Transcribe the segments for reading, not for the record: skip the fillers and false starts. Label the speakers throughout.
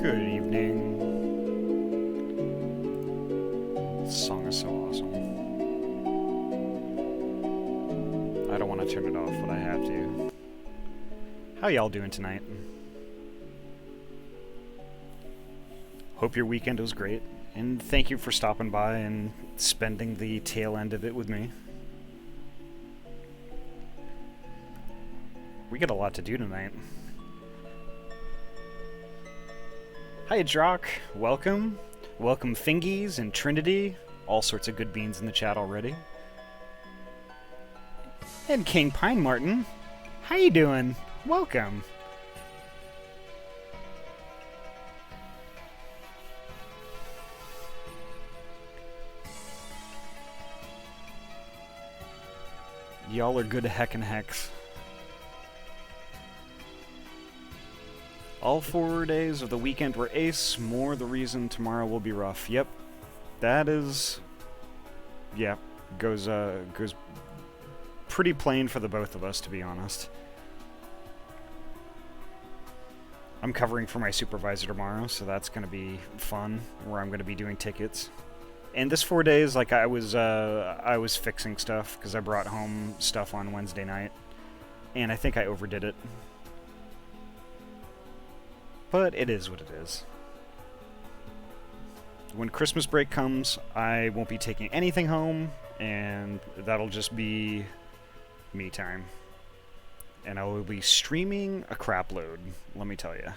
Speaker 1: Good evening. This song is so awesome. I don't want to turn it off, but I have to. How y'all doing tonight? Hope your weekend was great, and thank you for stopping by and spending the tail end of it with me. We got a lot to do tonight. Hi, Drock. Welcome. Welcome, Fingies and Trinity. All sorts of good beans in the chat already. And King Pine Martin. How you doing? Welcome. Y'all are good heckin' hex. All 4 days of the weekend were ace, more the reason tomorrow will be rough. Yep. That is... yeah, goes pretty plain for the both of us, to be honest. I'm covering for my supervisor tomorrow, so that's going to be fun, where I'm going to be doing tickets. And this 4 days, like, I was fixing stuff, because I brought home stuff on Wednesday night, and I think I overdid it. But it is what it is. When Christmas break comes, I won't be taking anything home, and that'll just be me time. And I will be streaming a crap load, let me tell you.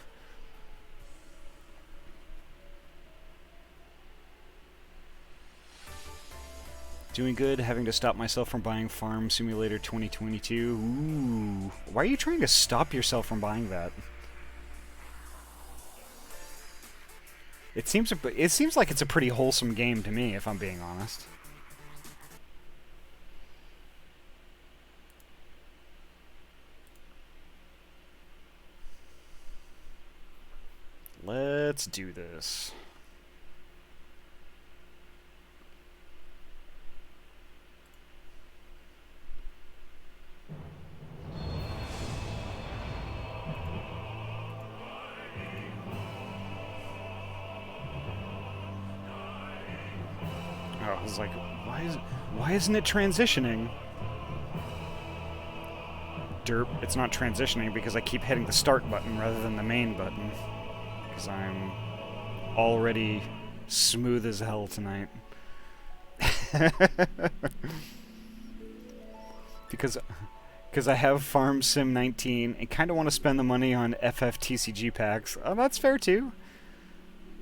Speaker 1: Doing good, having to stop myself from buying Farm Simulator 2022. Ooh. Why are you trying to stop yourself from buying that? It seems like it's a pretty wholesome game to me, if I'm being honest. Let's do this. I was like, why isn't it transitioning? Derp, it's not transitioning because I keep hitting the start button rather than the main button. Because I'm already smooth as hell tonight. because I have Farm Sim 19 and kind of want to spend the money on FFTCG packs. Oh, that's fair too.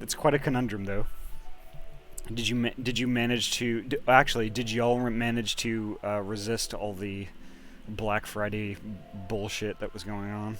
Speaker 1: It's quite a conundrum though. Did you manage to actually? Did y'all manage to resist all the Black Friday bullshit that was going on?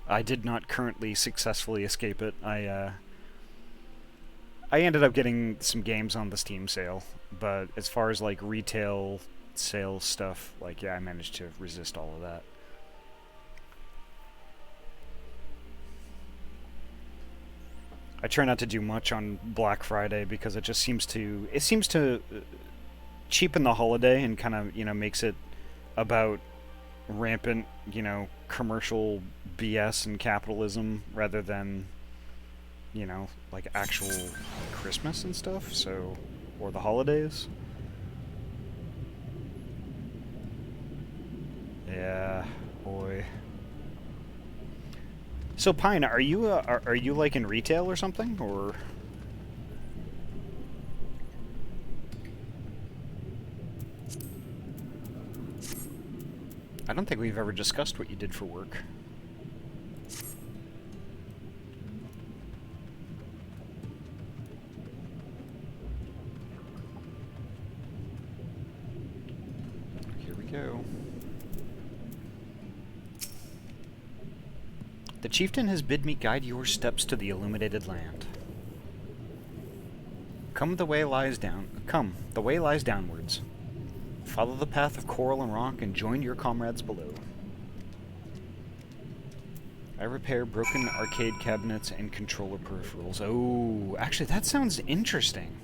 Speaker 1: I did not currently successfully escape it. I ended up getting some games on the Steam sale, but as far as like retail sales stuff, like yeah, I managed to resist all of that. I try not to do much on Black Friday because it just seems to cheapen the holiday and kind of, you know, makes it about rampant, you know, commercial BS and capitalism rather than, you know, like actual Christmas and stuff, so, or the holidays. Yeah, boy. So Pine, are you like in retail or something, or? I don't think we've ever discussed what you did for work. Here we go. The chieftain has bid me guide your steps to the illuminated land. Come, the way lies downwards. Follow the path of coral and rock and join your comrades below. I repair broken arcade cabinets and controller peripherals. Oh, actually, that sounds interesting.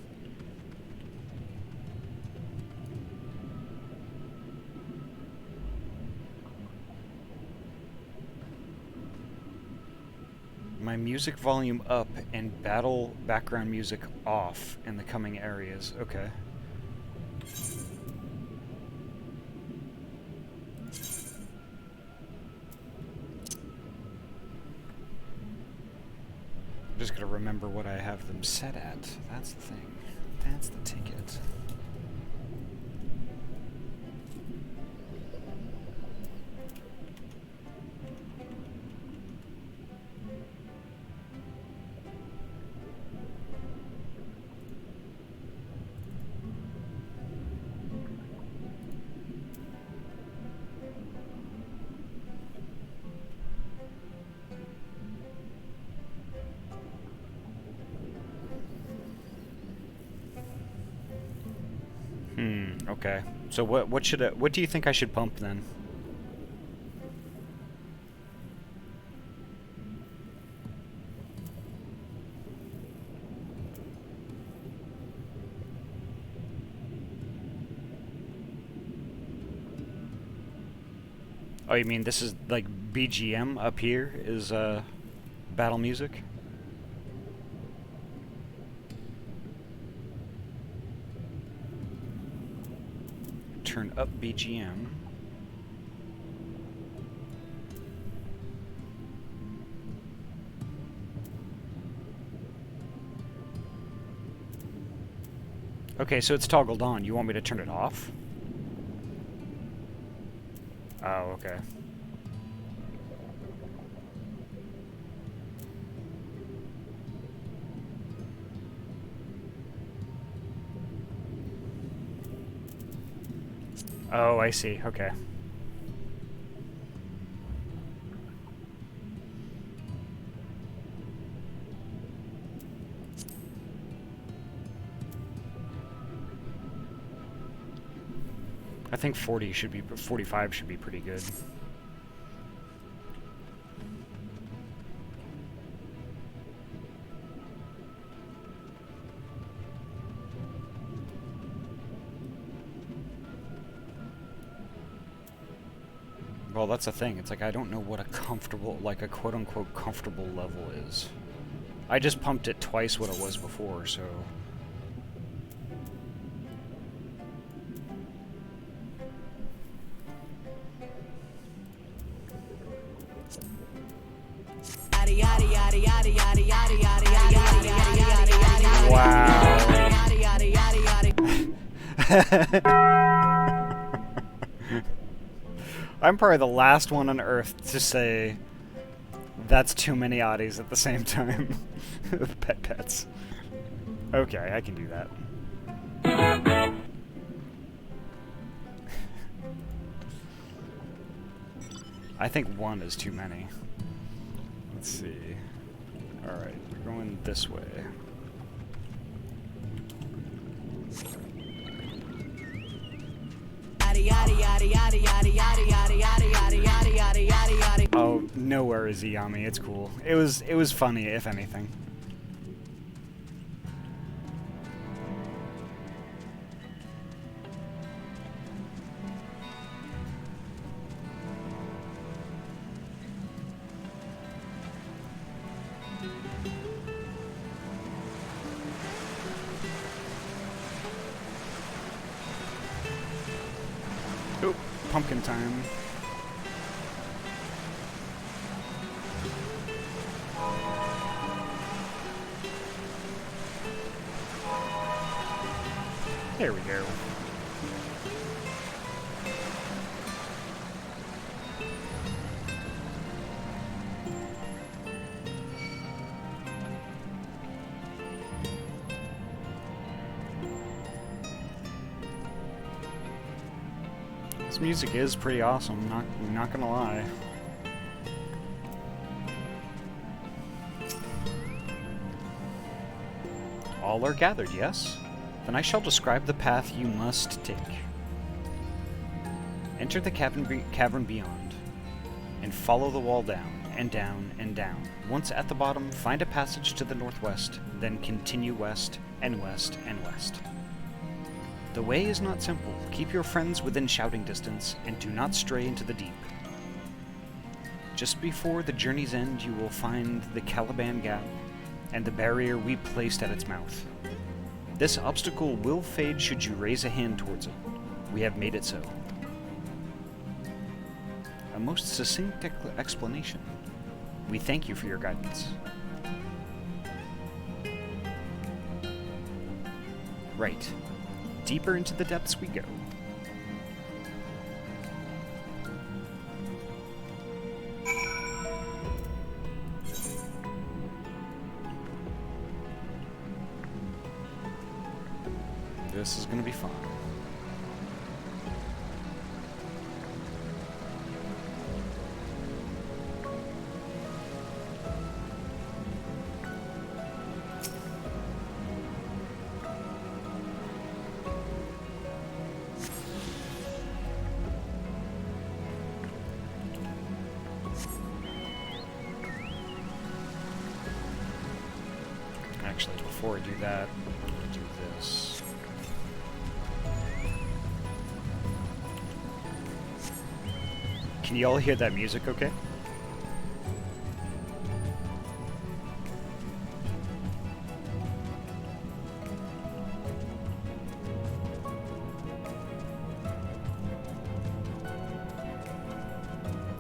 Speaker 1: My music volume up and battle background music off in the coming areas. Okay. I'm just gotta remember what I have them set at. That's the thing. That's the ticket. Okay. So what do you think I should pump then? Oh, you mean this is like BGM up here is battle music? Turn up BGM. Okay, so it's toggled on. You want me to turn it off? Oh, okay. Oh, I see. Okay. I think 45 should be pretty good. Well, that's the thing. It's like I don't know what a comfortable, like a quote-unquote comfortable level is. I just pumped it twice what it was before, so... I'm probably the last one on Earth to say that's too many Ahtys at the same time. Pets. Okay, I can do that. I think one is too many. Let's see. Alright, we're going this way. Oh, nowhere is Iyami. It's cool. It was funny, if anything. Oh, pumpkin time. There we go. This music is pretty awesome, not gonna lie. All are gathered, yes? Then I shall describe the path you must take. Enter the cavern beyond, and follow the wall down. and down and down. Once at the bottom, find a passage to the northwest, then continue west and west and west. The way is not simple. Keep your friends within shouting distance, and do not stray into the deep. Just before the journey's end, you will find the Caliban Gap and the barrier we placed at its mouth. This obstacle will fade should you raise a hand towards it. We have made it so. A most succinct explanation. We thank you for your guidance. Right. Deeper into the depths we go. This is gonna be fun. Actually, before I do that, I'm gonna do this. Can you all hear that music okay?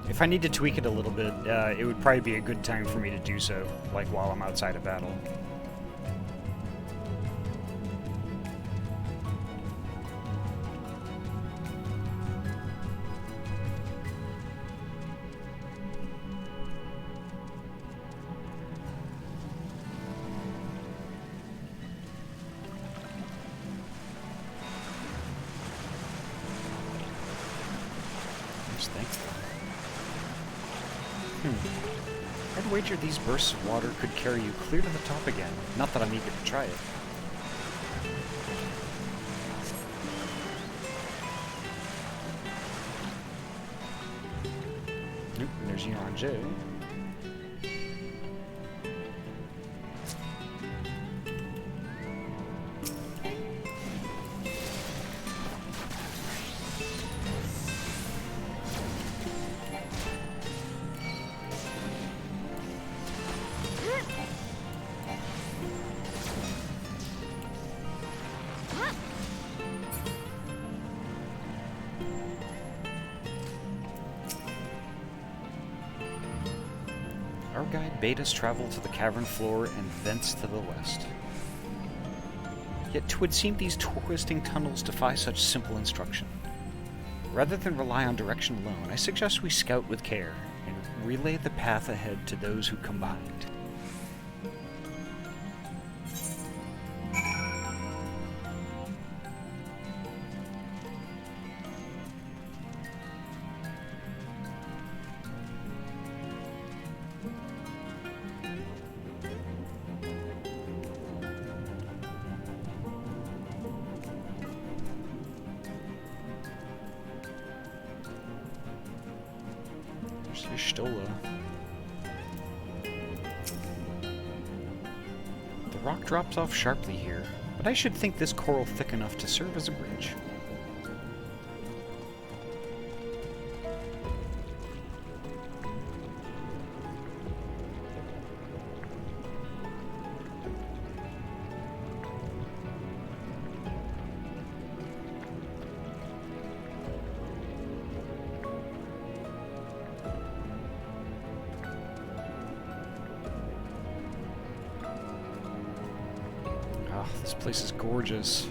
Speaker 1: If I need to tweak it a little bit, it would probably be a good time for me to do so, like while I'm outside of battle. I'd wager these bursts of water could carry you clear to the top again. Not that I'm eager to try it. Nope, there's Yonjay. Our guide bade us travel to the cavern floor and thence to the west. Yet 'twould seem these twisting tunnels defy such simple instruction. Rather than rely on direction alone, I suggest we scout with care and relay the path ahead to those who come behind. Stola. The rock drops off sharply here, but I should think this coral thick enough to serve as a bridge. This place is gorgeous.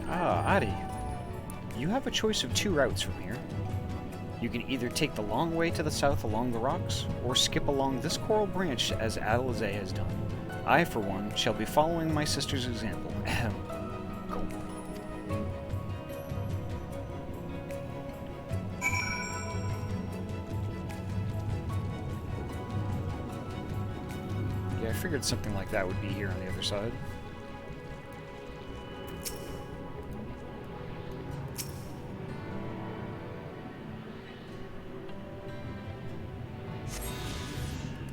Speaker 1: Ahty. You have a choice of two routes from here. You can either take the long way to the south along the rocks, or skip along this coral branch as Alizé has done. I, for one, shall be following my sister's example. Ahem. Go. figured something like that would be here on the other side.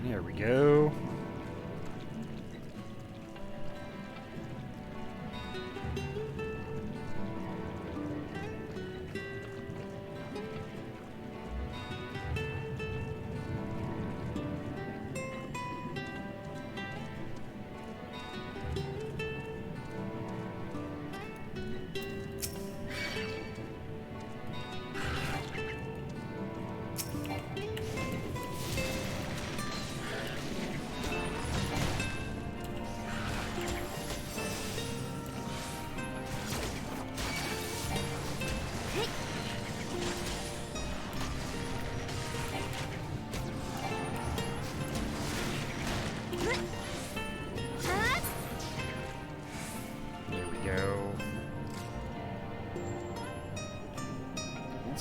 Speaker 1: There we go.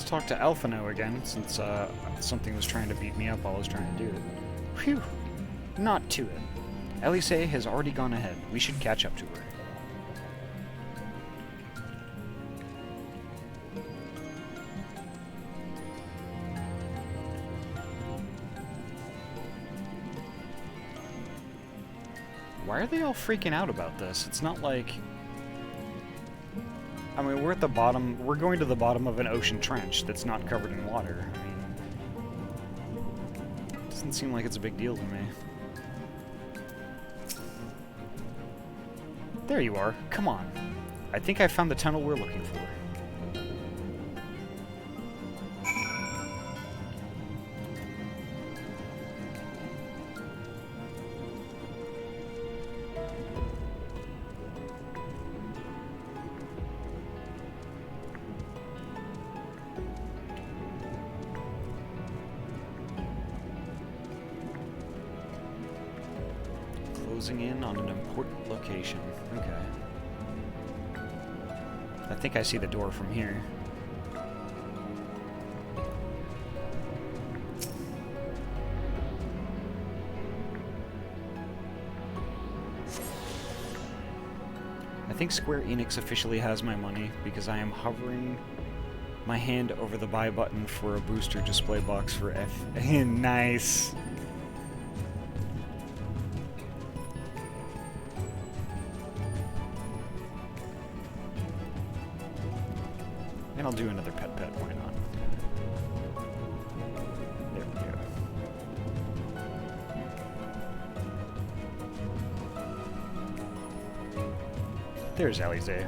Speaker 1: Talk to Alphino again, since something was trying to beat me up while I was trying to do it. Phew! Not to it. Elise has already gone ahead. We should catch up to her. Why are they all freaking out about this? It's not like... I mean, we're at the bottom, we're going to the bottom of an ocean trench that's not covered in water. I mean, it doesn't seem like it's a big deal to me. There you are. Come on. I think I found the tunnel we're looking for. Closing in on an important location. Okay. I think I see the door from here. I think Square Enix officially has my money because I am hovering my hand over the buy button for a booster display box for F. Nice. And I'll do another pet, why not? There we go. There's Alize.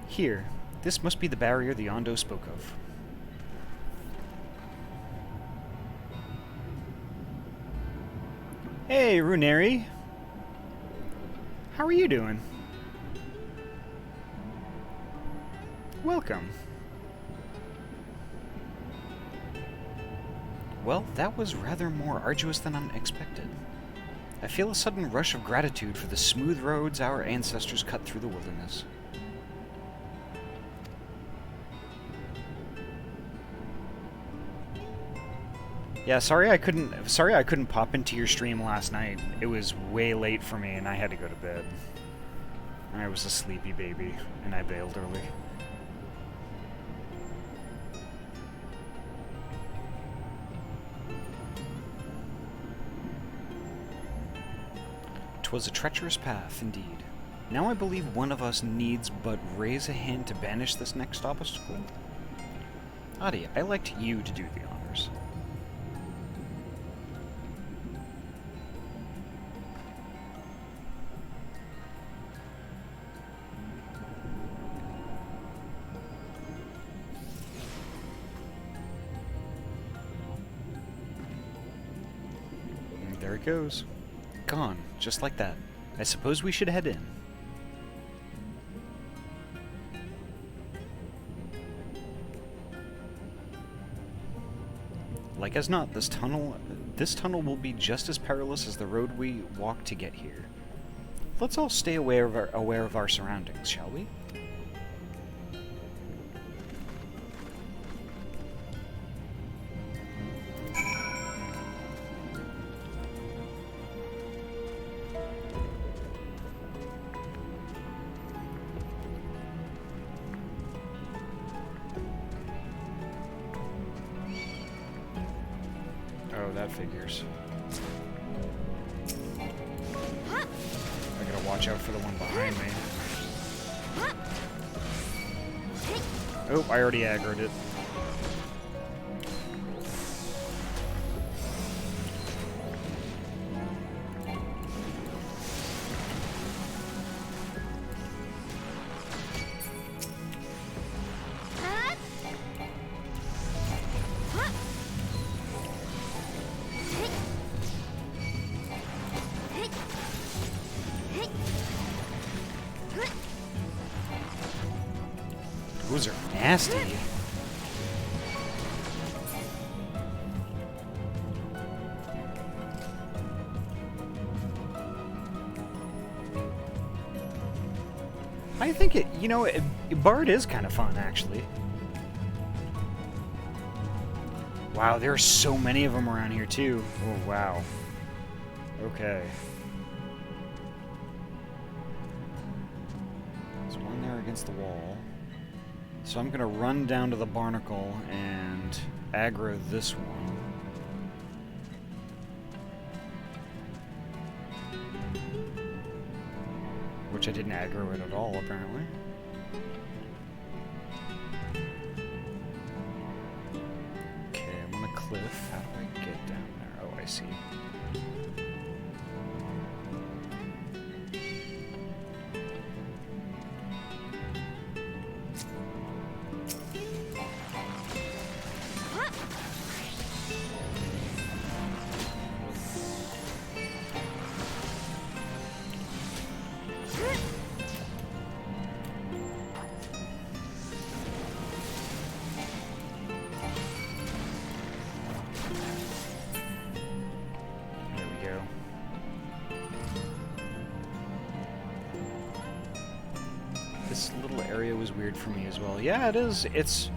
Speaker 1: Here, this must be the barrier the Ondo spoke of. Hey, Runeri. How are you doing? Welcome. Well, that was rather more arduous than unexpected. I feel a sudden rush of gratitude for the smooth roads our ancestors cut through the wilderness. Yeah, sorry I couldn't pop into your stream last night. It was way late for me and I had to go to bed. I was a sleepy baby and I bailed early. 'Twas a treacherous path, indeed. Now I believe one of us needs but raise a hand to banish this next obstacle. Ahty, I liked you to do the honors. And there it goes. Gone, just like that. I suppose we should head in. Like as not, this tunnel will be just as perilous as the road we walked to get here. let's all stay aware of our surroundings, shall we? Oh, that figures. I gotta watch out for the one behind me. Oh, I already aggroed it. Those are nasty. I think it, you know, Bard is kind of fun, actually. Wow, there are so many of them around here, too. Oh, wow. Okay. There's one there against the wall. So I'm going to run down to the barnacle and aggro this one. Which I didn't aggro it at all, apparently. Okay, I'm on a cliff. How do I get down there? Oh, I see. This little area was weird for me as well. Yeah, it is. It's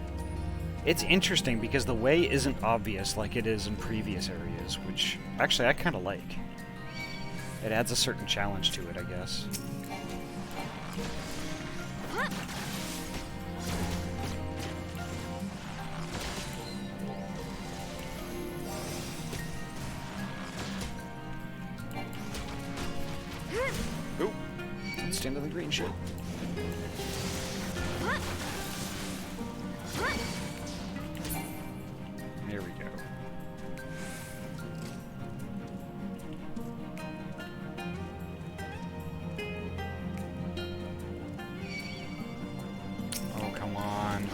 Speaker 1: interesting because the way isn't obvious like it is in previous areas, which actually I kind of like. It adds a certain challenge to it, I guess. Oop! Don't stand on the green shit. There we go. Oh, come on.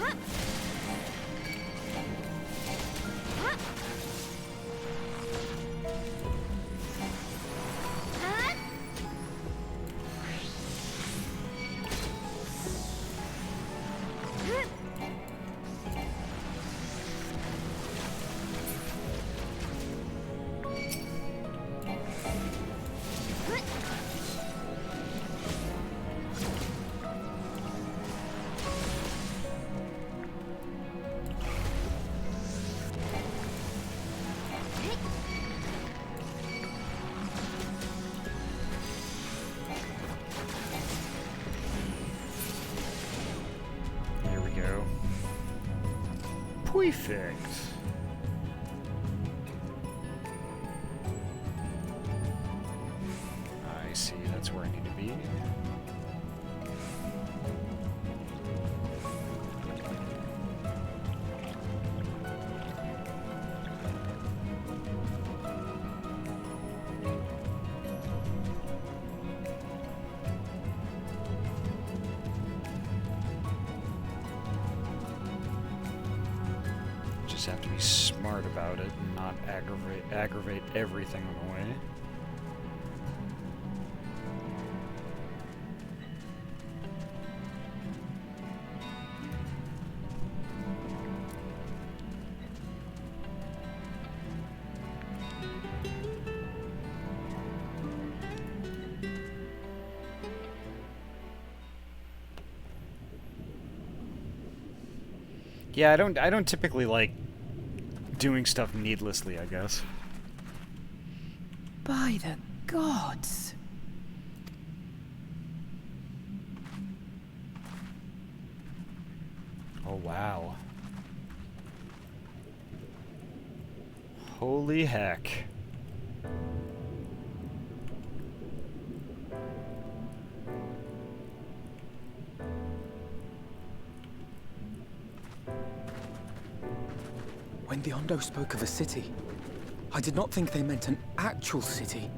Speaker 1: Perfect. I see, that's where I need to be. Just have to be smart about it and not aggravate everything on the way. Yeah, I don't typically like doing stuff needlessly, I guess.
Speaker 2: By the gods.
Speaker 1: Oh, wow. Holy heck.
Speaker 3: When the Ondo spoke of a city, I did not think they meant an actual city.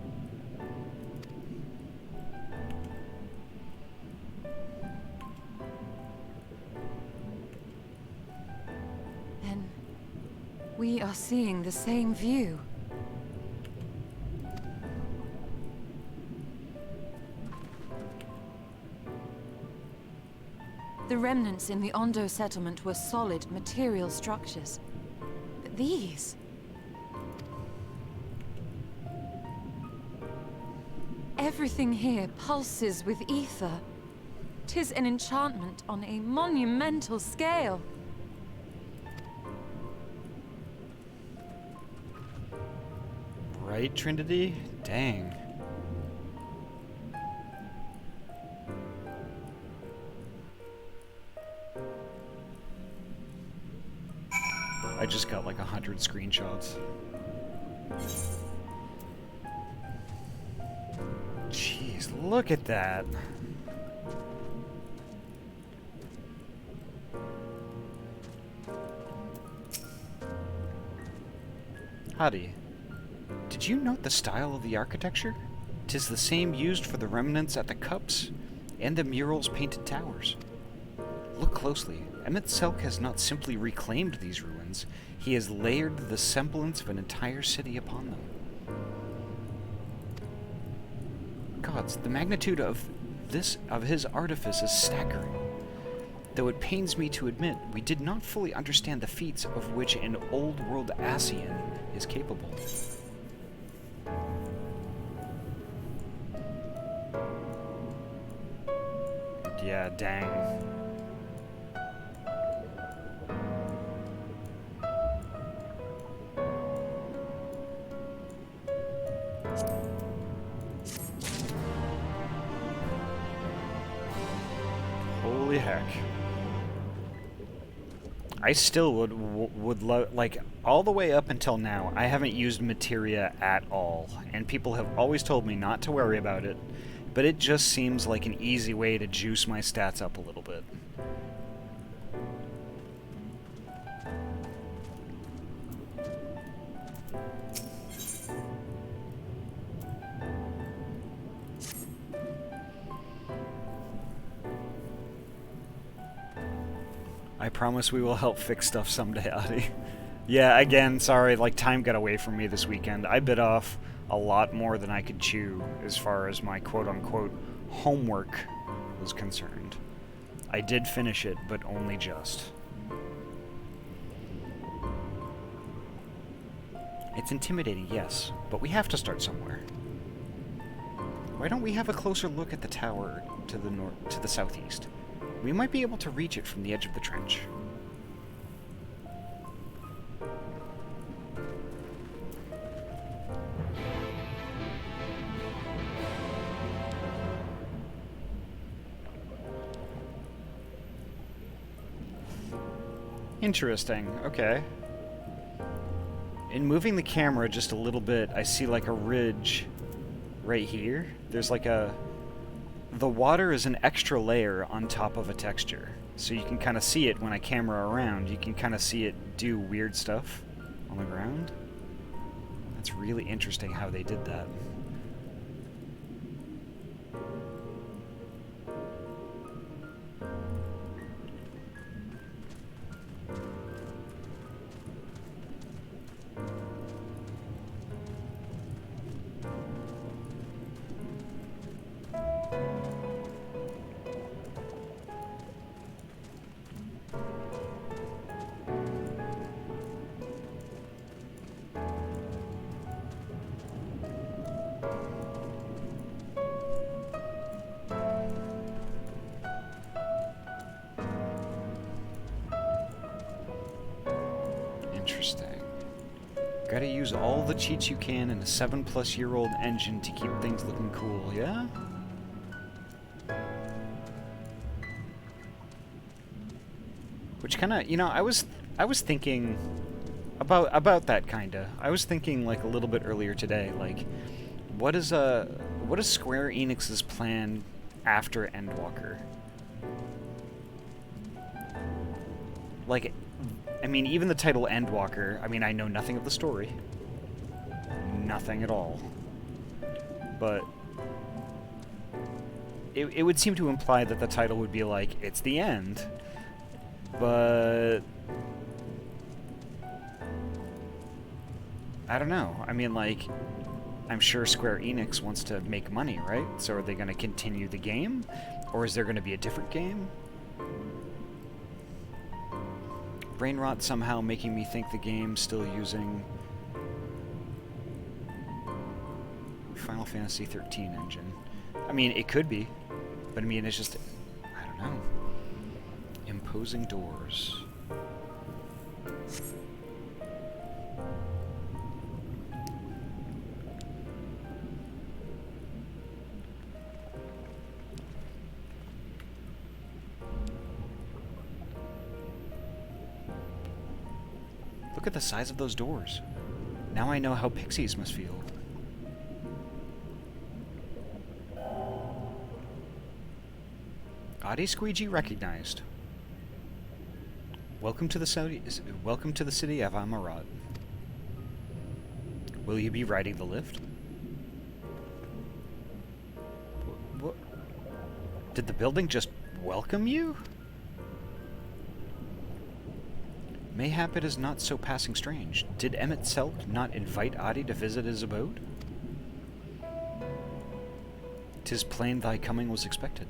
Speaker 2: Then we are seeing the same view. The remnants in the Ondo settlement were solid material structures. But these... everything here pulses with ether. 'Tis an enchantment on a monumental scale.
Speaker 1: Right, Trinity? Dang. I just got like 100 screenshots. Jeez, look at that. Ahty, did you note the style of the architecture? 'Tis the same used for the remnants at the cups and the murals painted towers. Look closely. Emmett Selk has not simply reclaimed these ruins, he has layered the semblance of an entire city upon them. Gods, the magnitude of his artifice is staggering. Though it pains me to admit, we did not fully understand the feats of which an old-world Ascian is capable. Yeah, dang. Holy heck. I still would love, like, all the way up until now, I haven't used materia at all, and people have always told me not to worry about it, but it just seems like an easy way to juice my stats up a little bit. I promise we will help fix stuff someday, Ahty. Yeah, again, sorry, like, time got away from me this weekend. I bit off a lot more than I could chew as far as my quote-unquote homework was concerned. I did finish it, but only just. It's intimidating, yes, but we have to start somewhere. Why don't we have a closer look at the tower to the southeast? We might be able to reach it from the edge of the trench. Interesting, okay. In moving the camera just a little bit, I see like a ridge right here. There's like the water is an extra layer on top of a texture. So you can kind of see it when I camera around. You can kind of see it do weird stuff on the ground. That's really interesting how they did that. Gotta use all the cheats you can in a 7-plus-year-old engine to keep things looking cool, yeah? Which kinda, you know, I was thinking about that kinda. I was thinking like a little bit earlier today, like, what is Square Enix's plan after Endwalker? Like, I mean, even the title Endwalker, I mean, I know nothing of the story. Nothing at all. But it would seem to imply that the title would be like, it's the end. But I don't know. I mean, like, I'm sure Square Enix wants to make money, right? So are they going to continue the game? Or is there going to be a different game? Brain rot somehow making me think the game's still using Final Fantasy 13 engine. I mean, it could be, but I mean, it's just, I don't know. Imposing doors. Look at the size of those doors. Now I know how pixies must feel. Ahty Squeegee recognized. Welcome to the city of Amarad. Will you be riding the lift? What? Did the building just welcome you? Mayhap it is not so passing strange. Did Emmett Selk not invite Ahty to visit his abode? 'Tis plain thy coming was expected.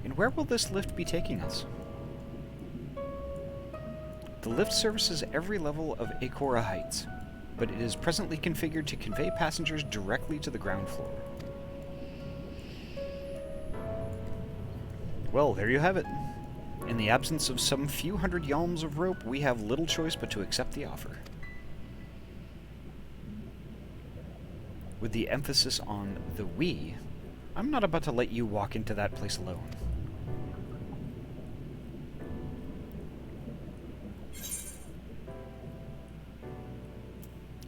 Speaker 1: And where will this lift be taking us? The lift services every level of Akora Heights, but it is presently configured to convey passengers directly to the ground floor. Well, there you have it. In the absence of some few hundred yalms of rope, we have little choice but to accept the offer. With the emphasis on the we, I'm not about to let you walk into that place alone.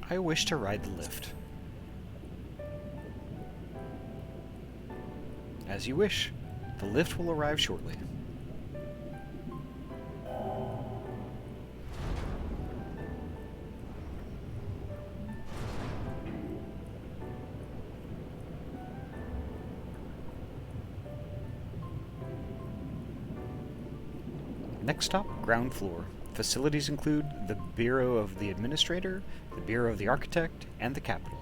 Speaker 1: I wish to ride the lift. As you wish. The lift will arrive shortly. Next stop, ground floor. Facilities include the Bureau of the Administrator, the Bureau of the Architect, and the Capital.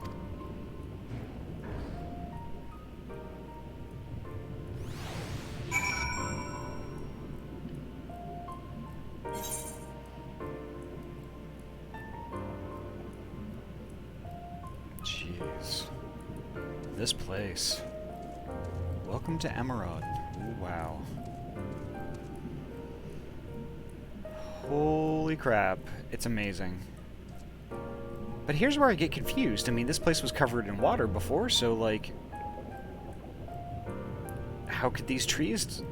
Speaker 1: This place. Welcome to Amarad. Ooh, wow. Holy crap. It's amazing. But here's where I get confused. I mean, this place was covered in water before, so, like, how could these trees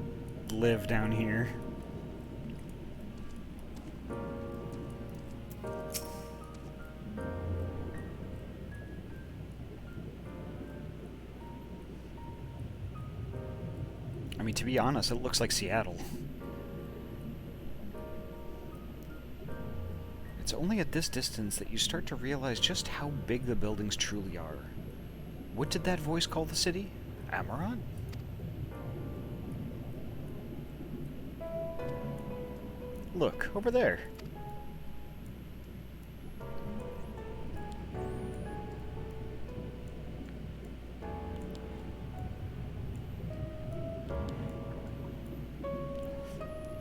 Speaker 1: live down here? I mean, to be honest, it looks like Seattle. It's only at this distance that you start to realize just how big the buildings truly are. What did that voice call the city? Amarad? Look, over there.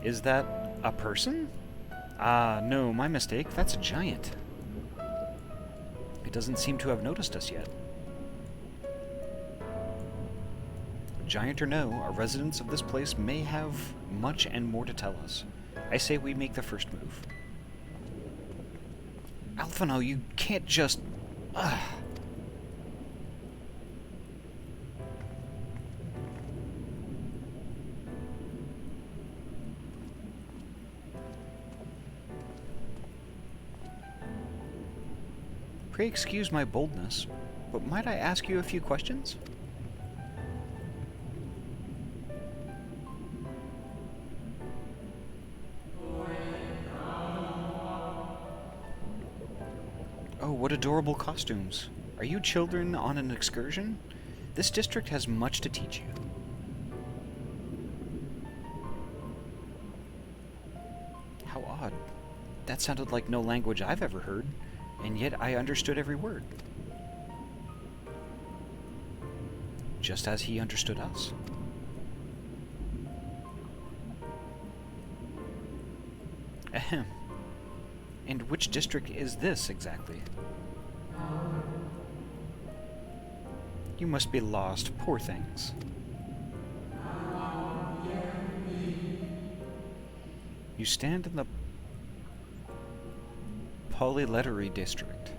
Speaker 1: Is that a person? Ah, no, my mistake. That's a giant. It doesn't seem to have noticed us yet. Giant or no, our residents of this place may have much and more to tell us. I say we make the first move. Alphino, you can't just... Ugh. Pray excuse my boldness, but might I ask you a few questions? Oh, what adorable costumes. Are you children on an excursion? This district has much to teach you. How odd. That sounded like no language I've ever heard, and yet I understood every word. Just as he understood us. Ahem. And which district is this, exactly? You must be lost, poor things. You stand in the Polylettery district,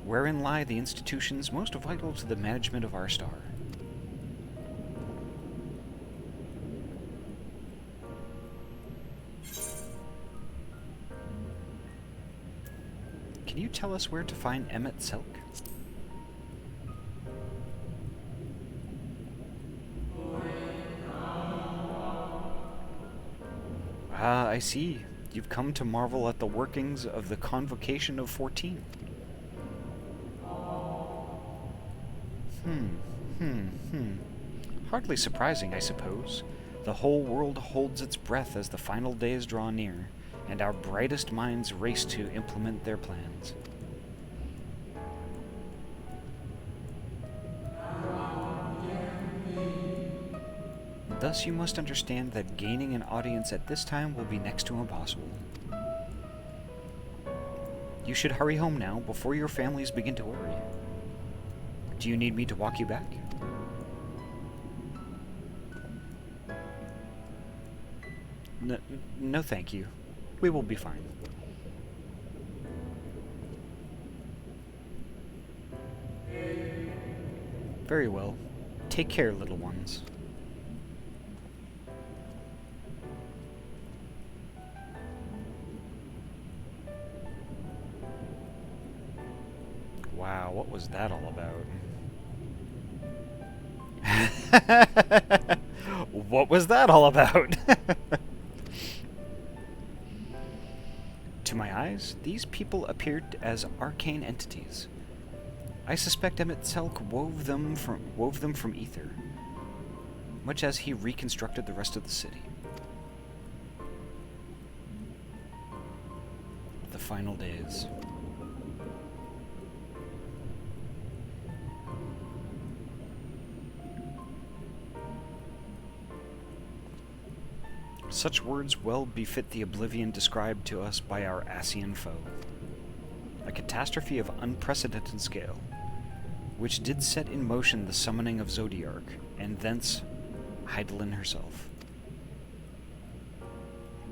Speaker 1: wherein lie the institutions most vital to the management of our star. Can you tell us where to find Emmett Selk? Ah, I see. You've come to marvel at the workings of the Convocation of 14. Hardly surprising, I suppose. The whole world holds its breath as the final days draw near, and our brightest minds race to implement their plans. Thus you must understand that gaining an audience at this time will be next to impossible. You should hurry home now, before your families begin to worry. Do you need me to walk you back? No, thank you. We will be fine. Very well. Take care, little ones. Wow, what was that all about? What was that all about? To my eyes, these people appeared as arcane entities. I suspect Emmett Selk wove them from ether, much as he reconstructed the rest of the city. The final days. Such words well befit the oblivion described to us by our Ascian foe. A catastrophe of unprecedented scale, which did set in motion the summoning of Zodiark, and thence Hydaelyn herself.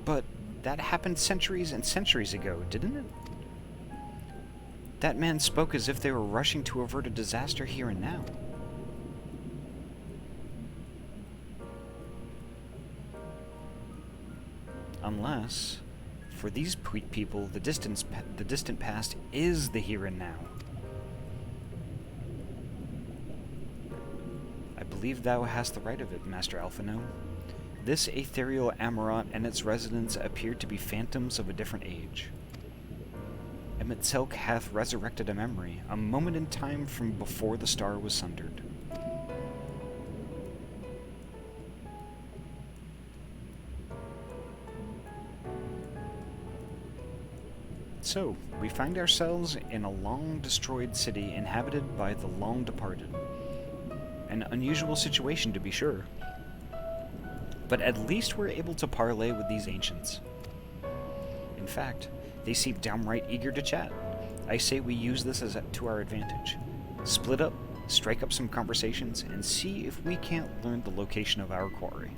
Speaker 1: But that happened centuries and centuries ago, didn't it? That man spoke as if they were rushing to avert a disaster here and now. Unless, for these people, the distant past is the here and now. I believe thou hast the right of it, Master Alphino. This ethereal Amaurot and its residents appear to be phantoms of a different age. Emmett Selk hath resurrected a memory, a moment in time from before the star was sundered. So, we find ourselves in a long-destroyed city inhabited by the long-departed. An unusual situation, to be sure. But at least we're able to parley with these ancients. In fact, they seem downright eager to chat. I say we use this to our advantage. Split up, strike up some conversations, and see if we can't learn the location of our quarry.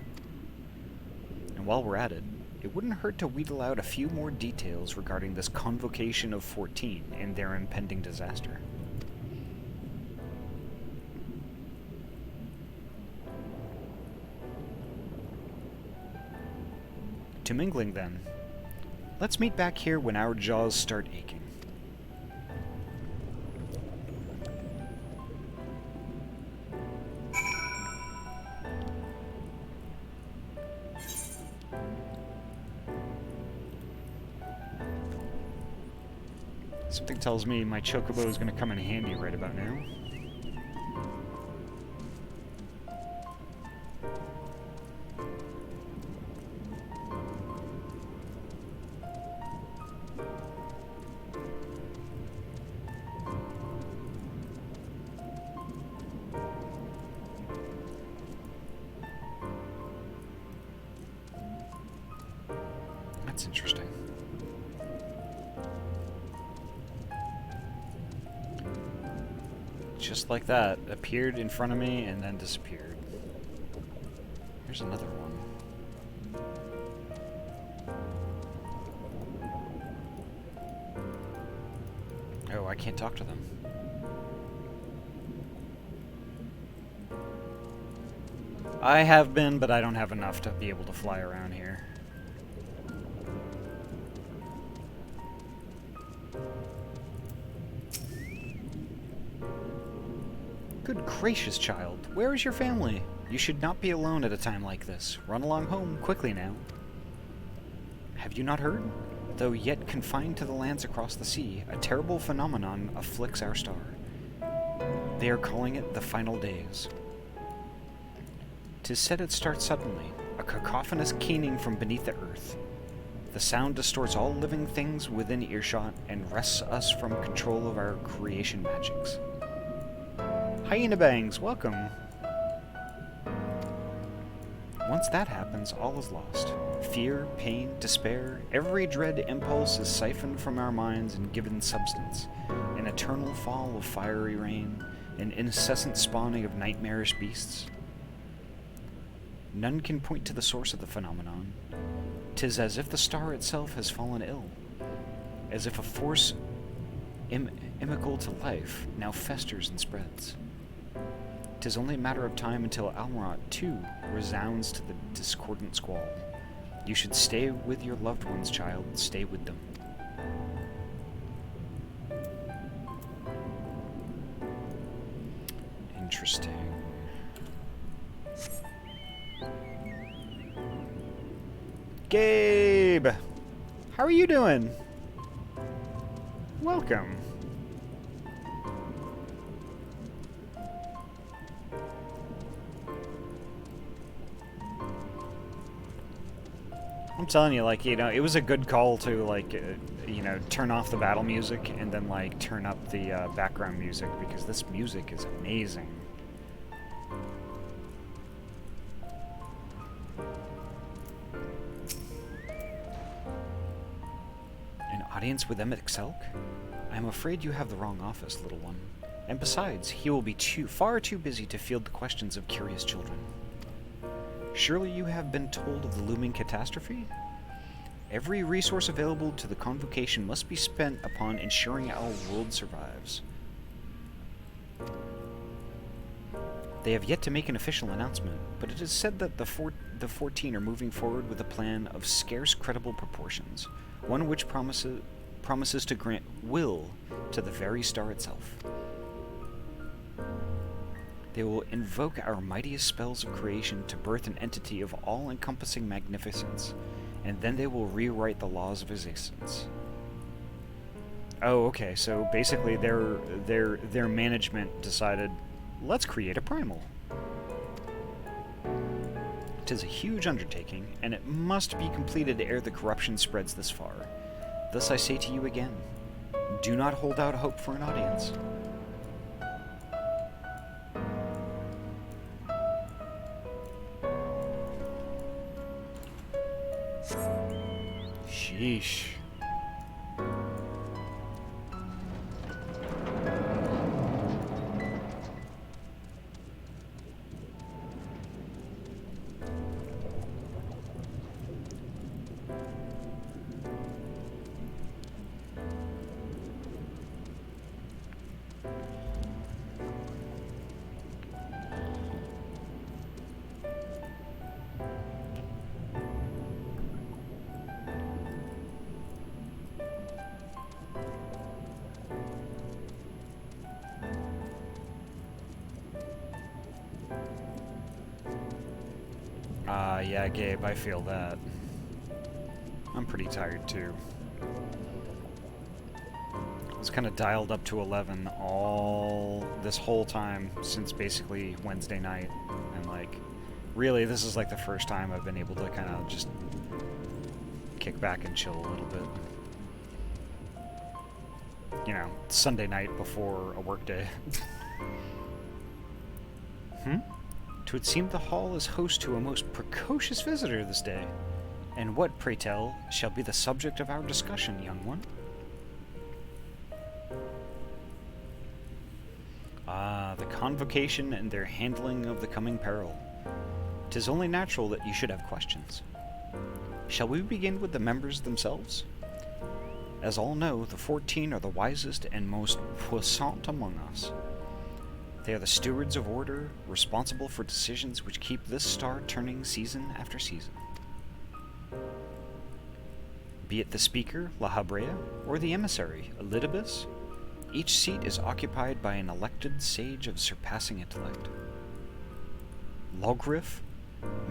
Speaker 1: And while we're at it, it wouldn't hurt to wheedle out a few more details regarding this convocation of 14 and their impending disaster. To mingling, then. Let's meet back here when our jaws start aching. Something tells me my chocobo is going to come in handy right about now. That's interesting. Just like that, appeared in front of me and then disappeared. Here's another one. Oh, I can't talk to them. I have been, but I don't have enough to be able to fly around here. Good gracious, child. Where is your family? You should not be alone at a time like this. Run along home, quickly now. Have you not heard? Though yet confined to the lands across the sea, a terrible phenomenon afflicts our star. They are calling it the final days. 'Tis said it starts suddenly, a cacophonous keening from beneath the earth. The sound distorts all living things within earshot and wrests us from control of our creation magics. Hyena Bangs, welcome! Once that happens, all is lost. Fear, pain, despair, every dread impulse is siphoned from our minds and given substance. An eternal fall of fiery rain, an incessant spawning of nightmarish beasts. None can point to the source of the phenomenon. 'Tis as if the star itself has fallen ill, as if a force inimical to life now festers and spreads. 'Tis only a matter of time until Almorot, too, resounds to the discordant squall. You should stay with your loved ones, child. Stay with them. Interesting. Gabe! How are you doing? Welcome. I'm telling you, like, you know, it was a good call to, like, you know, turn off the battle music and then, like, turn up the background music, because this music is amazing. An audience with Emmett Selk? I am afraid you have the wrong office, little one. And besides, he will be far too busy to field the questions of curious children. Surely you have been told of the looming catastrophe? Every resource available to the convocation must be spent upon ensuring our world survives. They have yet to make an official announcement, but it is said that the 14 are moving forward with a plan of scarce credible proportions, one which promises to grant will to the very star itself. They will invoke our mightiest spells of creation to birth an entity of all-encompassing magnificence, and then they will rewrite the laws of existence. Oh, okay, so basically their management decided, let's create a primal. 'Tis a huge undertaking, and it must be completed ere the corruption spreads this far. Thus I say to you again, do not hold out hope for an audience. Sheesh. Yeah, Gabe, I feel that. I'm pretty tired too. I was kind of dialed up to 11 all this whole time since basically Wednesday night, and like, really, this is like the first time I've been able to kind of just kick back and chill a little bit. You know, Sunday night before a workday. Twould seem the hall is host to a most precocious visitor this day. And what, pray tell, shall be the subject of our discussion, young one? Ah, the convocation and their handling of the coming peril. 'Tis only natural that you should have questions. Shall we begin with the members themselves? As all know, the 14 are the wisest and most puissant among us. They are the stewards of order, responsible for decisions which keep this star turning season after season. Be it the speaker, La Habrea, or the emissary, Elidibus, each seat is occupied by an elected sage of surpassing intellect. Logrif,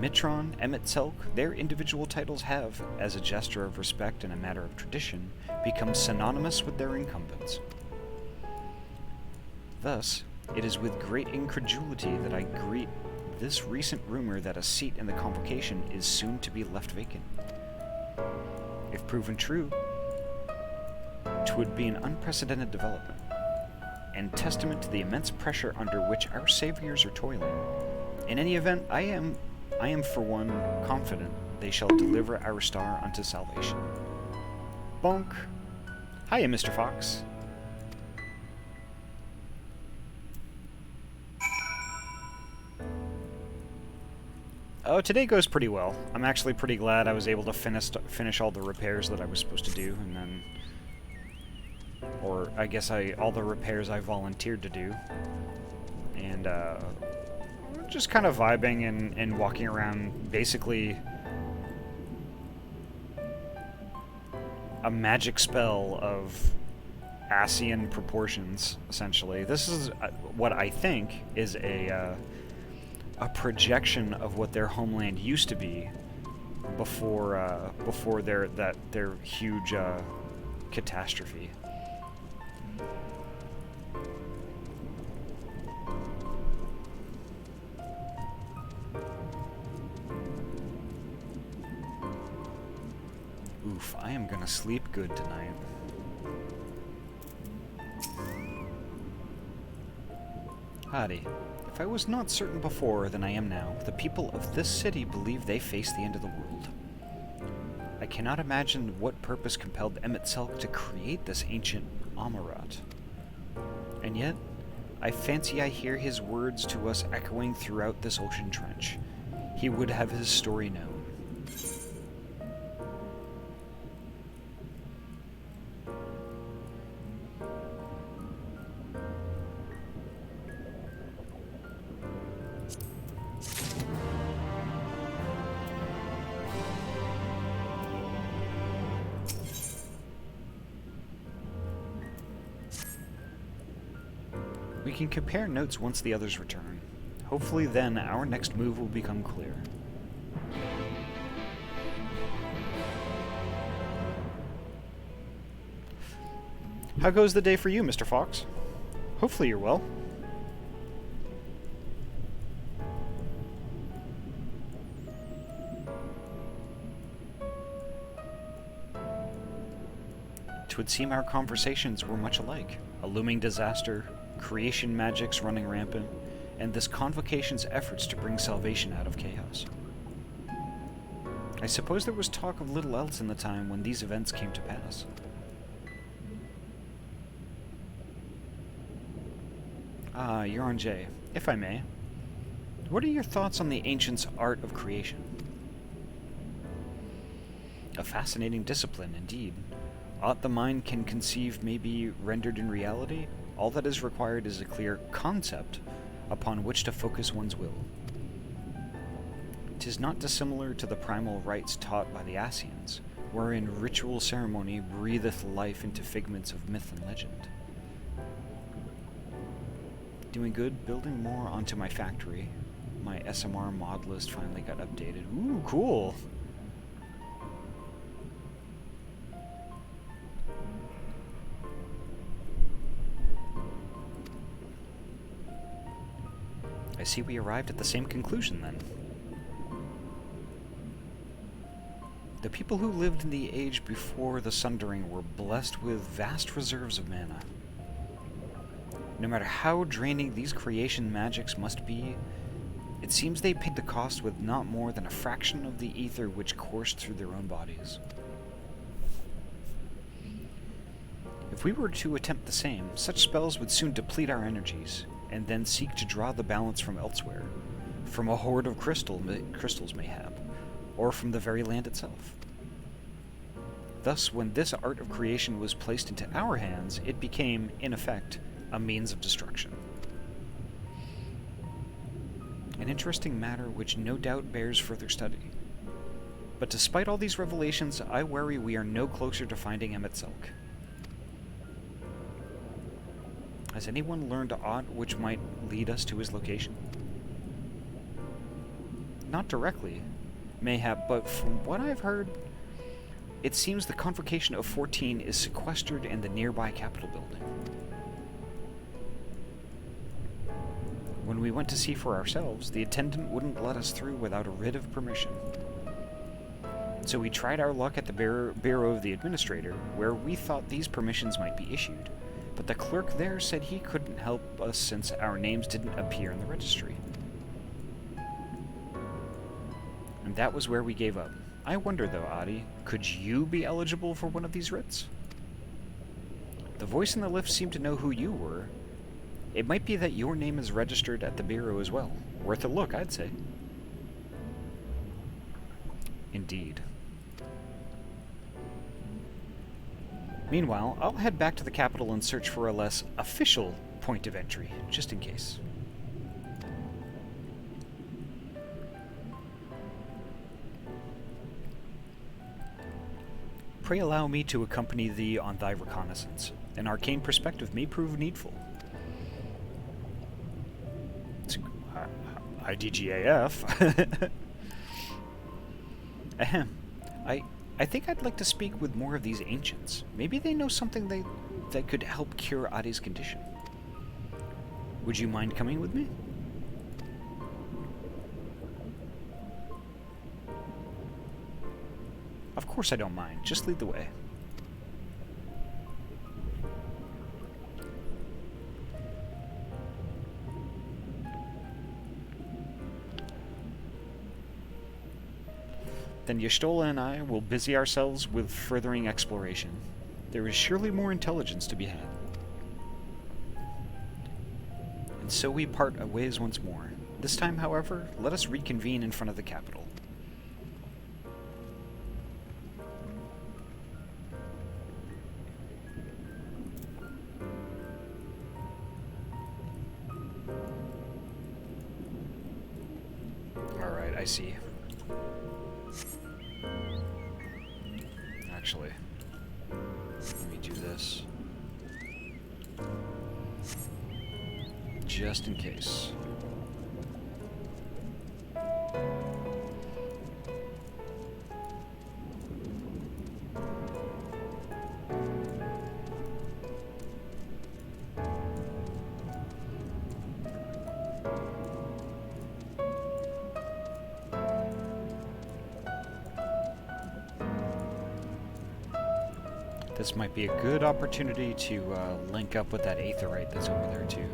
Speaker 1: Mitron, Emetselk, their individual titles have, as a gesture of respect and a matter of tradition, become synonymous with their incumbents. Thus, it is with great incredulity that I greet this recent rumor that a seat in the convocation is soon to be left vacant. If proven true, 'twould be an unprecedented development, and testament to the immense pressure under which our saviors are toiling. In any event, I am for one confident they shall deliver our star unto salvation. Bonk. Hiya, Mr. Fox. Oh, today goes pretty well. I'm actually pretty glad I was able to finish all the repairs that I was supposed to do, and then... Or, I guess all the repairs I volunteered to do. And, just kind of vibing and walking around, basically... a magic spell of Ascian proportions, essentially. This is what I think is a projection of what their homeland used to be before their huge catastrophe. Oof, I am gonna sleep good tonight. Ahty, if I was not certain before than I am now, the people of this city believe they face the end of the world. I cannot imagine what purpose compelled Emetselk to create this ancient Amarat. And yet, I fancy I hear his words to us echoing throughout this ocean trench. He would have his story known. We can compare notes once the others return. Hopefully then our next move will become clear. How goes the day for you, Mr. Fox? Hopefully you're well. Twould seem our conversations were much alike. A looming disaster, creation magics running rampant, and this convocation's efforts to bring salvation out of chaos. I suppose there was talk of little else in the time when these events came to pass. Ah, Euron J, if I may. What are your thoughts on the ancients' art of creation? A fascinating discipline, indeed. Aught the mind can conceive may be rendered in reality. All that is required is a clear concept upon which to focus one's will. 'Tis not dissimilar to the primal rites taught by the Ascians, wherein ritual ceremony breatheth life into figments of myth and legend. Doing good, building more onto my factory, My SMR mod list finally got updated. Ooh, cool! I see we arrived at the same conclusion then. The people who lived in the age before the Sundering were blessed with vast reserves of mana. No matter how draining these creation magics must be, it seems they paid the cost with not more than a fraction of the ether which coursed through their own bodies. If we were to attempt the same, such spells would soon deplete our energies, and then seek to draw the balance from elsewhere, from a hoard of crystals mayhap, or from the very land itself. Thus, when this art of creation was placed into our hands, it became, in effect, a means of destruction. An interesting matter which no doubt bears further study. But despite all these revelations, I worry we are no closer to finding Emet-Selch. Has anyone learned aught which might lead us to his location? Not directly, mayhap, but from what I've heard, it seems the Convocation of 14 is sequestered in the nearby Capitol building. When we went to see for ourselves, the attendant wouldn't let us through without a writ of permission. So we tried our luck at the Bureau of the Administrator, where we thought these permissions might be issued, but the clerk there said he couldn't help us since our names didn't appear in the registry. And that was where we gave up. I wonder though, Ahty, could you be eligible for one of these writs? The voice in the lift seemed to know who you were. It might be that your name is registered at the Bureau as well. Worth a look, I'd say. Indeed. Meanwhile, I'll head back to the capital and search for a less official point of entry, just in case. Pray allow me to accompany thee on thy reconnaissance. An arcane perspective may prove needful. IDGAF. Ahem. I think I'd like to speak with more of these ancients. Maybe they know something that could help cure Ahty's condition. Would you mind coming with me? Of course I don't mind. Just lead the way. Then Y'shtola and I will busy ourselves with furthering exploration. There is surely more intelligence to be had. And so we part ways once more. This time, however, let us reconvene in front of the Capitol. Alright, I see. Actually, let me do this. Just in case. This might be a good opportunity to link up with that aetherite that's over there too.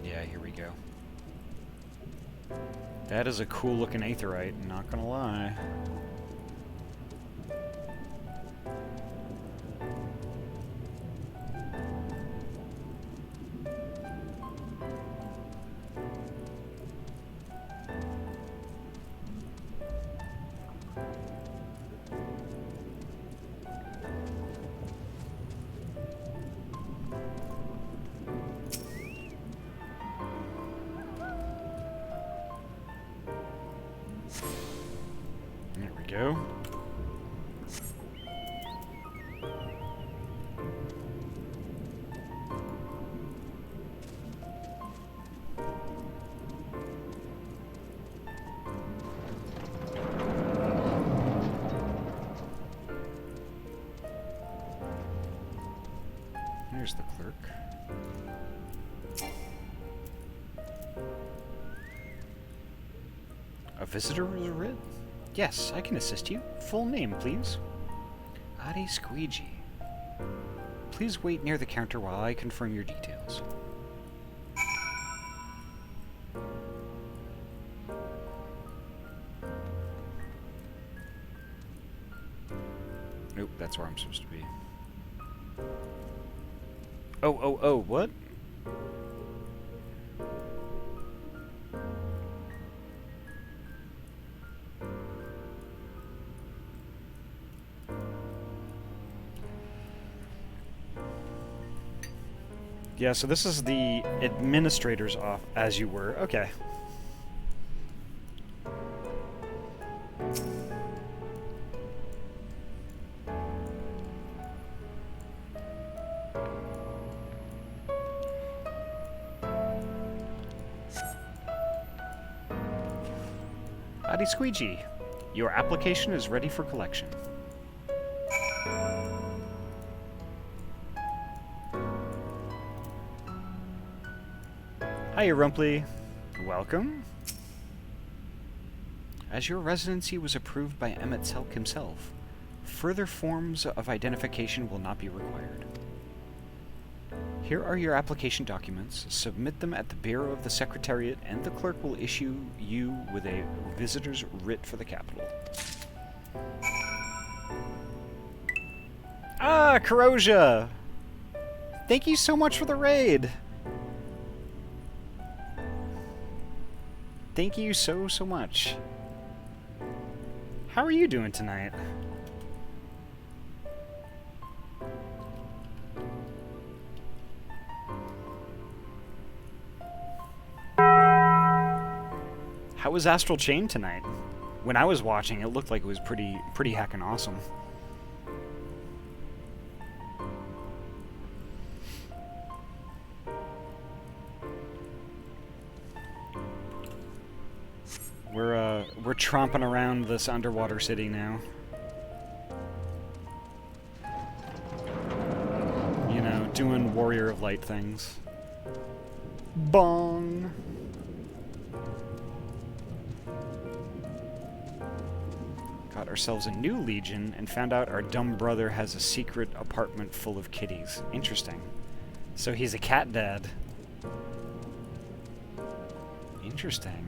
Speaker 1: Yeah, here we go. That is a cool looking aetherite, not gonna lie. go. Here's the clerk. A visitor writ? Yes, I can assist you. Full name, please. Ahty Squeegee. Please wait near the counter while I confirm your details. Nope, that's where I'm supposed to be. Oh, what? Yeah, so this is the administrator's off, as you were. Okay. Ahty Squeegee, your application is ready for collection. Hiya, Rumpley. Welcome. As your residency was approved by Emmett Selk himself, further forms of identification will not be required. Here are your application documents. Submit them at the Bureau of the Secretariat, and the clerk will issue you with a visitor's writ for the capital. Ah, Corrosia! Thank you so much for the raid! Thank you so much. How are you doing tonight? How was Astral Chain tonight? When I was watching, it looked like it was pretty heckin' awesome. We're tromping around this underwater city now. You know, doing Warrior of Light things. Bong! Got ourselves a new legion and found out our dumb brother has a secret apartment full of kitties. Interesting. So he's a cat dad. Interesting.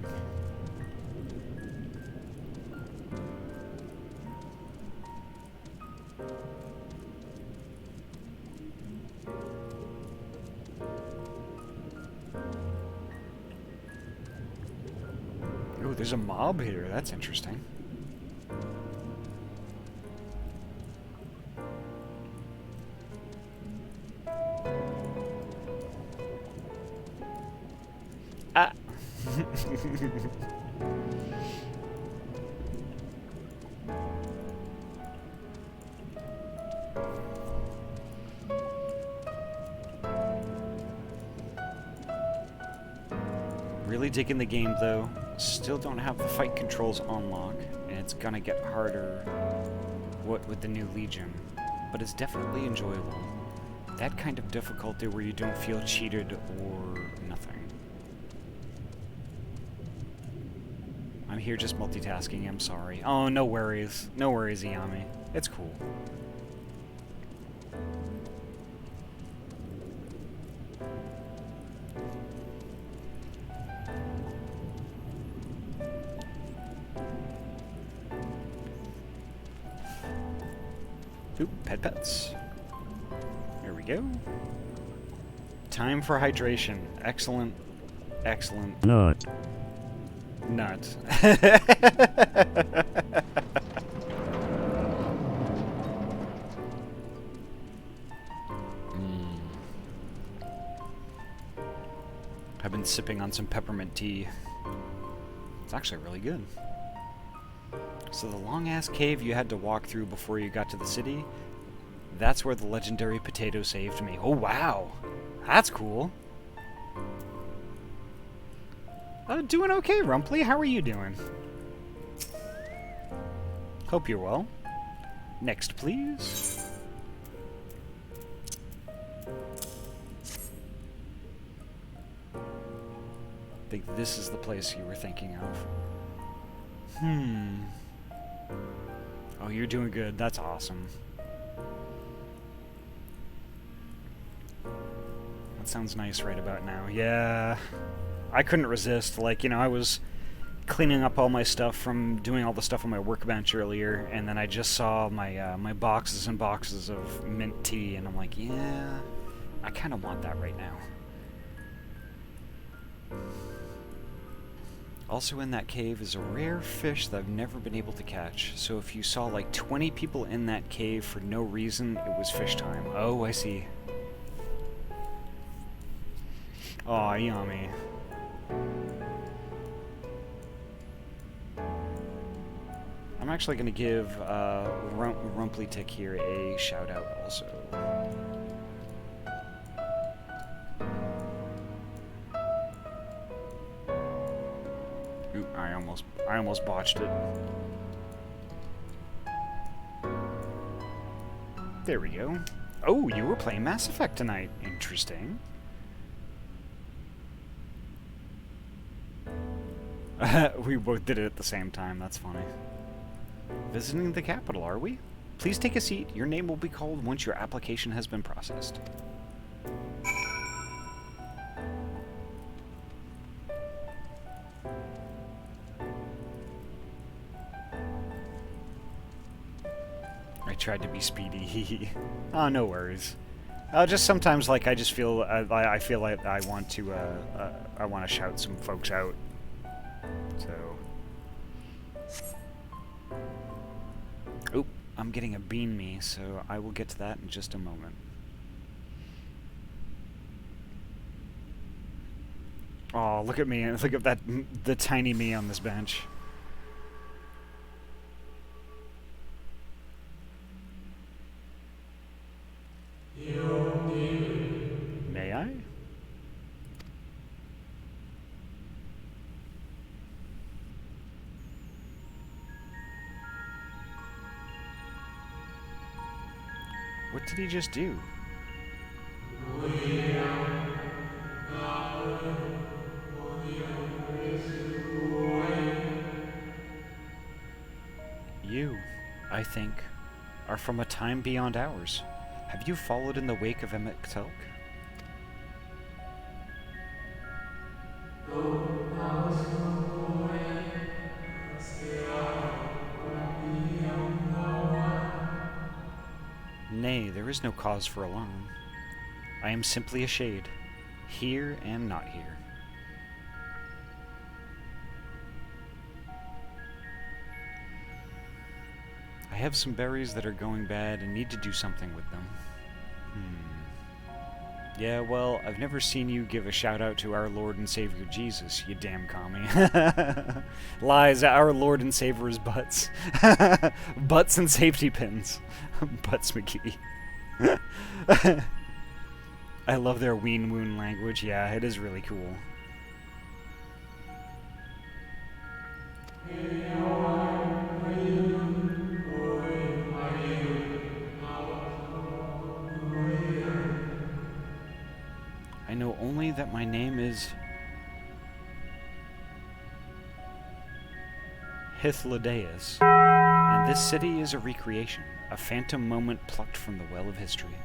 Speaker 1: Oh, there's a mob here. That's interesting. Ah. Really digging the game though. Still don't have the fight controls on lock, and it's gonna get harder with the new Legion, but it's definitely enjoyable. That kind of difficulty where you don't feel cheated or nothing. I'm here just multitasking, I'm sorry. Oh, no worries. No worries, Iyami. It's cool. Oop, pets. There we go. Time for hydration. Excellent. Excellent.
Speaker 4: Nut.
Speaker 1: Nut. I've been sipping on some peppermint tea. It's actually really good. So the long-ass cave you had to walk through before you got to the city, that's where the legendary potato saved me. Oh, wow. That's cool. Doing okay, Rumpley. How are you doing? Hope you're well. Next, please. I think this is the place you were thinking of. Oh, you're doing good. That's awesome. That sounds nice right about now. Yeah. I couldn't resist. Like, you know, I was cleaning up all my stuff from doing all the stuff on my workbench earlier, and then I just saw my my boxes and boxes of mint tea, and I'm like, yeah, I kind of want that right now. Also in that cave is a rare fish that I've never been able to catch. So if you saw like 20 people in that cave for no reason, it was fish time. Oh, I see. Aw, yummy. I'm actually going to give Rumpley Tick here a shout out also. Ooh, I almost botched it. There we go. Oh, you were playing Mass Effect tonight. Interesting. We both did it at the same time. That's funny. Visiting the capital, are we? Please take a seat. Your name will be called once your application has been processed. I tried to be speedy. Oh, no worries. Just sometimes, like, I just feel, I feel like I want to shout some folks out. So. Oop, I'm getting a bean me, so I will get to that in just a moment. Oh, look at me. Look at that, the tiny me on this bench. May I? What did he just do? You, I think, are from a time beyond ours. Have you followed in the wake of Emmett Telk? Nay, there is no cause for alarm. I am simply a shade, here and not here. I have some berries that are going bad and need to do something with them. Yeah, well, I've never seen you give a shout out to our Lord and Savior Jesus, you damn commie. Lies, our Lord and Savior is Butts. Butts and safety pins. Butts McGee. I love their ween woon language. Yeah, it is really cool. I know only that my name is Hythlodaeus, and this city is a recreation, a phantom moment plucked from the well of history.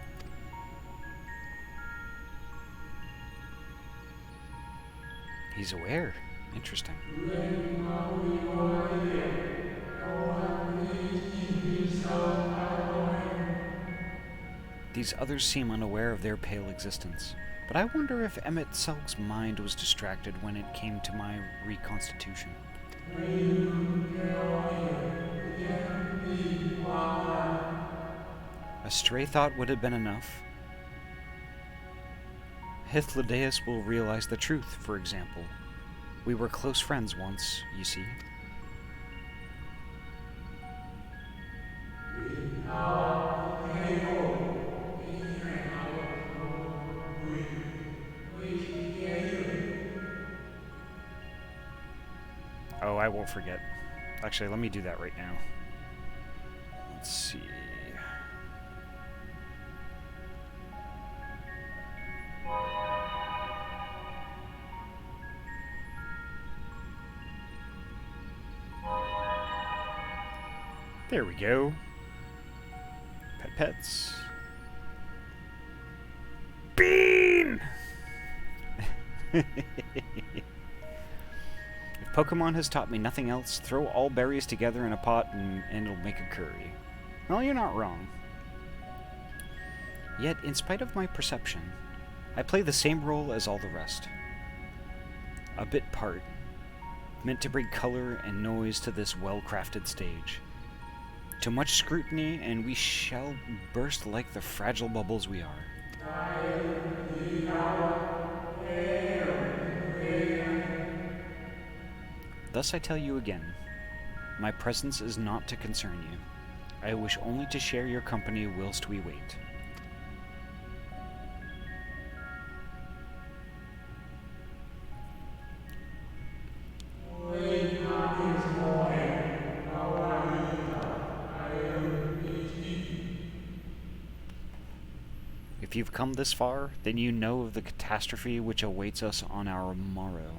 Speaker 1: He's aware. Interesting. These others seem unaware of their pale existence, but I wonder if Emmett Selk's mind was distracted when it came to my reconstitution. A stray thought would have been enough. Hythlodaeus will realize the truth, for example. We were close friends once, you see. I won't forget. Actually, let me do that right now. Let's see. There we go. Pets. Bean! If Pokemon has taught me nothing else, throw all berries together in a pot and it'll make a curry. Well, you're not wrong. Yet, in spite of my perception, I play the same role as all the rest. A bit part, meant to bring color and noise to this well-crafted stage. Too much scrutiny, and we shall burst like the fragile bubbles we are. Thus I tell you again, my presence is not to concern you. I wish only to share your company whilst we wait. If you've come this far, then you know of the catastrophe which awaits us on our morrow.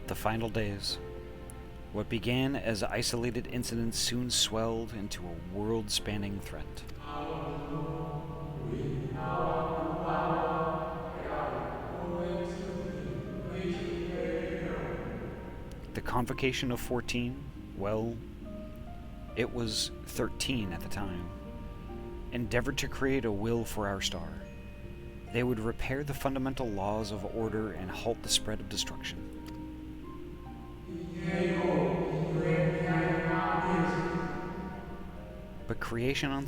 Speaker 1: The final days. What began as isolated incidents soon swelled into a world-spanning threat. The Convocation of 14, well, it was 13 at the time, endeavored to create a will for our star. They would repair the fundamental laws of order and halt the spread of destruction. But creation on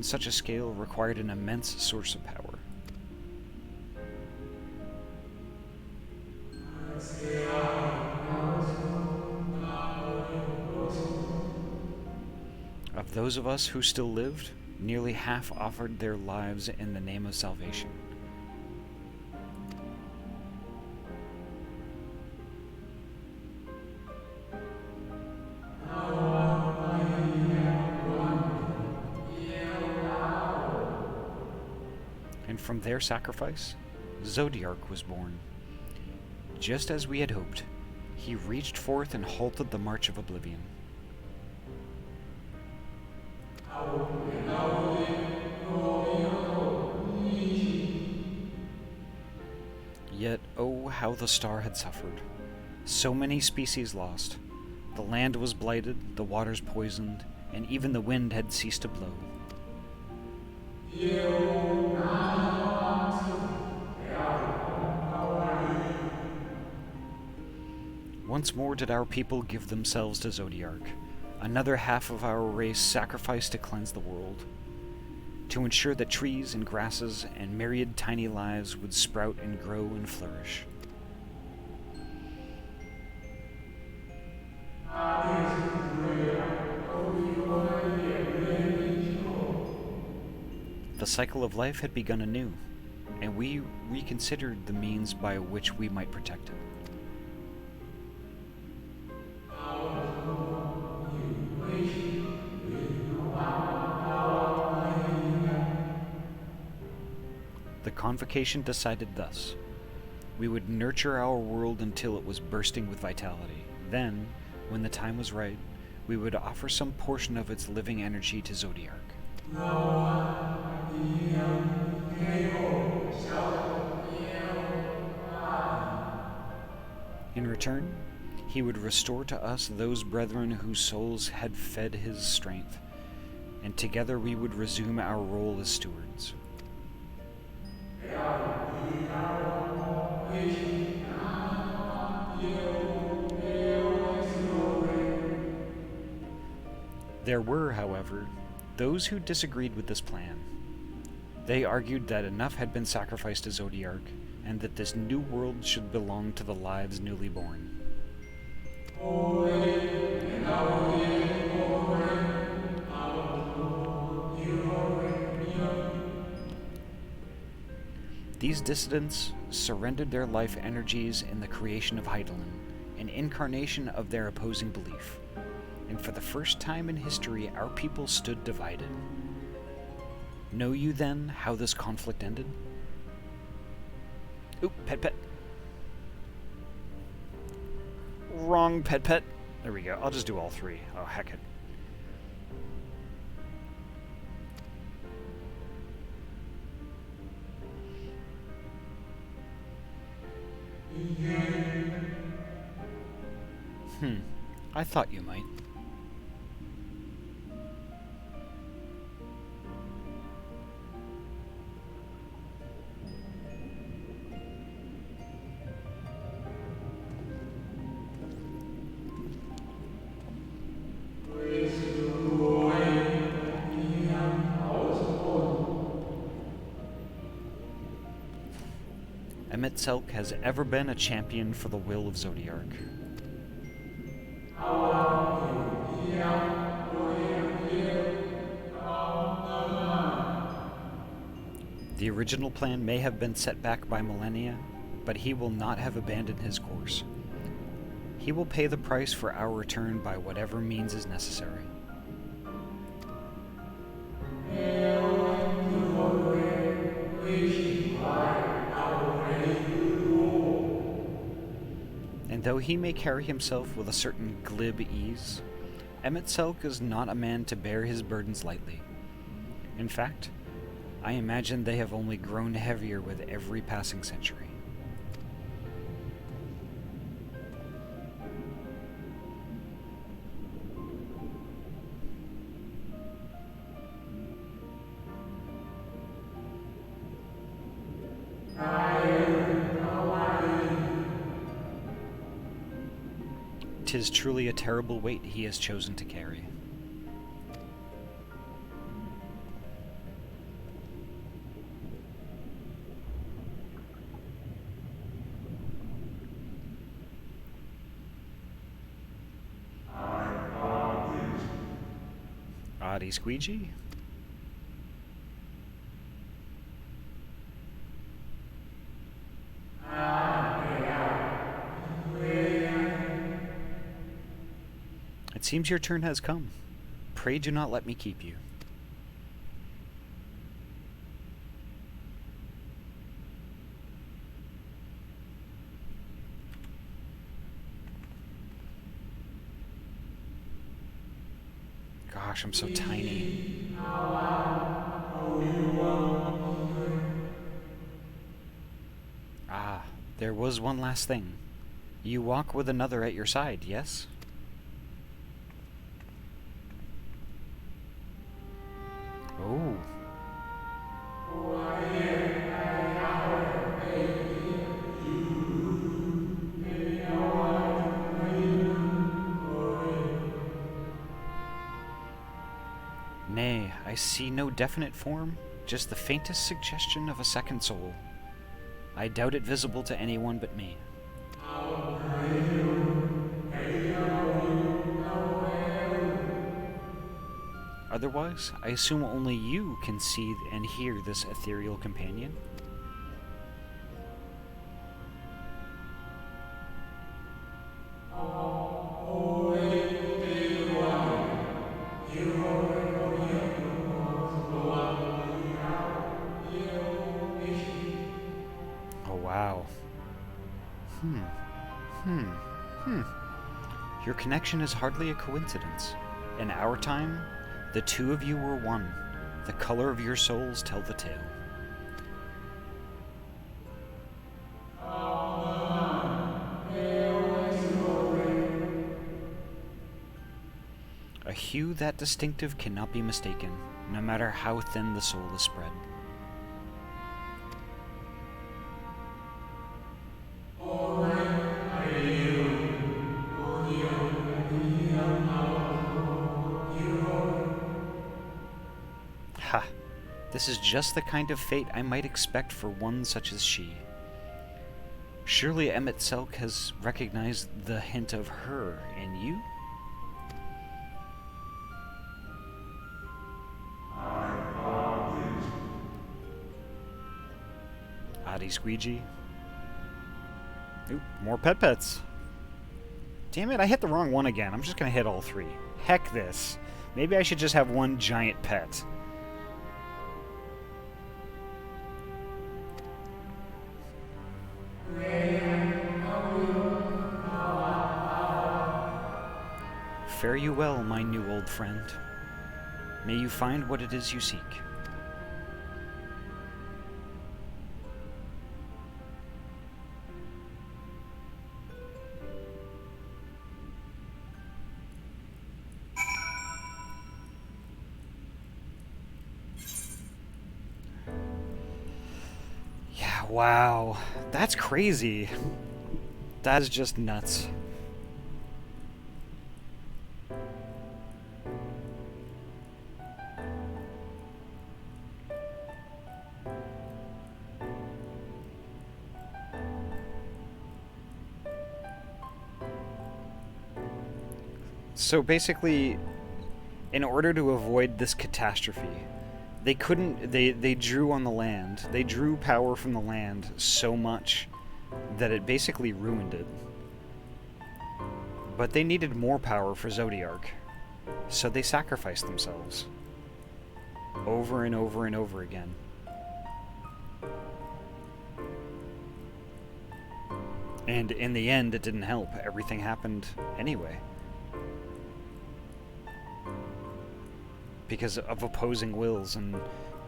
Speaker 1: such a scale required an immense source of power. Of those of us who still lived, nearly half offered their lives in the name of salvation. And from their sacrifice, Zodiark was born. Just as we had hoped, he reached forth and halted the march of oblivion. Yet, oh, how the star had suffered. So many species lost. The land was blighted, the waters poisoned, and even the wind had ceased to blow. Once more did our people give themselves to Zodiark. Another half of our race sacrificed to cleanse the world, to ensure that trees and grasses and myriad tiny lives would sprout and grow and flourish. The cycle of life had begun anew, and we reconsidered the means by which we might protect it. The Convocation decided thus. We would nurture our world until it was bursting with vitality. Then, when the time was right, we would offer some portion of its living energy to Zodiark. In return, he would restore to us those brethren whose souls had fed his strength, and together we would resume our role as stewards. There were, however, those who disagreed with this plan. They argued that enough had been sacrificed to Zodiark, and that this new world should belong to the lives newly born. These dissidents surrendered their life energies in the creation of Heidelin, an incarnation of their opposing belief. And for the first time in history, our people stood divided. Know you then how this conflict ended? Oop, pet. Wrong, pet. There we go. I'll just do all three. Oh, heck it. I thought you might. Emet-Selch has ever been a champion for the will of Zodiark. The original plan may have been set back by millennia, but he will not have abandoned his course. He will pay the price for our return by whatever means is necessary. And though he may carry himself with a certain glib ease, Emet-Selch is not a man to bear his burdens lightly. In fact, I imagine they have only grown heavier with every passing century. Tis truly a terrible weight he has chosen to carry. Ahty squeegee? It seems your turn has come. Pray do not let me keep you. Gosh, I'm so tiny. Ah, there was one last thing. You walk with another at your side, yes? Oh. Nay, I see no definite form, just the faintest suggestion of a second soul. I doubt it visible to anyone but me. Otherwise, I assume only you can see and hear this ethereal companion. Oh, wow. Your connection is hardly a coincidence. In our time, the two of you were one. The color of your souls tell the tale. A hue that distinctive cannot be mistaken, no matter how thin the soul is spread. Ha! This is just the kind of fate I might expect for one such as she. Surely Emet-Selch has recognized the hint of her in you? Ahty squeegee. Ooh, more pets. Damn it, I hit the wrong one again. I'm just gonna hit all 3. Heck this. Maybe I should just have one giant pet. Fare you well, my new old friend. May you find what it is you seek. Yeah, wow. That's crazy. That is just nuts. So basically, in order to avoid this catastrophe, they couldn't, they drew on the land. They drew power from the land so much that it basically ruined it. But they needed more power for Zodiark, so they sacrificed themselves. Over and over and over again. And in the end, it didn't help. Everything happened anyway. Because of opposing wills and,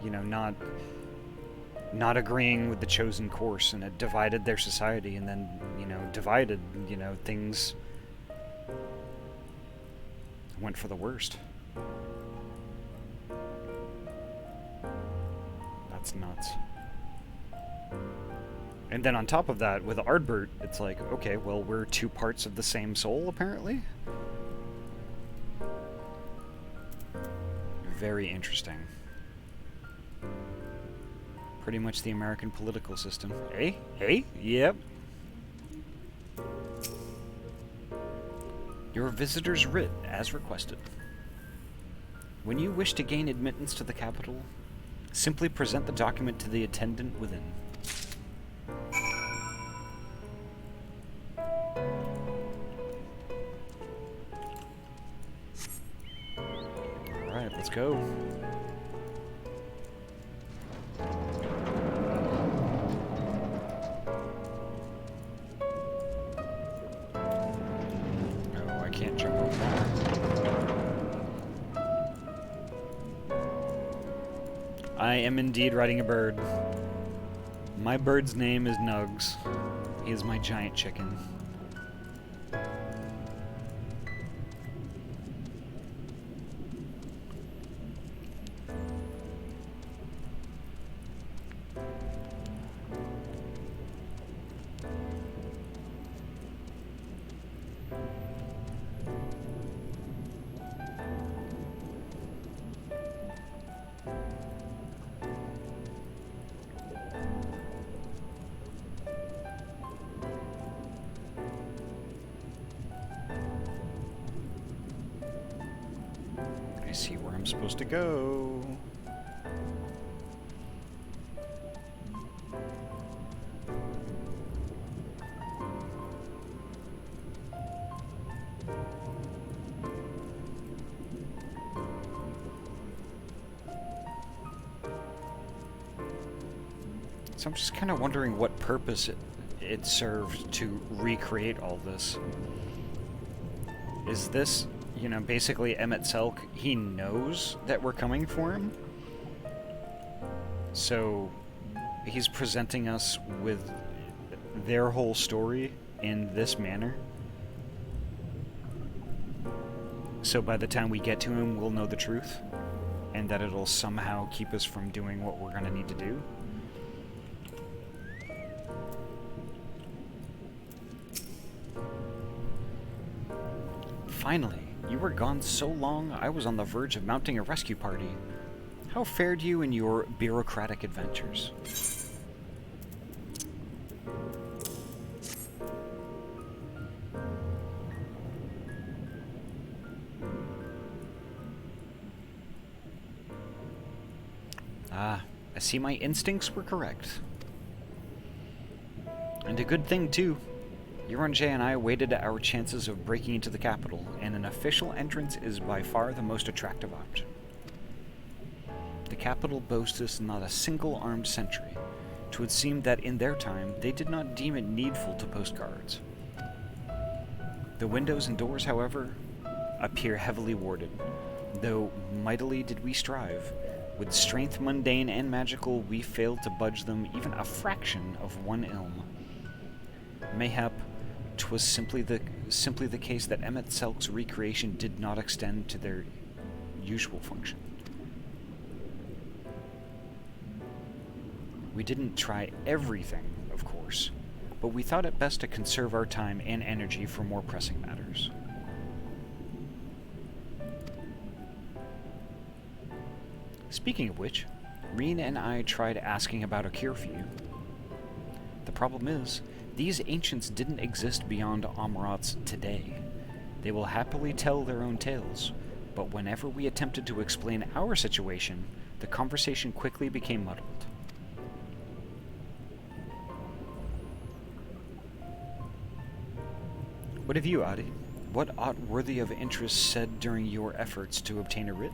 Speaker 1: you know, not agreeing with the chosen course, and it divided their society, and then, you know, things went for the worst. That's nuts. And then on top of that, with Ardbert, it's like, okay, well, we're 2 parts of the same soul, apparently? Very interesting. Pretty much the American political system. Hey? Hey? Yep. Your visitor's writ, as requested. When you wish to gain admittance to the capital, simply present the document to the attendant within. Alright, let's go. Oh, I can't jump over that. I am indeed riding a bird. My bird's name is Nugs. He is my giant chicken. I see where I'm supposed to go. So I'm just kind of wondering what purpose it served to recreate all this. Is this, you know, basically Emmett Selk, he knows that we're coming for him? So he's presenting us with their whole story in this manner? So by the time we get to him, we'll know the truth? And that it'll somehow keep us from doing what we're gonna need to do? Finally, you were gone so long, I was on the verge of mounting a rescue party. How fared you in your bureaucratic adventures? Ah, I see my instincts were correct. And a good thing, too. Yuranjay and I waited our chances of breaking into the capital, and an official entrance is by far the most attractive option. The capital boasts not a single armed sentry. 'Twould seem that in their time they did not deem it needful to post guards. The windows and doors, however, appear heavily warded, though mightily did we strive. With strength mundane and magical, we failed to budge them even a fraction of one ilm. Mayhap 'twas simply the case that Emet-Selk's recreation did not extend to their usual function. We didn't try everything, of course, but we thought it best to conserve our time and energy for more pressing matters. Speaking of which, Reen and I tried asking about a cure for you. The problem is, these ancients didn't exist beyond Amarat's today. They will happily tell their own tales, but whenever we attempted to explain our situation, the conversation quickly became muddled. What have you, Ahty? What aught worthy of interest said during your efforts to obtain a writ?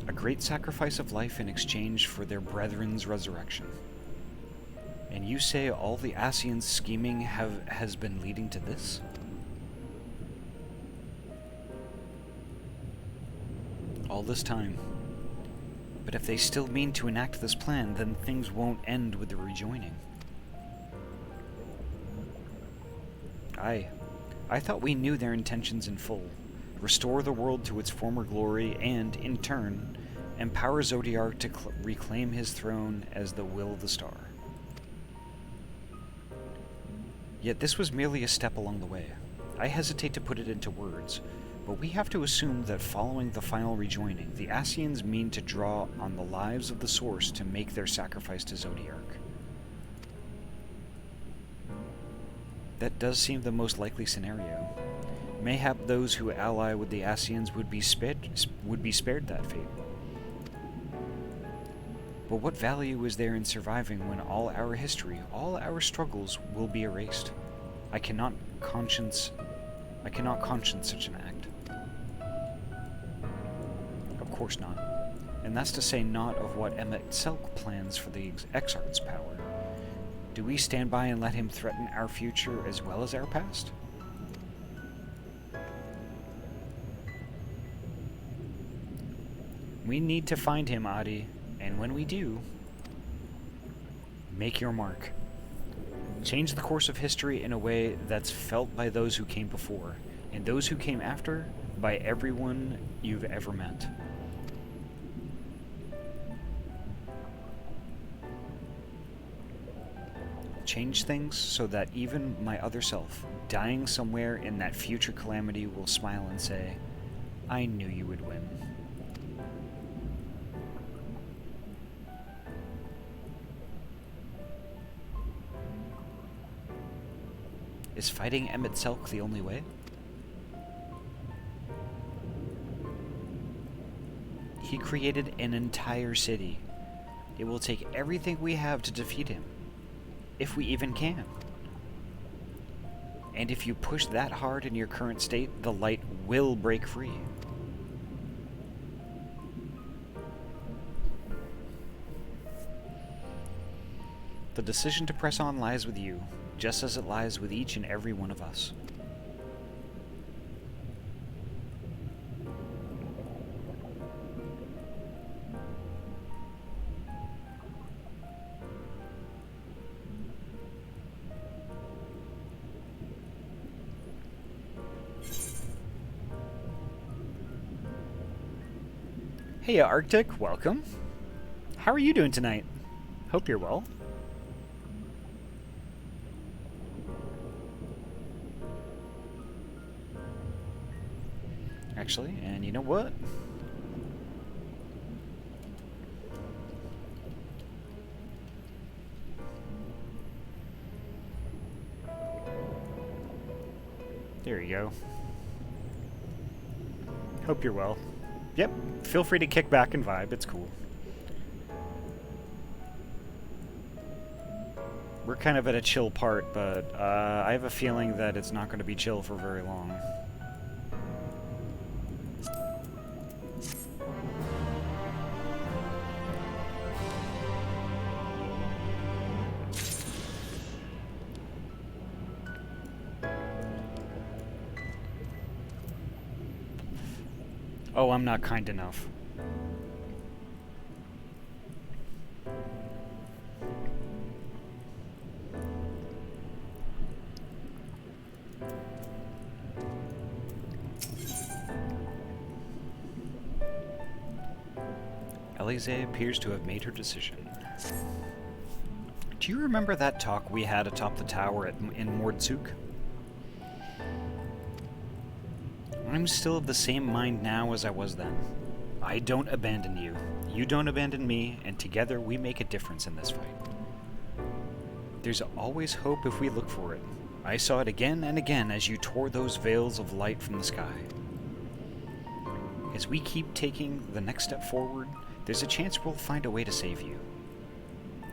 Speaker 1: A great sacrifice of life in exchange for their brethren's resurrection. And you say all the Ascians' scheming has been leading to this? All this time. But if they still mean to enact this plan, then things won't end with the rejoining. I thought we knew their intentions in full. Restore the world to its former glory and, in turn, empower Zodiark to reclaim his throne as the will of the star. Yet this was merely a step along the way. I hesitate to put it into words, but we have to assume that following the final rejoining, the Ascians mean to draw on the lives of the Source to make their sacrifice to Zodiark. That does seem the most likely scenario. Mayhap those who ally with the Ascians would be spared that fate. But what value is there in surviving when all our history, all our struggles will be erased? I cannot conscience such an act. Of course not. And that's to say not of what Emet-Selk plans for the Exarch's power. Do we stand by and let him threaten our future as well as our past? We need to find him, Ahty, and when we do, make your mark. Change the course of history in a way that's felt by those who came before, and those who came after, by everyone you've ever met. Change things so that even my other self, dying somewhere in that future calamity, will smile and say, I knew you would win. Is fighting Emet-Selk the only way? He created an entire city. It will take everything we have to defeat him, if we even can. And if you push that hard in your current state, the light will break free. The decision to press on lies with you, just as it lies with each and every one of us. Hey, Arctic, welcome. How are you doing tonight? Hope you're well. Actually, and you know what? There you go. Hope you're well. Yep, feel free to kick back and vibe, it's cool. We're kind of at a chill part, but I have a feeling that it's not going to be chill for very long. Oh, I'm not kind enough. Elise appears to have made her decision. Do you remember that talk we had atop the tower in Mordsuk? I'm still of the same mind now as I was then. I don't abandon you, you don't abandon me, and together we make a difference in this fight. There's always hope if we look for it. I saw it again and again as you tore those veils of light from the sky. As we keep taking the next step forward, there's a chance we'll find a way to save you.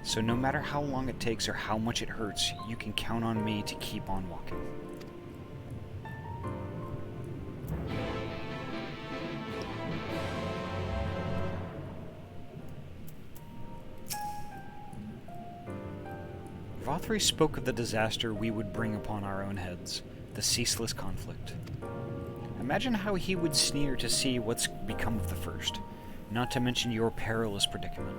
Speaker 1: So no matter how long it takes or how much it hurts, you can count on me to keep on walking. Vothri spoke of the disaster we would bring upon our own heads, the ceaseless conflict. Imagine how he would sneer to see what's become of the first, not to mention your perilous predicament.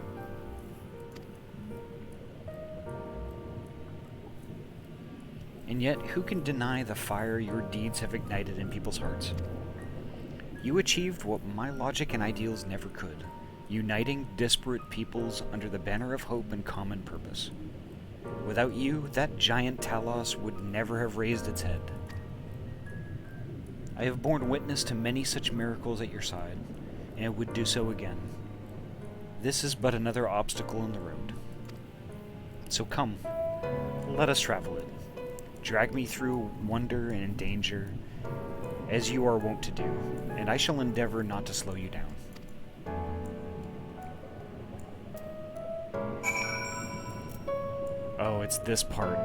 Speaker 1: And yet, who can deny the fire your deeds have ignited in people's hearts? You achieved what my logic and ideals never could, uniting disparate peoples under the banner of hope and common purpose. Without you, that giant Talos would never have raised its head. I have borne witness to many such miracles at your side, and would do so again. This is but another obstacle in the road. So come, let us travel it. Drag me through wonder and danger, as you are wont to do, and I shall endeavor not to slow you down. Oh, it's this part.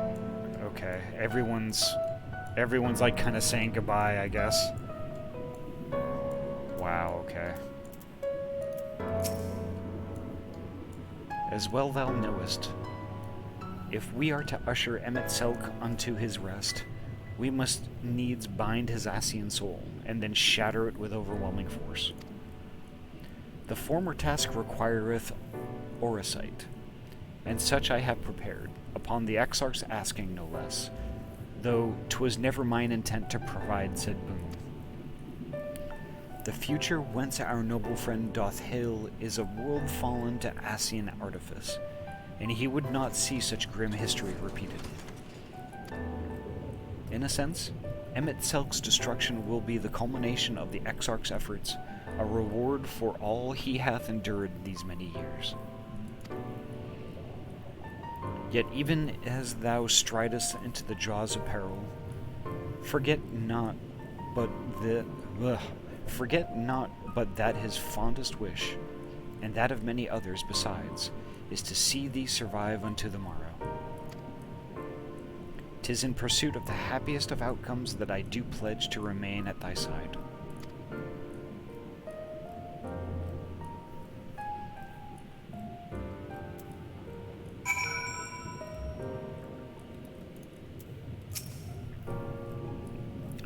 Speaker 1: Okay, everyone's like kind of saying goodbye, I guess. Wow, okay. As well thou knowest, if we are to usher Emet-Selch unto his rest, we must needs bind his Ascian soul, and then shatter it with overwhelming force. The former task requireth orisight, and such I have prepared, upon the Exarch's asking no less, though 'twas never mine intent to provide said boon. The future whence our noble friend doth hail is a world fallen to Ascian artifice, and he would not see such grim history repeated. In a sense, Emet-Selch's destruction will be the culmination of the Exarch's efforts, a reward for all he hath endured these many years. Yet even as thou stridest into the jaws of peril, forget not but that his fondest wish, and that of many others besides, is to see thee survive unto the morrow. 'Tis in pursuit of the happiest of outcomes that I do pledge to remain at thy side.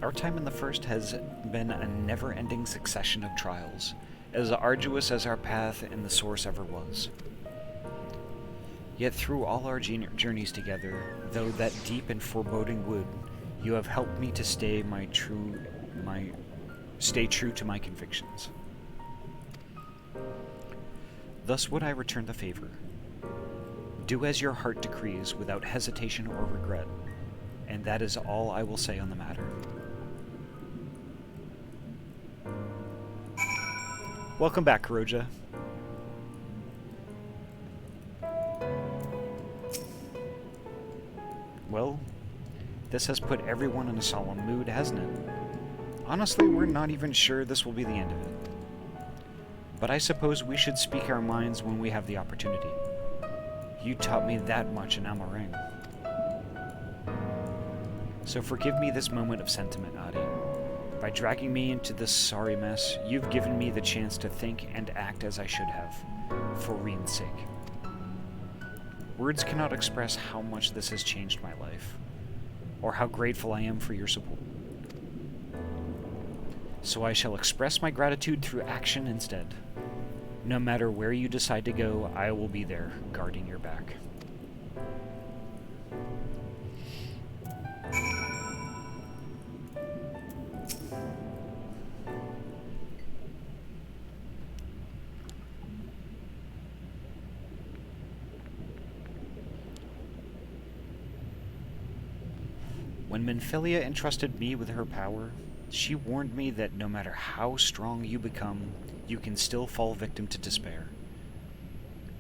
Speaker 1: Our time in the First has been a never-ending succession of trials, as arduous as our path in the Source ever was. Yet through all our journeys together, though that deep and foreboding wood, you have helped me to stay true to my convictions. Thus would I return the favor. Do as your heart decrees without hesitation or regret, and that is all I will say on the matter. Welcome back, Kuroja. Well, this has put everyone in a solemn mood, hasn't it? Honestly, we're not even sure this will be the end of it. But I suppose we should speak our minds when we have the opportunity. You taught me that much in Amarang. So forgive me this moment of sentiment, Ahty. By dragging me into this sorry mess, you've given me the chance to think and act as I should have, for Reen's sake. Words cannot express how much this has changed my life, or how grateful I am for your support. So I shall express my gratitude through action instead. No matter where you decide to go, I will be there, guarding your back. When Minfilia entrusted me with her power, she warned me that no matter how strong you become, you can still fall victim to despair.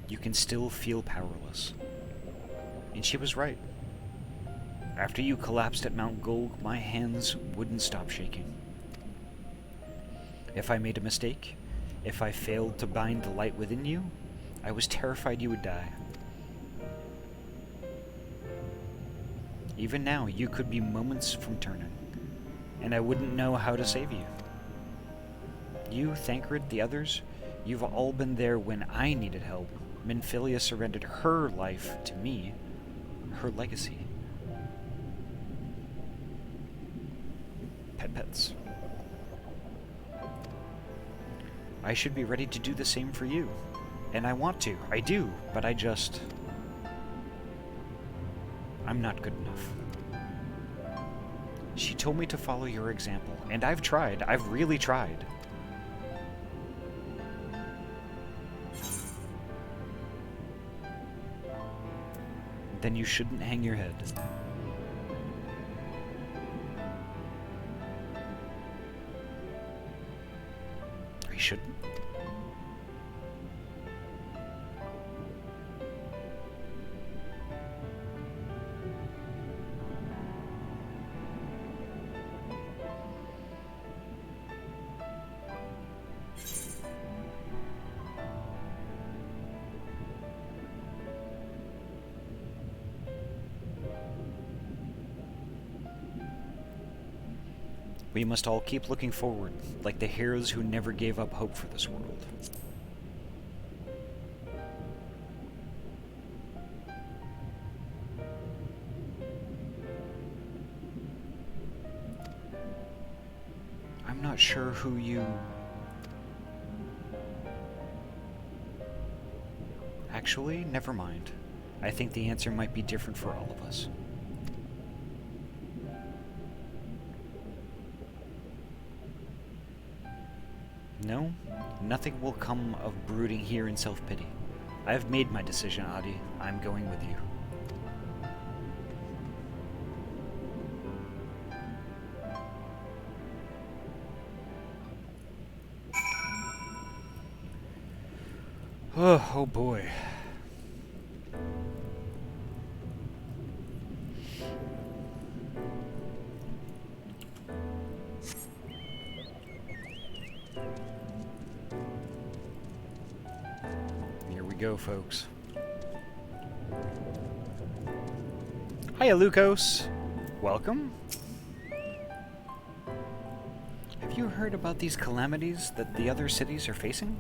Speaker 1: You can still feel powerless. And she was right. After you collapsed at Mount Gulg, my hands wouldn't stop shaking. If I made a mistake, if I failed to bind the light within you, I was terrified you would die. Even now, you could be moments from turning, and I wouldn't know how to save you. You, Thancred, the others, you've all been there when I needed help. Minfilia surrendered her life to me, her legacy. Pets. I should be ready to do the same for you. And I want to. I do. But I'm not good enough. She told me to follow your example, and I've tried. I've really tried. Then you shouldn't hang your head. I shouldn't. We must all keep looking forward, like the heroes who never gave up hope for this world. I'm not sure who you... Actually, never mind. I think the answer might be different for all of us. No, nothing will come of brooding here in self-pity. I have made my decision, Ahty. I'm going with you. Oh boy. Go, folks. Hiya, Lukos. Welcome. Have you heard about these calamities that the other cities are facing?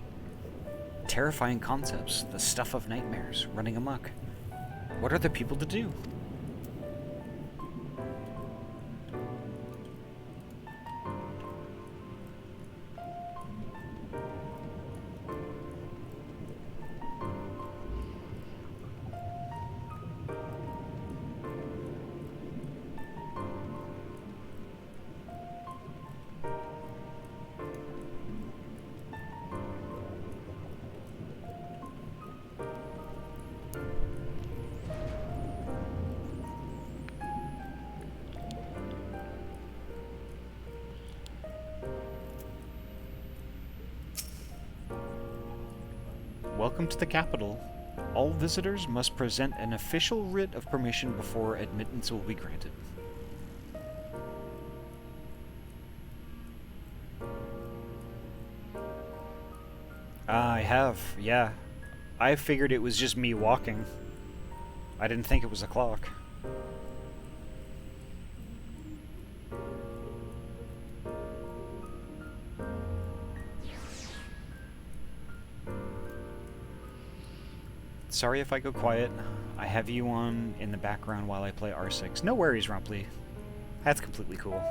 Speaker 1: Terrifying concepts, the stuff of nightmares, running amok. What are the people to do? Welcome to the capital. All visitors must present an official writ of permission before admittance will be granted. I have, yeah. I figured it was just me walking. I didn't think it was a clock. Sorry if I go quiet. I have you on in the background while I play R6. No worries, Rumpley. That's completely cool.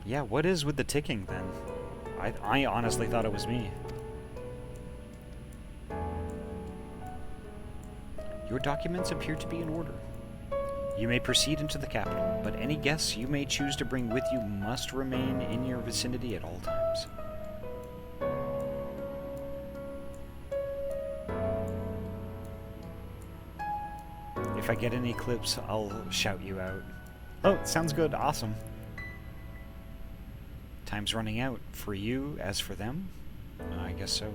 Speaker 1: Yeah, what is with the ticking then? I honestly thought it was me. Your documents appear to be in order. You may proceed into the capital, but any guests you may choose to bring with you must remain in your vicinity at all times. If I get any clips, I'll shout you out. Oh, sounds good. Awesome. Time's running out. For you, as for them? I guess so.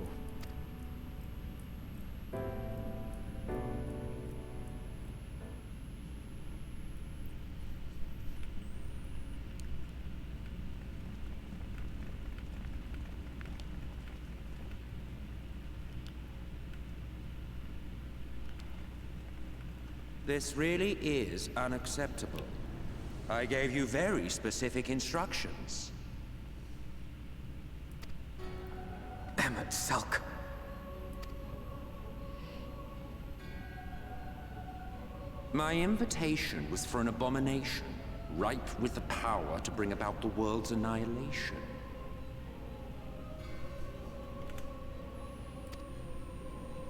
Speaker 4: This really is unacceptable. I gave you very specific instructions.
Speaker 3: Emmett Selk.
Speaker 4: My invitation was for an abomination, ripe with the power to bring about the world's annihilation.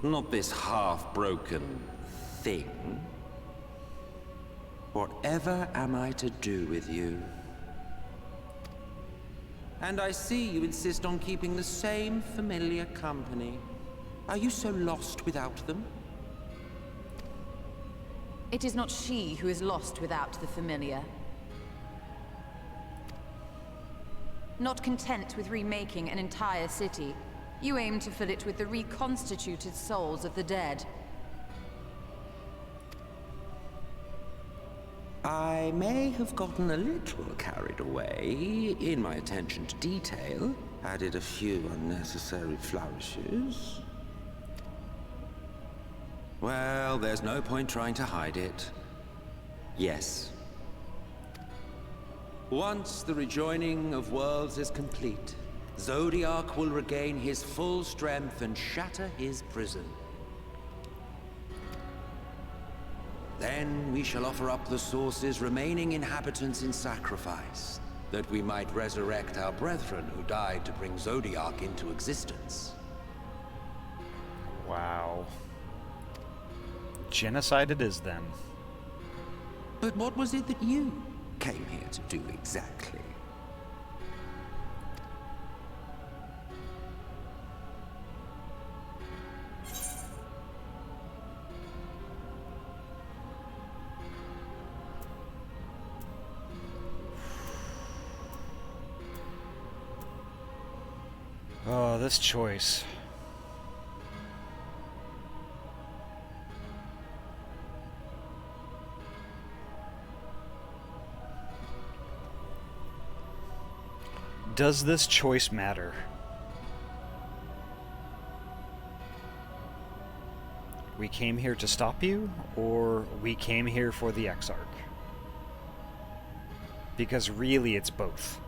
Speaker 4: Not this half-broken thing. Whatever am I to do with you? And I see you insist on keeping the same familiar company. Are you so lost without them?
Speaker 2: It is not she who is lost without the familiar. Not content with remaking an entire city, you aim to fill it with the reconstituted souls of the dead.
Speaker 4: I may have gotten a little carried away in my attention to detail, added a few unnecessary flourishes. Well, there's no point trying to hide it. Yes. Once the rejoining of worlds is complete, Zodiac will regain his full strength and shatter his prison. Then we shall offer up the Source's remaining inhabitants in sacrifice, that we might resurrect our brethren who died to bring Zodiac into existence.
Speaker 1: Wow. Genocide it is then.
Speaker 4: But what was it that you came here to do exactly?
Speaker 1: Oh, this choice. Does this choice matter? We came here to stop you, or we came here for the Exarch? Because really, it's both.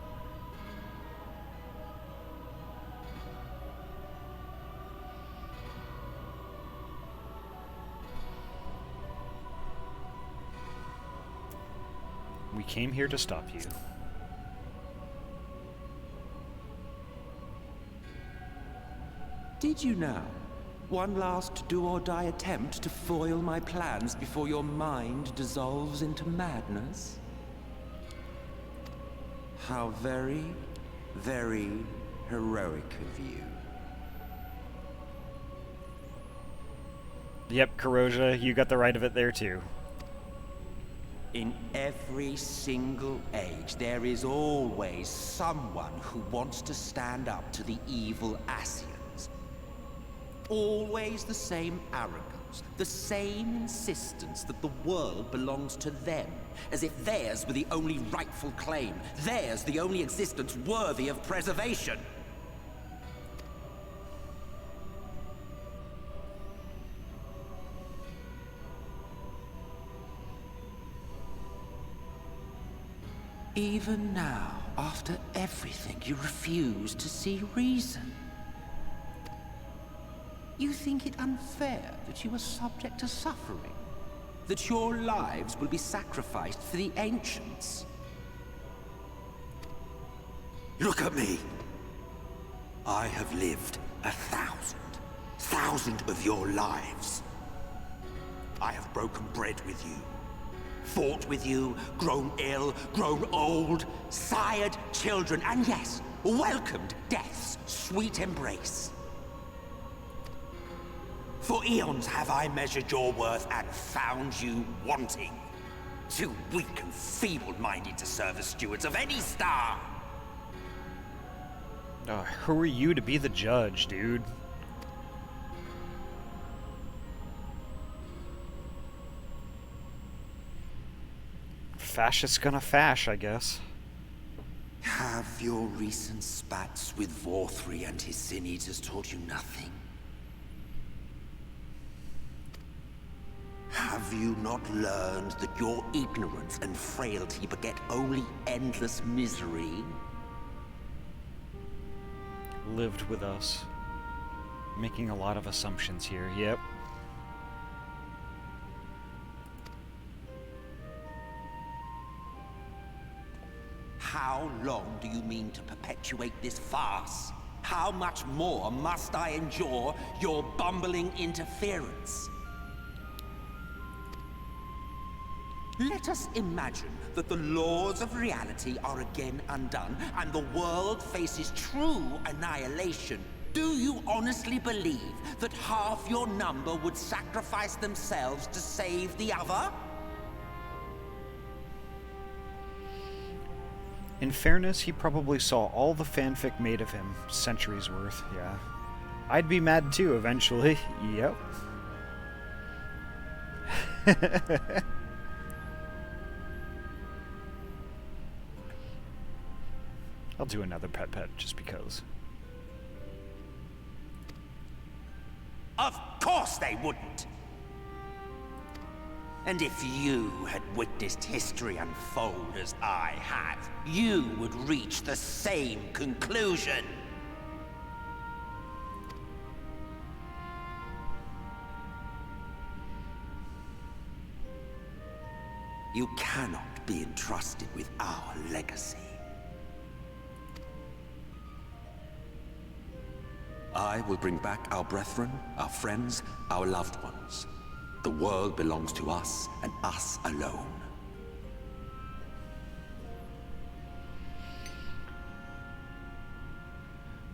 Speaker 1: We came here to stop you.
Speaker 4: Did you now? One last do-or-die attempt to foil my plans before your mind dissolves into madness? How very, very heroic of you.
Speaker 1: Yep, Corrosia, you got the right of it there too.
Speaker 4: In every single age, there is always someone who wants to stand up to the evil Assyans. Always the same arrogance, the same insistence that the world belongs to them, as if theirs were the only rightful claim, theirs the only existence worthy of preservation. Even now, after everything, you refuse to see reason. You think it unfair that you are subject to suffering? That your lives will be sacrificed for the Ancients? Look at me! I have lived 1,000 of your lives. I have broken bread with you, fought with you, grown ill, grown old, sired children, and yes, welcomed death's sweet embrace. For eons have I measured your worth and found you wanting. Too weak and feeble-minded to serve as stewards of any star.
Speaker 1: Who are you to be the judge, dude? Fascist's gonna fash, I guess.
Speaker 4: Have your recent spats with Vorthri and his Sin Eaters taught you nothing? Have you not learned that your ignorance and frailty beget only endless misery?
Speaker 1: Lived with us. Making a lot of assumptions here, yep.
Speaker 4: How long do you mean to perpetuate this farce? How much more must I endure your bumbling interference? Let us imagine that the laws of reality are again undone, and the world faces true annihilation. Do you honestly believe that half your number would sacrifice themselves to save the other?
Speaker 1: In fairness, he probably saw all the fanfic made of him, centuries worth, yeah. I'd be mad too, eventually. Yep. I'll do another pet just because.
Speaker 4: Of course they wouldn't! And if you had witnessed history unfold as I have, you would reach the same conclusion. You cannot be entrusted with our legacy. I will bring back our brethren, our friends, our loved ones. The world belongs to us, and us alone.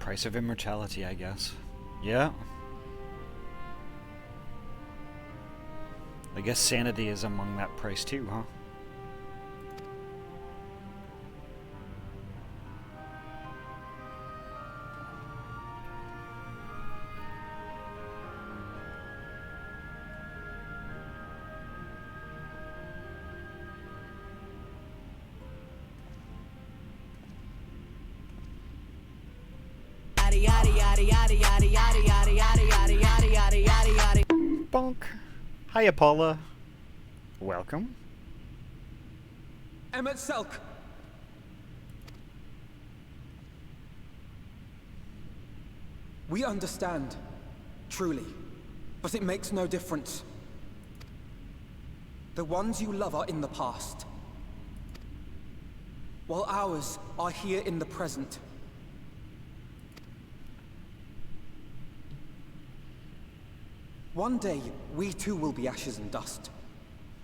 Speaker 1: Price of immortality, I guess. Yeah. I guess sanity is among that price too, huh? Bonk. Hiya, Paula. Welcome.
Speaker 3: Emmet Selk! We understand, truly, but it makes no difference. The ones you love are in the past, while ours are here in the present. One day, we too will be ashes and dust.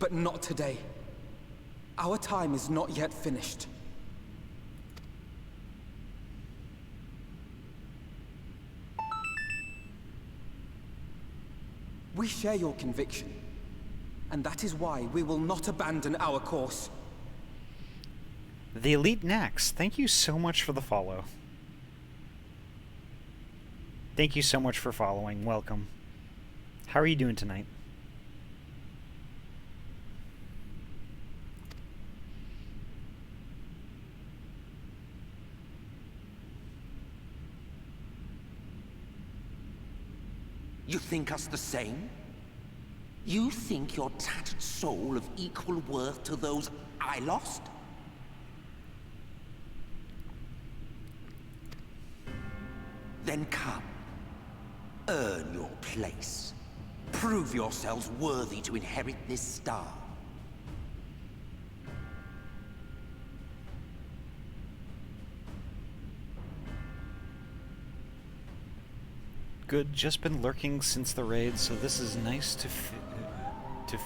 Speaker 3: But not today. Our time is not yet finished. We share your conviction, and that is why we will not abandon our course.
Speaker 1: The Elite Nax, thank you so much for the follow. Thank you so much for following. Welcome. How are you doing tonight?
Speaker 4: You think us the same? You think your tattered soul of equal worth to those I lost? Then come. Earn your place. Prove yourselves worthy to inherit this star.
Speaker 1: Good, just been lurking since the raid, so this is nice to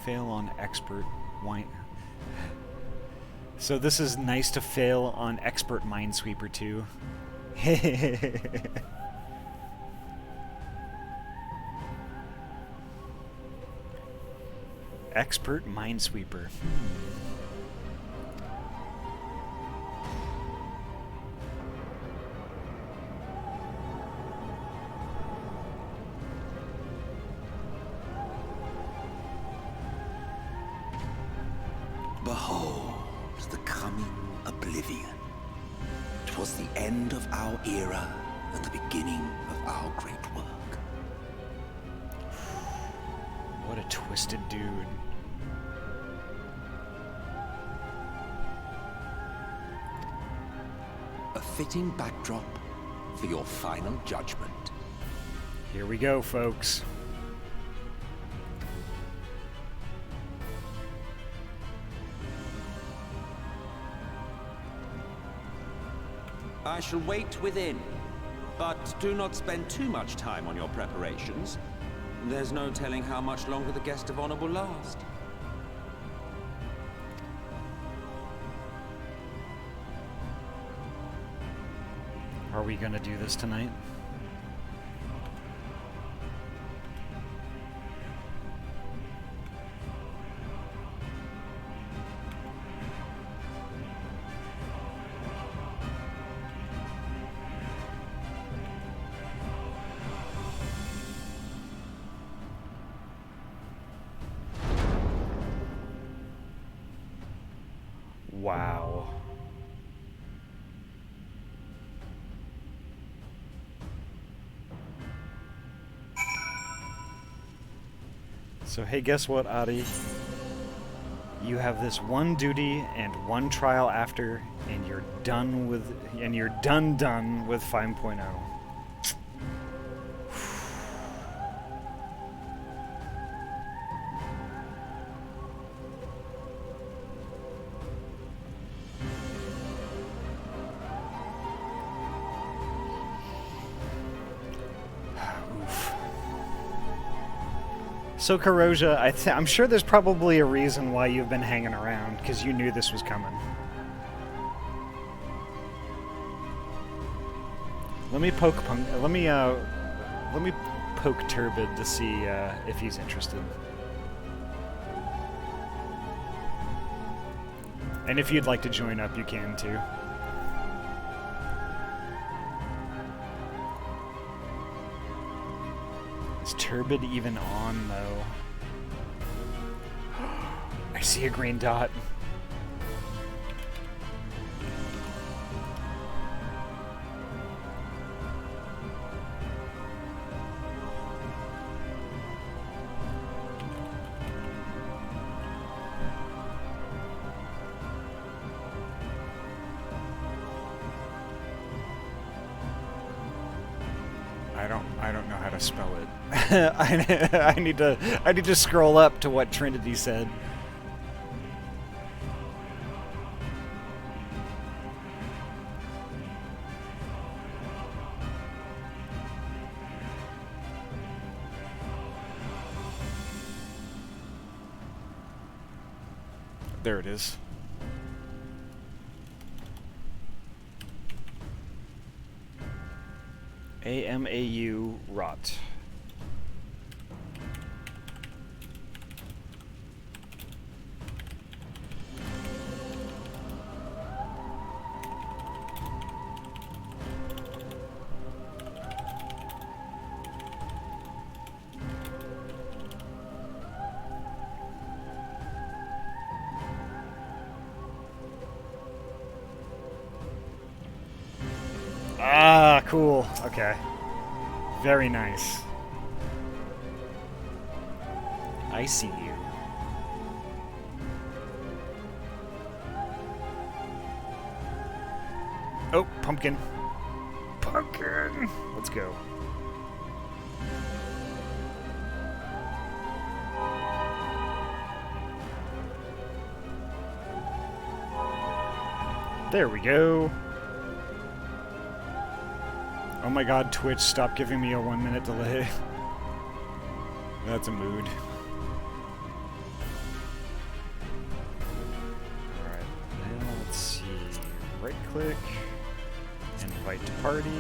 Speaker 1: fail on expert wine. So this is nice to fail on expert Minesweeper too. Expert Minesweeper.
Speaker 4: Behold the coming oblivion. 'Twas the end of our era and the beginning of our great work.
Speaker 1: What a twisted dude.
Speaker 4: A fitting backdrop for your final judgment.
Speaker 1: Here we go, folks.
Speaker 5: I shall wait within, but do not spend too much time on your preparations. There's no telling how much longer the guest of honor will last.
Speaker 1: Are we gonna do this tonight? Wow. So hey, guess what, Ahty? You have this one duty and one trial after, and you're done with, and you're done with 5.0. So Corrosia, I'm sure there's probably a reason why you've been hanging around, because you knew this was coming. Let me poke Turbid to see if he's interested. And if you'd like to join up, you can too. Is Turbid even on, though? I see a green dot. I don't know how to spell it. I need to scroll up to what Trinity said. There it is. AMAU rot. Ah, cool. Okay. Very nice. I see you. Oh, pumpkin. pumpkin. Let's go. There we go. Oh my god, Twitch, stop giving me a 1-minute delay. That's a mood. Alright, now let's see. Right click. Invite to party.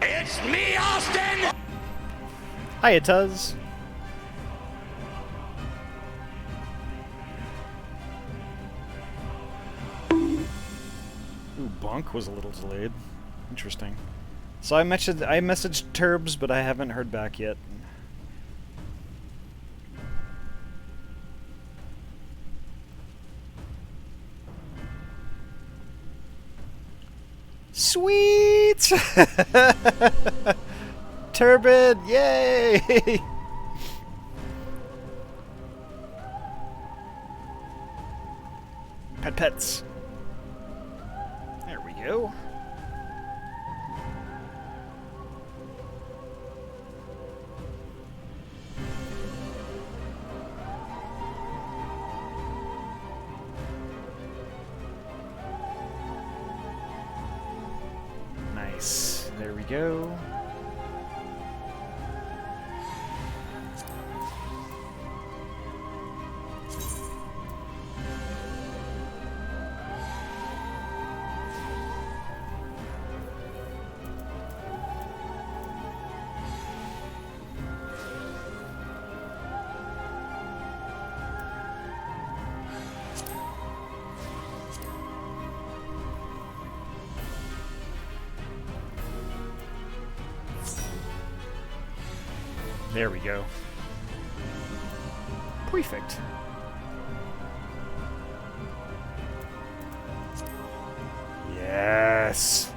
Speaker 4: It's me, Austin!
Speaker 1: Hiya, Tuz. Ooh, Bonk was a little delayed. Interesting. So I messaged Turbs, but I haven't heard back yet. Sweet! Turbid, yay! Pets. There we go. Nice. There we go. There we go. Perfect. Yes.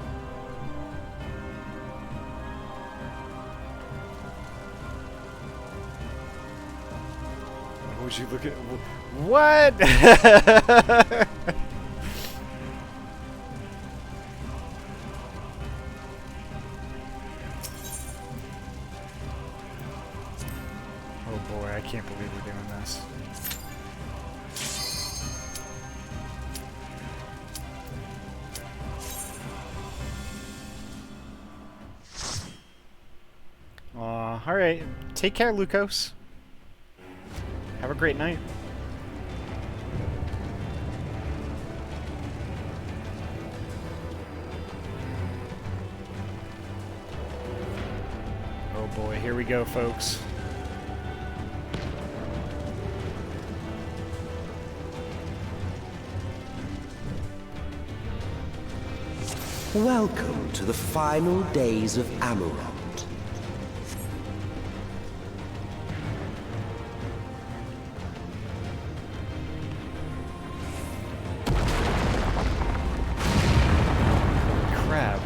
Speaker 1: Would you look at what? Oh boy, I can't believe we're doing this. Alright. Take care, Lucos. Have a great night. Oh boy, here we go, folks.
Speaker 4: Welcome to the final days of Amarant.
Speaker 1: Crap.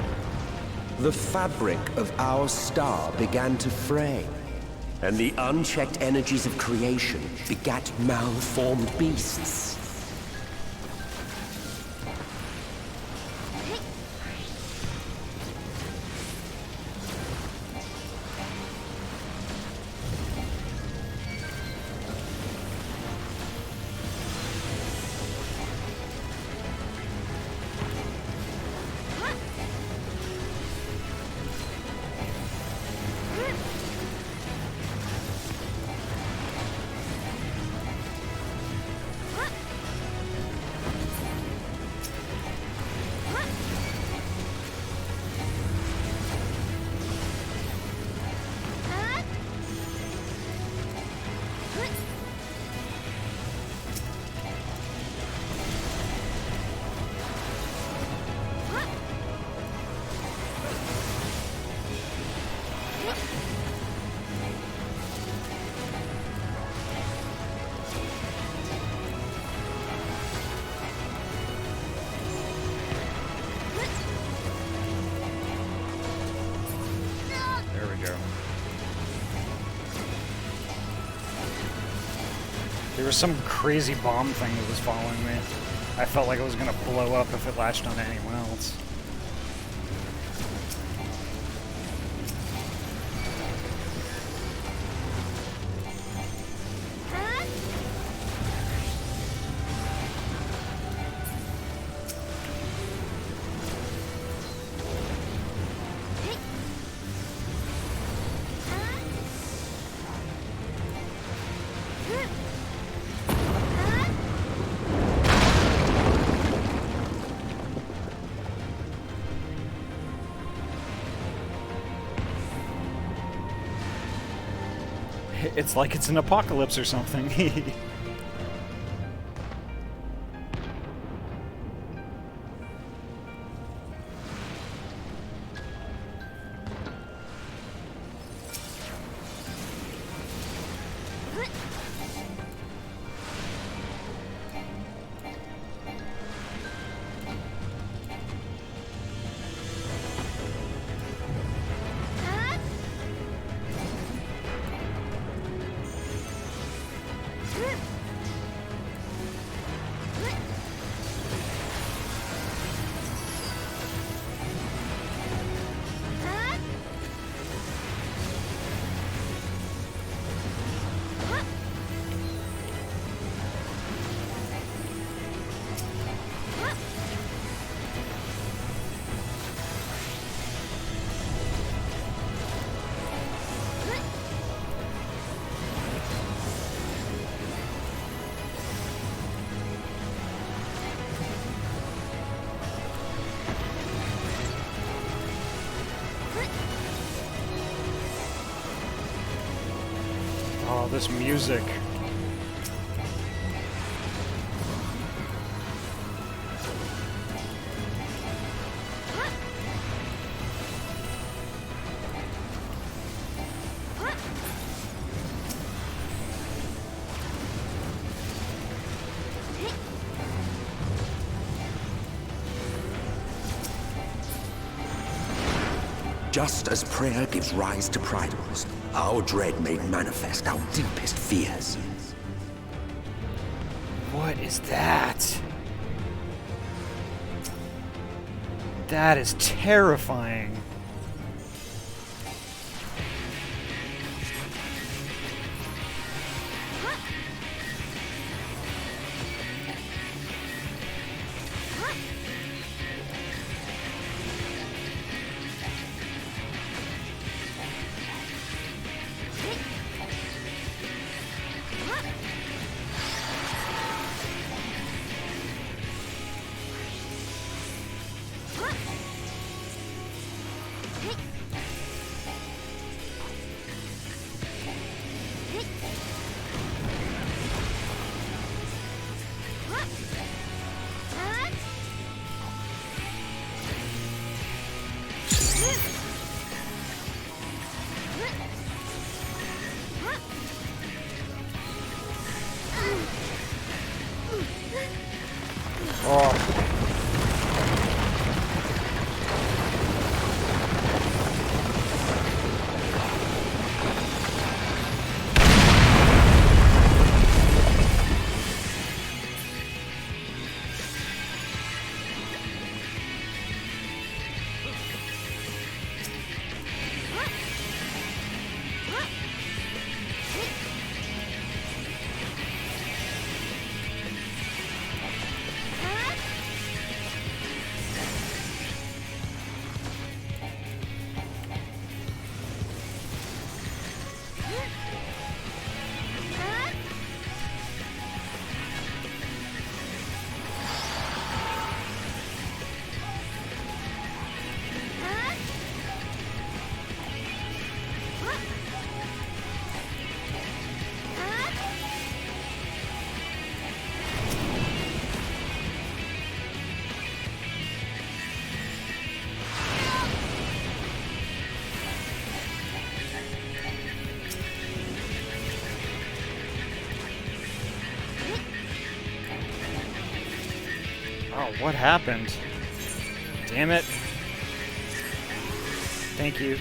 Speaker 4: The fabric of our star began to fray, and the unchecked energies of creation begat malformed beasts.
Speaker 1: There was some crazy bomb thing that was following me. I felt like it was gonna blow up if it latched onto anyone else. It's like it's an apocalypse or something. Oh, this music.
Speaker 4: Just as prayer gives rise to prideals, our dread made manifest our deepest fears.
Speaker 1: What is that? That is terrifying. Oh. Oh, what happened? Damn it. Thank you.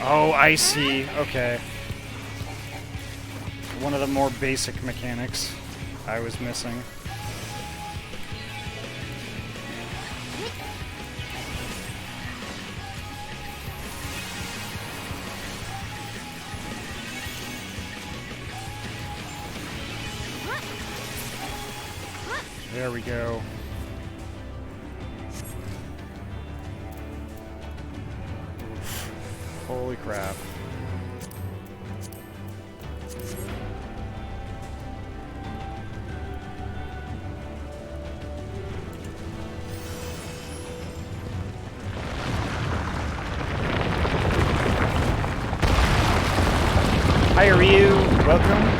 Speaker 1: Oh, I see. Okay. One of the more basic mechanics I was missing. There we go. Oof. Holy crap. Hi, Ryu. Welcome.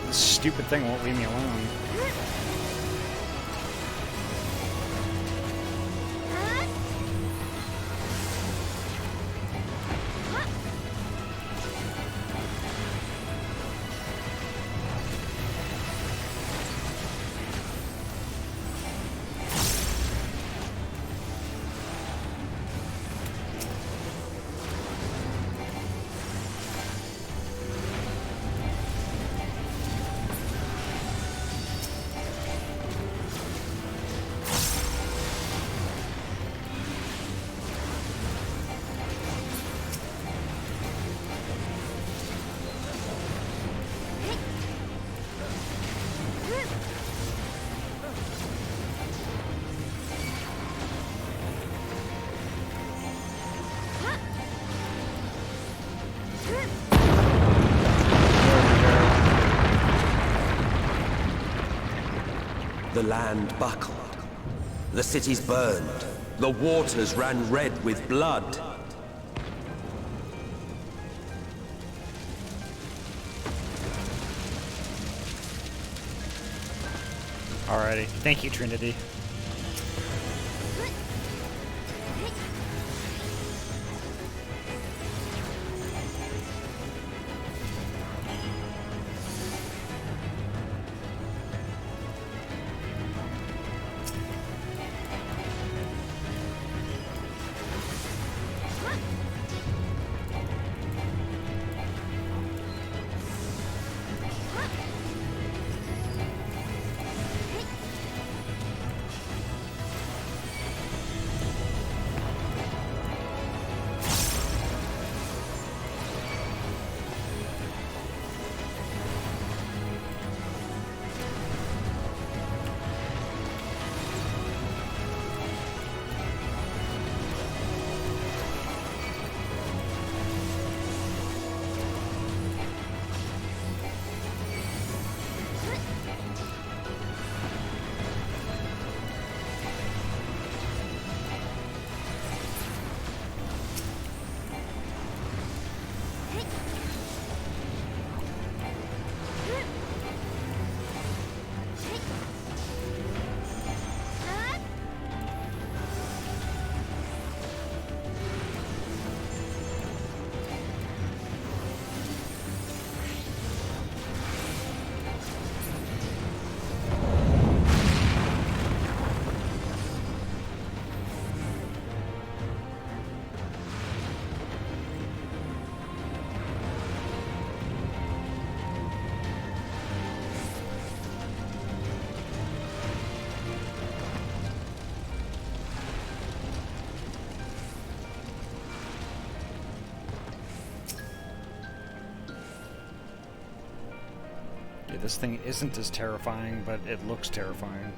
Speaker 1: This stupid thing won't leave me alone.
Speaker 4: The land buckled. The cities burned. The waters ran red with blood.
Speaker 1: Alrighty. Thank you, Trinity. this thing isn't as terrifying, but it looks terrifying.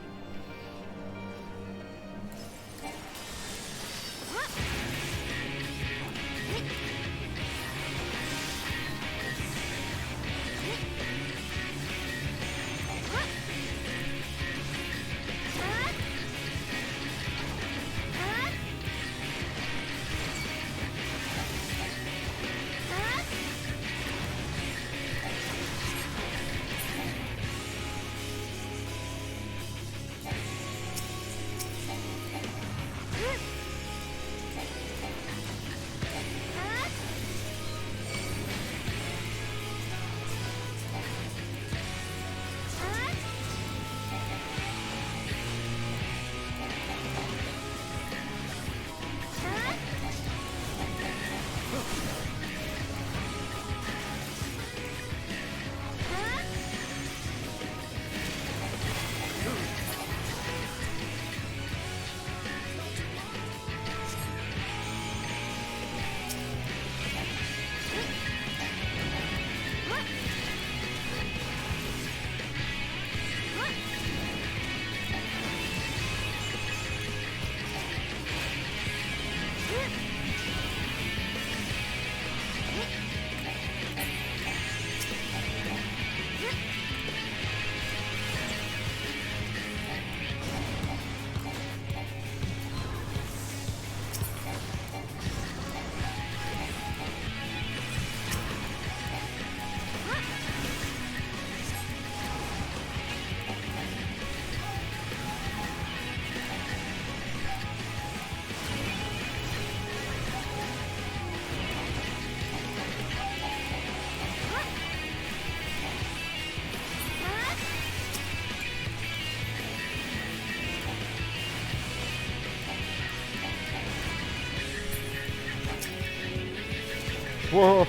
Speaker 1: Whoa!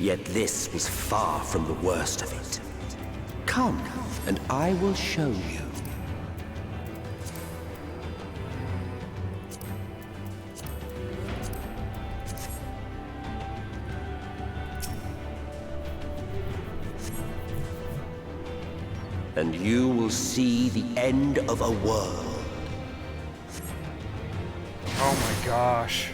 Speaker 4: Yet this was far from the worst of it. Come, and I will show you. And you will see the end of a world.
Speaker 1: Oh my gosh.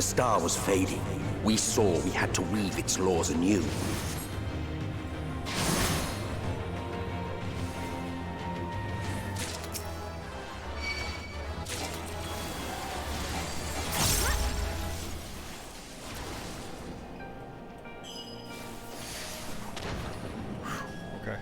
Speaker 4: The star was fading. We saw we had to weave its laws anew.
Speaker 1: Okay.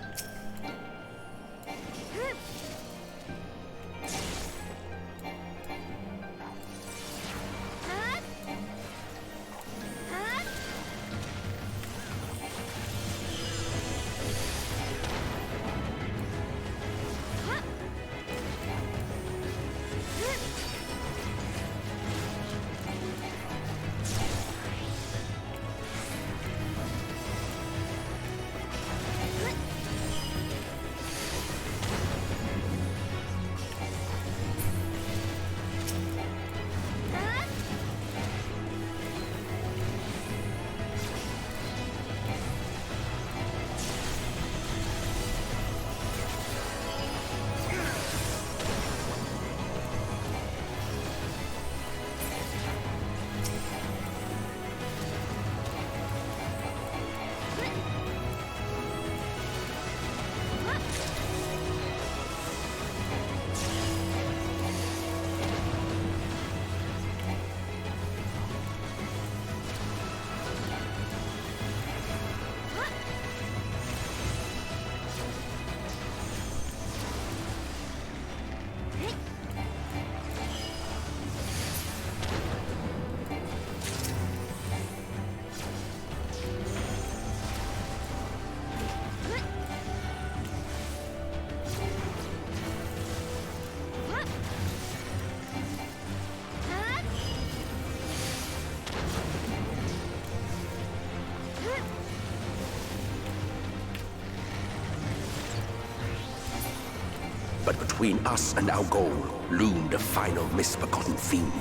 Speaker 4: But between us and our goal loomed a final misbegotten fiend.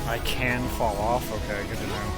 Speaker 1: I can fall off? Okay, good to know.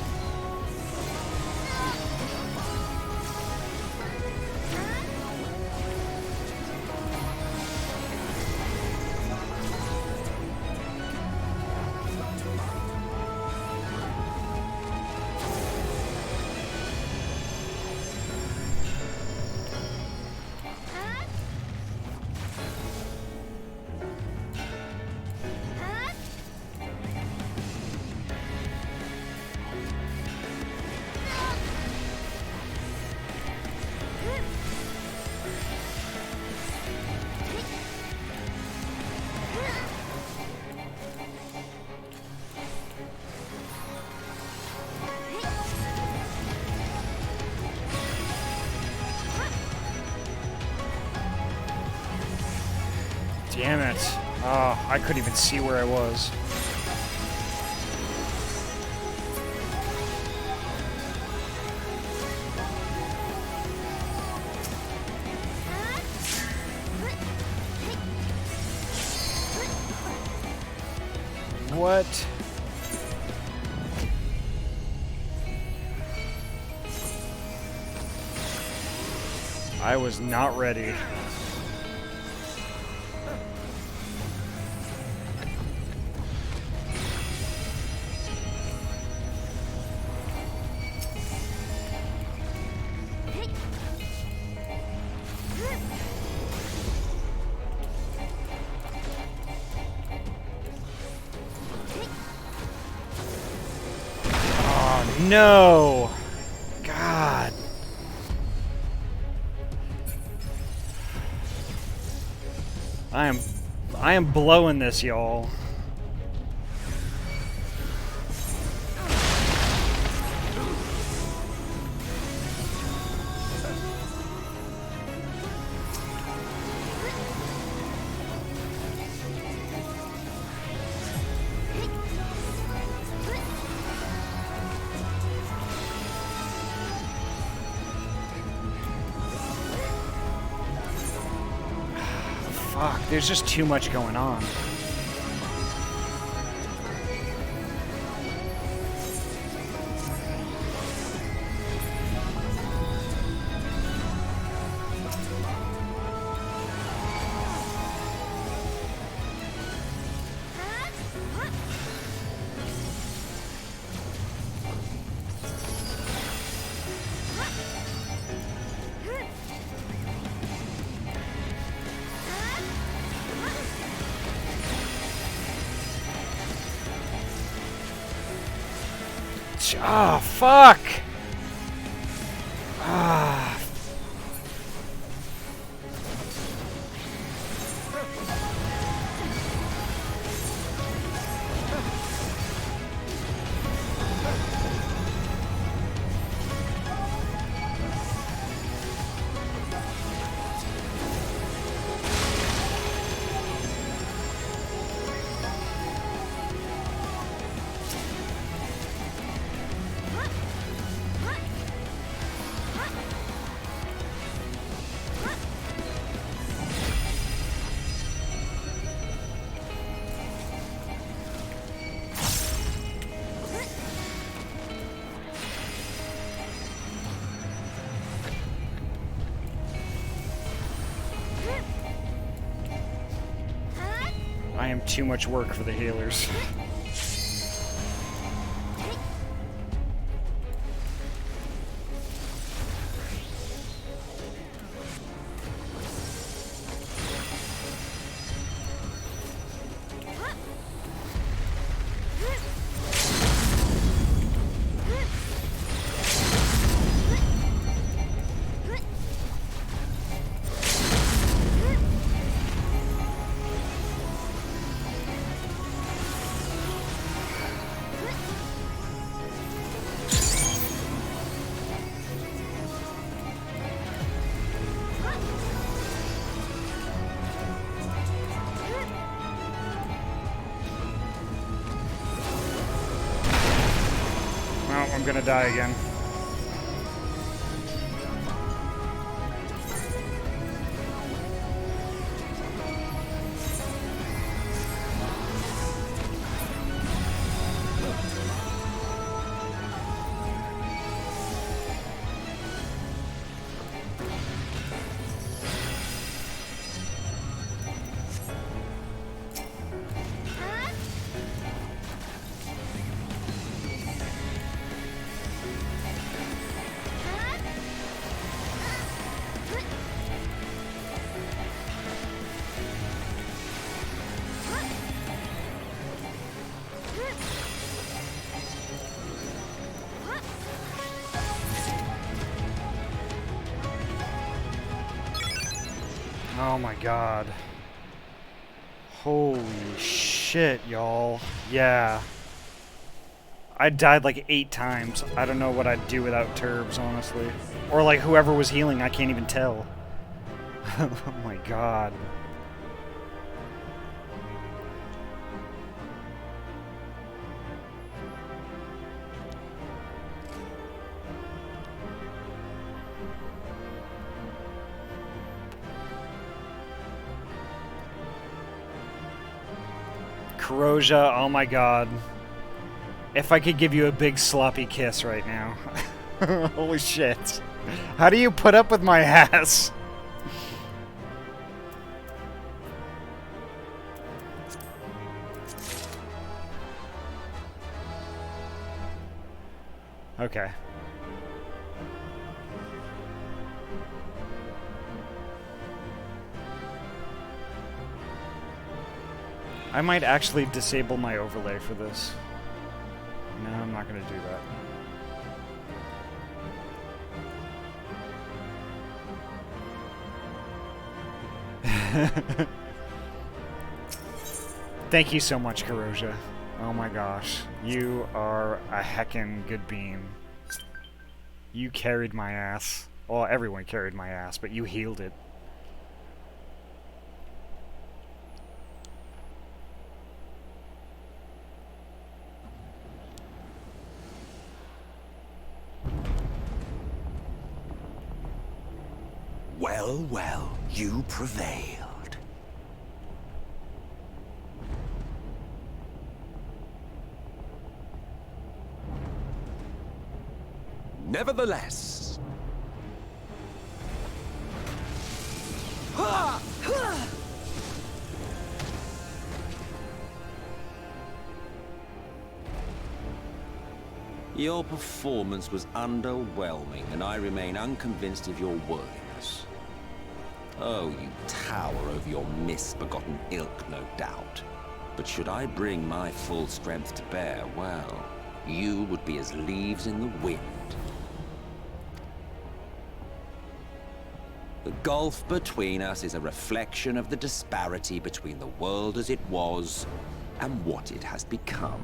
Speaker 1: Damn it. Oh, I couldn't even see where I was. What? I was not ready. No! God. I am blowing this, y'all. Fuck, there's just too much going on. Ah, fuck! Ah. I am too much work for the healers. I'm gonna die again. Oh my god. Holy shit, y'all. Yeah. I died like 8 times. I don't know what I'd do without Turbs, honestly. Or like whoever was healing, I can't even tell. Oh my god. Corrosia, oh my god. If I could give you a big sloppy kiss right now. Holy shit. How do you put up with my ass? Okay. I might actually disable my overlay for this. No, I'm not going to do that. Thank you so much, Karoja. Oh my gosh. You are a heckin' good bean. You carried my ass. Well, everyone carried my ass, but you healed it.
Speaker 4: Well, well, you prevailed. Nevertheless...
Speaker 5: Your performance was underwhelming, and I remain unconvinced of your worthiness. Oh, you tower over your misbegotten ilk, no doubt. But should I bring my full strength to bear, well, you would be as leaves in the wind. The gulf between us is a reflection of the disparity between the world as it was and what it has become.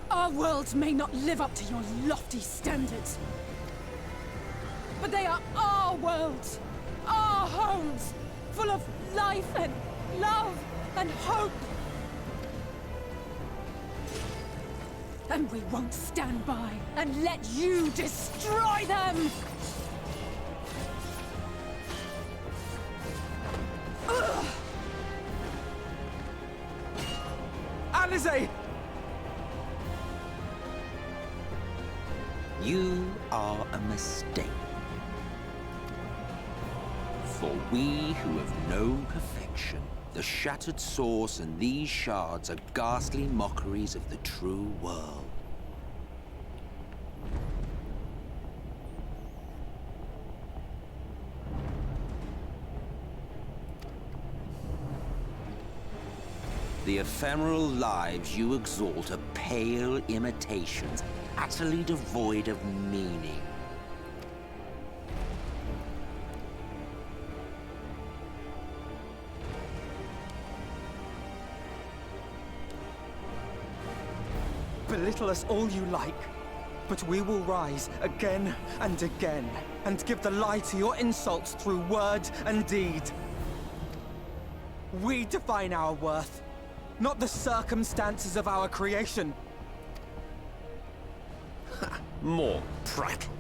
Speaker 6: Our worlds may not live up to your lofty standards, but they are our worlds, our homes, full of life and love and hope. And we won't stand by and let you destroy them!
Speaker 3: Alizé!
Speaker 4: You are a mistake. For we who have known perfection, the shattered source and these shards are ghastly mockeries of the true world. The ephemeral lives you exalt are pale imitations, utterly devoid of meaning.
Speaker 3: Belittle us all you like, but we will rise again and again, and give the lie to your insults through word and deed. We define our worth, not the circumstances of our creation.
Speaker 4: More prattle.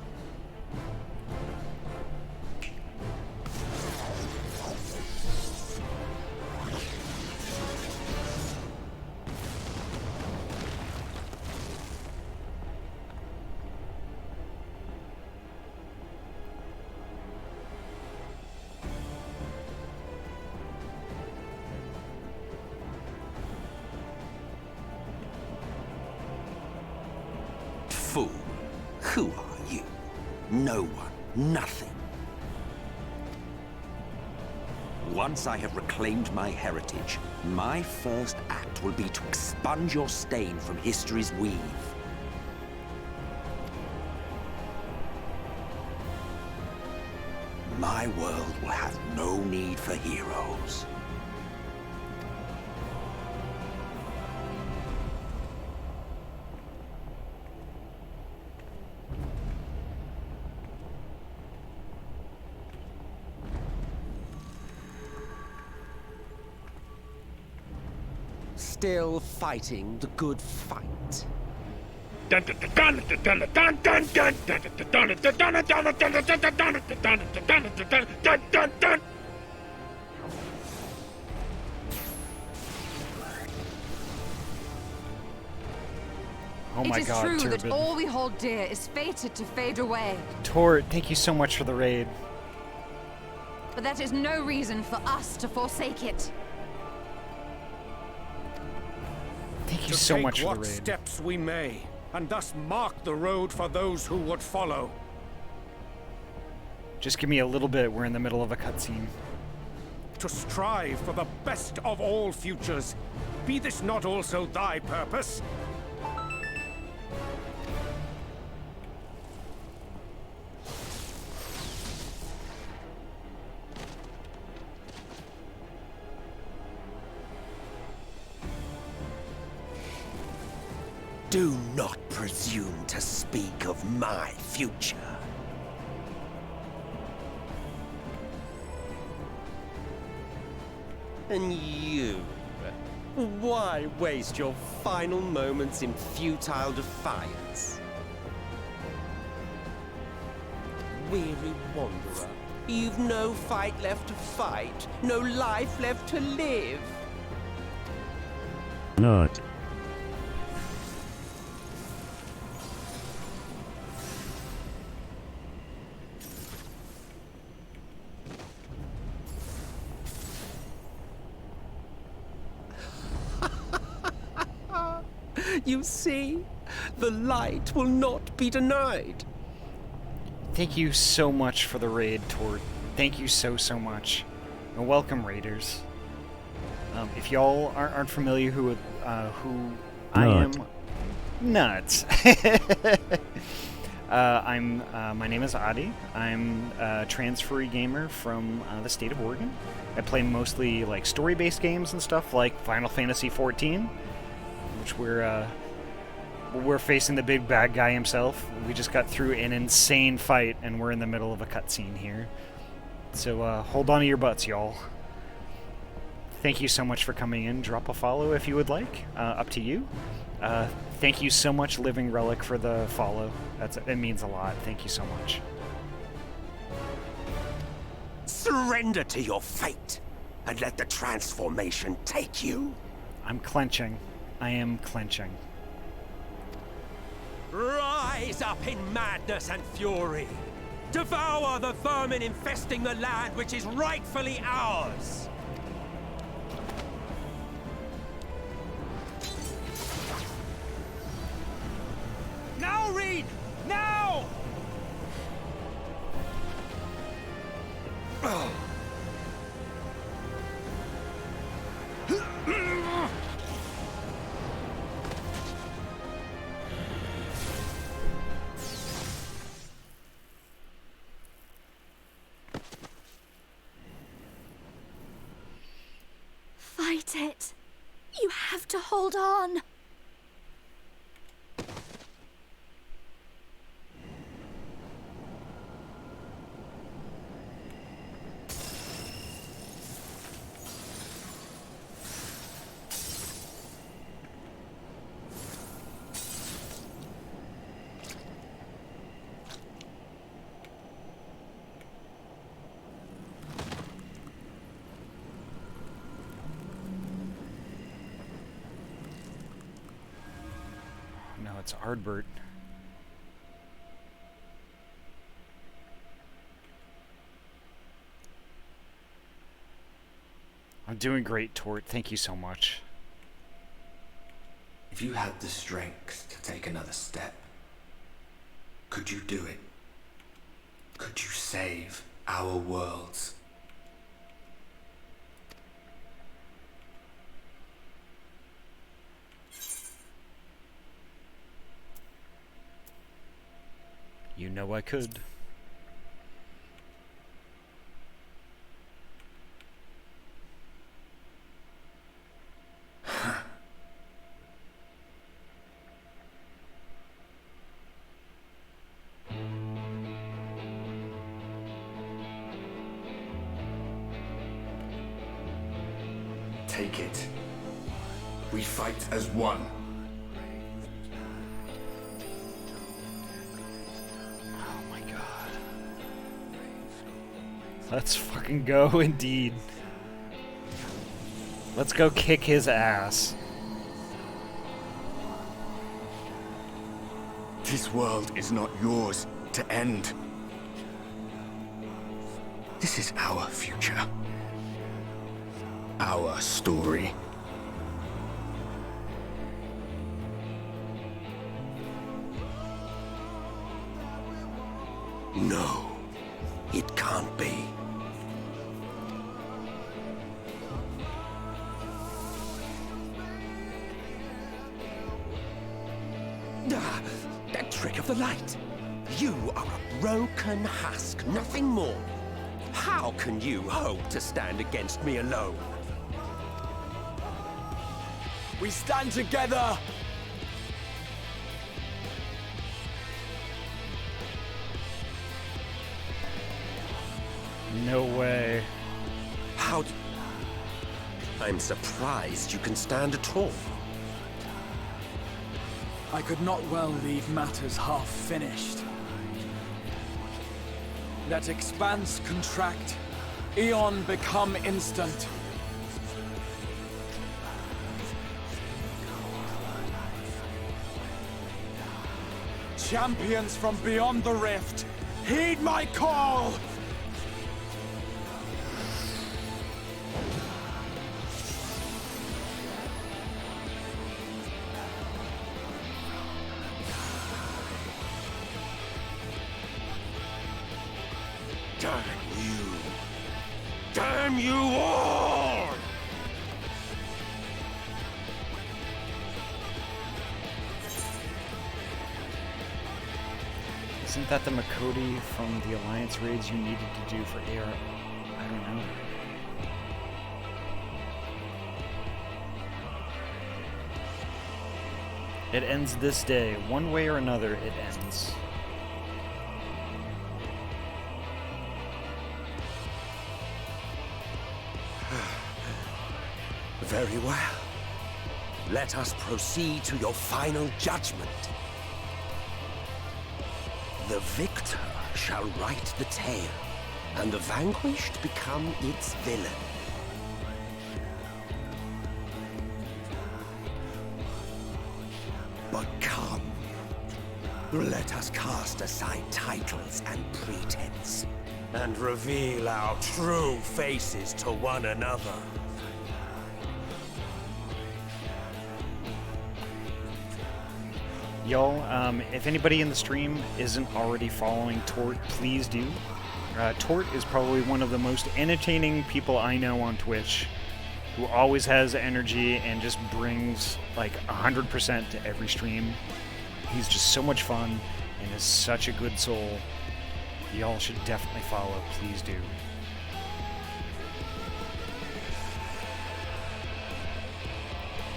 Speaker 4: Fool. Who are you? No one. Nothing. Once I have reclaimed my heritage, my first act will be to expunge your stain from history's weave. My world will have no need for heroes. Still fighting the good fight.
Speaker 1: Oh my god,
Speaker 2: It is true that
Speaker 1: Turbid.
Speaker 2: all we hold dear is fated to fade away.
Speaker 1: Tort, thank you so much for the raid.
Speaker 2: But that is no reason for us to forsake it.
Speaker 1: Thank you
Speaker 7: To
Speaker 1: so
Speaker 7: take
Speaker 1: much for
Speaker 7: what
Speaker 1: the raid.
Speaker 7: steps we may, and thus mark the road for those who would follow.
Speaker 1: Just give me a little bit, we're in the middle of a cutscene.
Speaker 7: To strive for the best of all futures, Be this not also thy purpose?
Speaker 4: Do not presume to speak of my future. And you? Why waste your final moments in futile defiance? Weary wanderer, you've no fight left to fight, no life left to live.
Speaker 8: Not.
Speaker 4: You see, the light will not be denied.
Speaker 1: Thank you so much for the raid, Tort. Thank you so much. And welcome, raiders. If y'all aren't familiar who I am... Nuts. My name is Ahty. I'm a trans-free gamer from the state of Oregon. I play mostly like story-based games and stuff like Final Fantasy XIV, which we're facing the big bad guy himself. We just got through an insane fight, and we're in the middle of a cutscene here. So hold on to your butts, y'all. Thank you so much for coming in. Drop a follow if you would like. Up to you. Thank you so much, Living Relic, for the follow. It means a lot. Thank you so much.
Speaker 4: Surrender to your fate, and let the transformation take you.
Speaker 1: I'm clenching. I am clenching.
Speaker 4: Rise up in madness and fury. Devour the vermin infesting the land which is rightfully ours. Now, Reed! Now!
Speaker 9: Fight it. You have to hold on.
Speaker 1: No, it's Ardbert. I'm doing great, Tort. Thank you so much.
Speaker 10: If you had the strength to take another step, could you do it? Could you save our worlds?
Speaker 1: You know I could.
Speaker 10: Take it. We fight as one.
Speaker 1: Oh my god. Let's fucking go, indeed. Let's go kick his ass.
Speaker 10: This world is not yours to end. This is our future. Our story.
Speaker 4: No, it can't be. That trick of the light. You are a broken husk, nothing more. How can you hope to stand against me alone?
Speaker 3: We stand together!
Speaker 1: No way.
Speaker 4: How d- I'm surprised you can stand at all.
Speaker 3: I could not well leave matters half finished. Let expanse contract, Eon become instant. Champions from beyond the rift, heed my call!
Speaker 4: Damn you! Damn you all!
Speaker 1: Isn't that the Makoti from the Alliance raids you needed to do for AR? I don't know. It ends this day. One way or another, it ends.
Speaker 4: Very well. Let us proceed to your final judgment. The victor shall write the tale, and the vanquished become its villain. But come, let us cast aside titles and pretense, and reveal our true faces to one another.
Speaker 1: Y'all, if anybody in the stream isn't already following Tort, please do. Tort is probably one of the most entertaining people I know on Twitch, who always has energy and just brings like 100% to every stream. He's just so much fun and is such a good soul. Y'all should definitely follow, please do.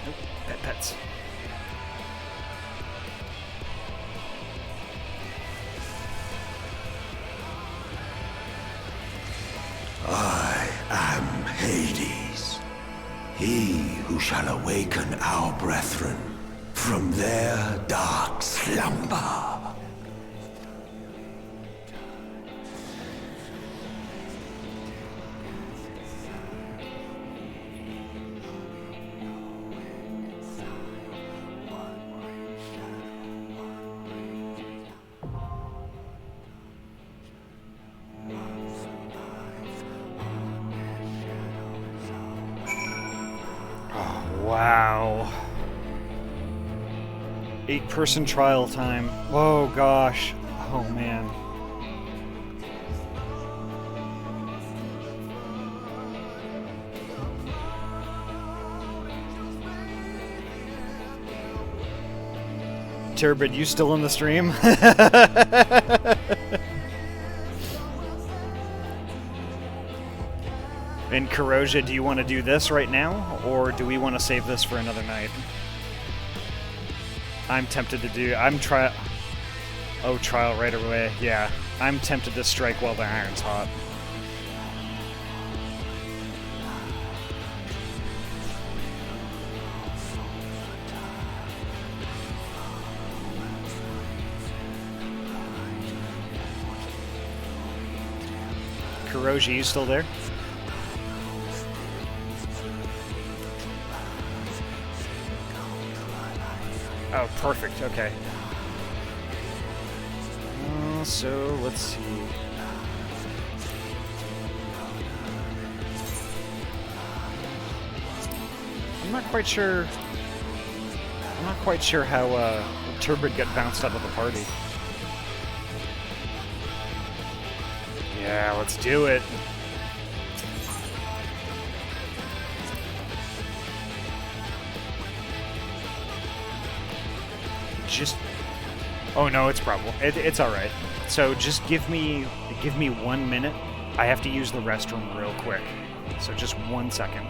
Speaker 1: Nope, pets.
Speaker 4: I am Hades, he who shall awaken our brethren from their dark slumber.
Speaker 1: Wow. 8-person trial time. Oh gosh. Oh man. Turbid, you still in the stream? And Corrosia, do you want to do this right now, or do we want to save this for another night? I'm tempted to do... Oh, trial right away. Yeah. I'm tempted to strike while the iron's hot. Corrosia, you still there? Oh, perfect. Okay. So, let's see. I'm not quite sure how Turbid got bounced out of the party. Yeah, let's do it. Oh no, it's probable. It's all right. So just give me 1 minute. I have to use the restroom real quick. So just 1 second.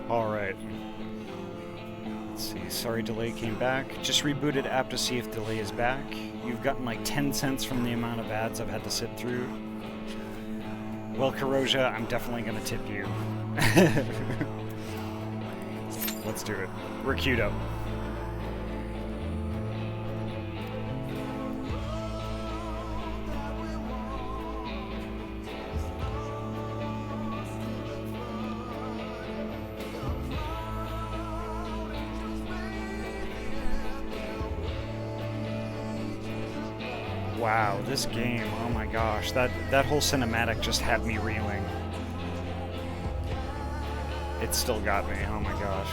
Speaker 1: Alright. Let's see. Sorry delay came back. Just rebooted app to see if delay is back. You've gotten like 10 cents from the amount of ads I've had to sit through. Well, Karoja, I'm definitely gonna tip you. Let's do it. We're queued up. Wow, this game, oh my gosh, that whole cinematic just had me reeling. It still got me, oh my gosh.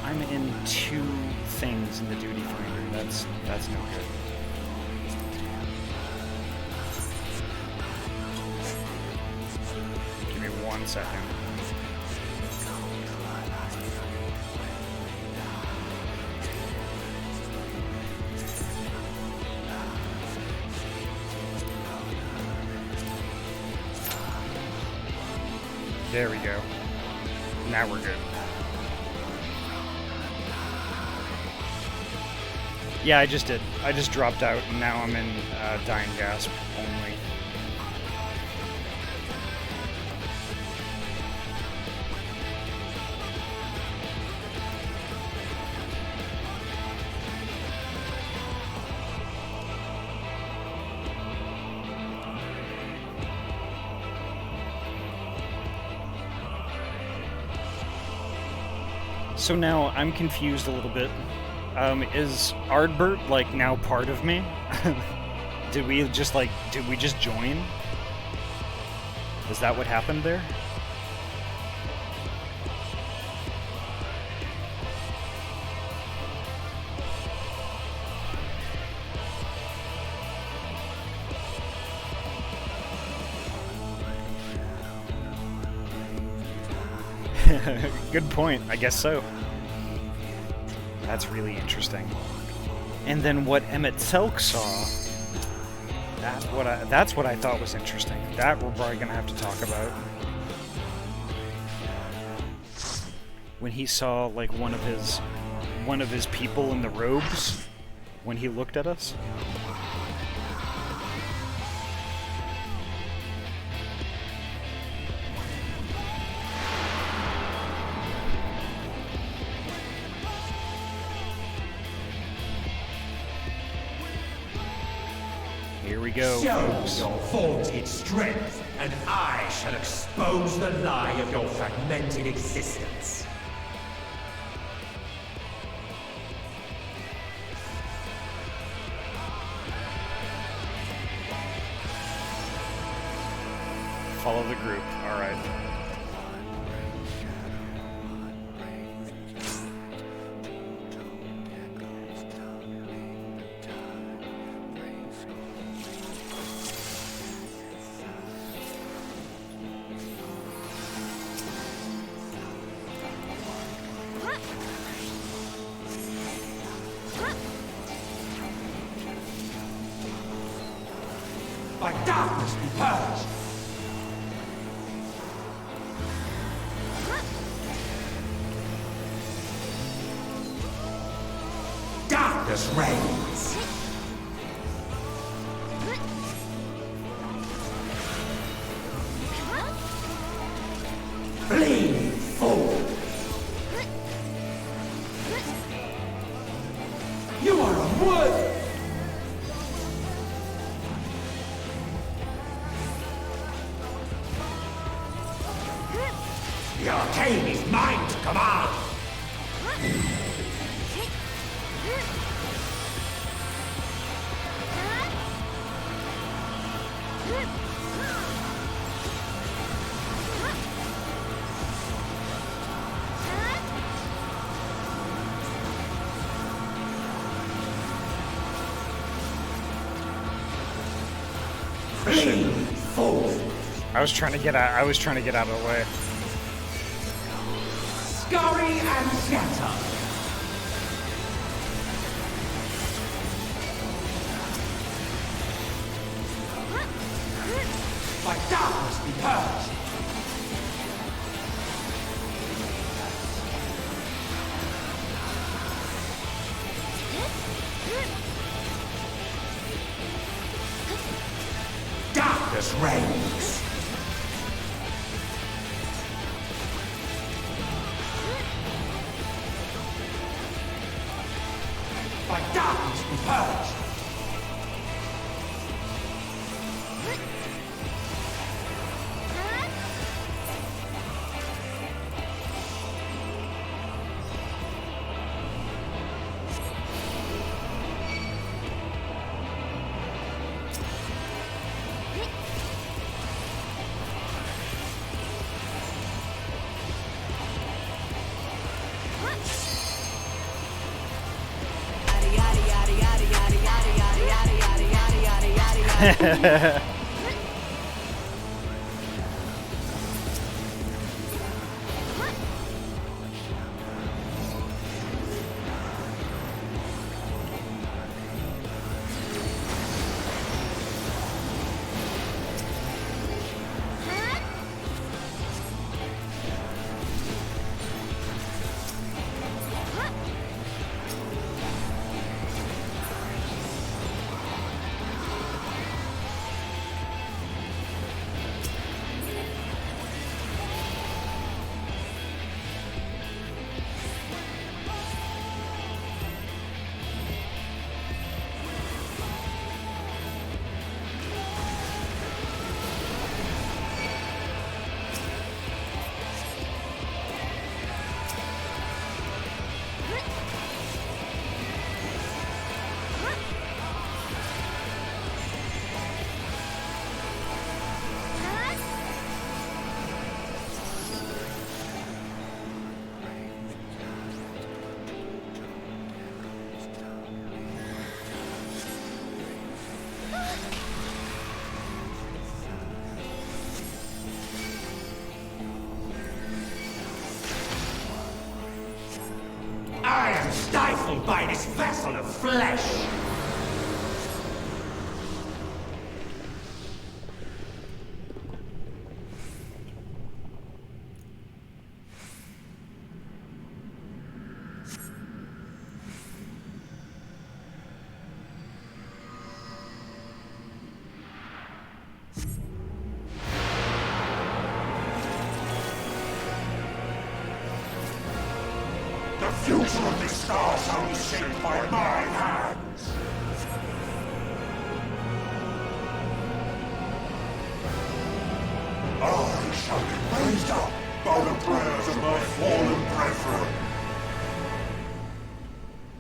Speaker 1: I'm in 2 things in the duty finder. That's no good. Give me 1 second. There we go. Now we're good. Yeah, I just did. I just dropped out, and now I'm in dying gasp only. So now I'm confused a little bit. Is Ardbert like now part of me? Did we just join? Is that what happened there? Good point. I guess so. That's really interesting. And then what Emmett Selk saw, that's what I thought was interesting. That we're probably gonna have to talk about. When he saw like one of his people in the robes when he looked at us. Here we go,
Speaker 8: Show
Speaker 1: folks.
Speaker 8: your vaunted strength, and I shall expose the lie of your fragmented existence.
Speaker 1: Follow the group. All right.
Speaker 8: By darkness be purged. Darkness reigns. Flee, fool. You are unworthy. The arcane is mine to command! Flee, fool!
Speaker 1: I was trying to get out. I was trying to get out of the way.
Speaker 8: Scurry and scatter! By darkness be purged! Darkness reigns! By darkness be purged! I am stifled by this vessel of flesh! The future of this star shall be shaped by my hands!
Speaker 11: shall be raised up by the prayers of my fallen brethren.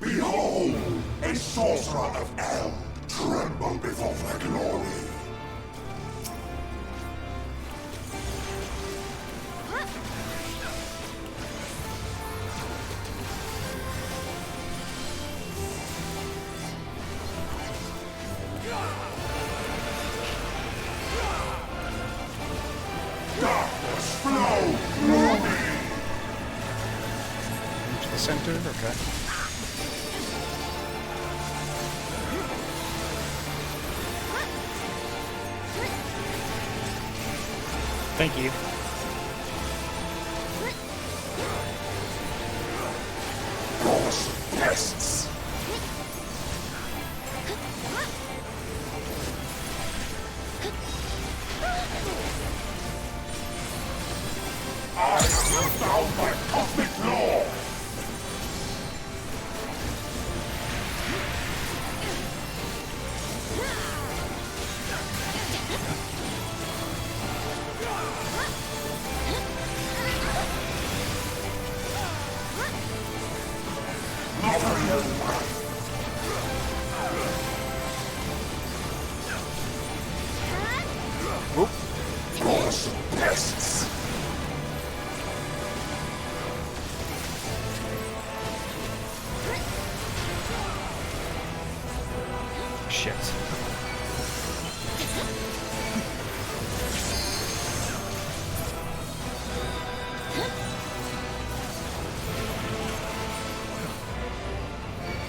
Speaker 11: Behold, a sorcerer of El tremble before thy glory. Darkness flow through me.
Speaker 1: Into the center, okay. Thank you.
Speaker 11: Awesome pests. I have found my cosmic law. Not a real one.
Speaker 1: Whoop.
Speaker 11: Awesome pests.
Speaker 1: Shit.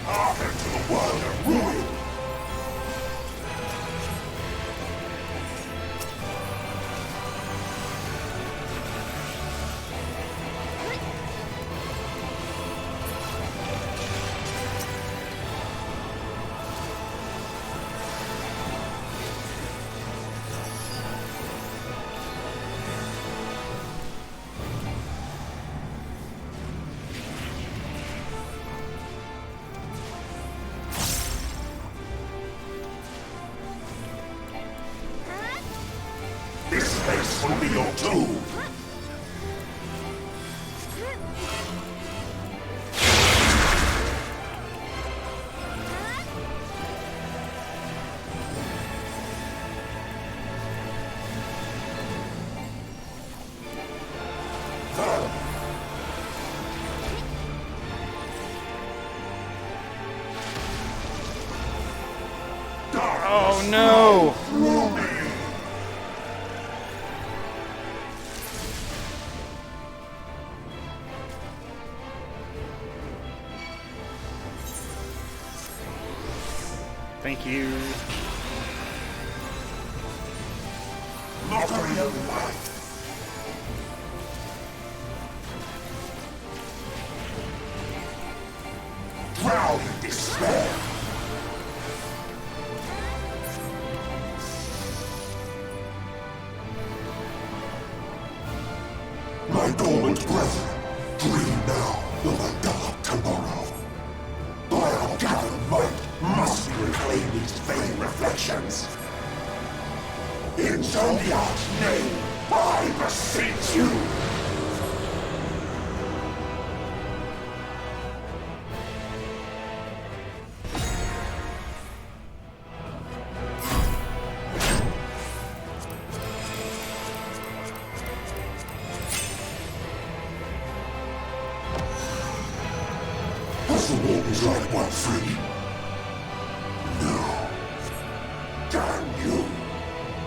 Speaker 11: Hearken to the word of ruin. This space will be your tomb.
Speaker 1: Oh no! Thank you.
Speaker 11: Not a real life. Drown in despair. My dormant brethren, dream now of a dark tomorrow. By our gathered might, must we reclaim these vain reflections. In Zodiac's name, I beseech you! Has the Warden's right one free? No. Damn you!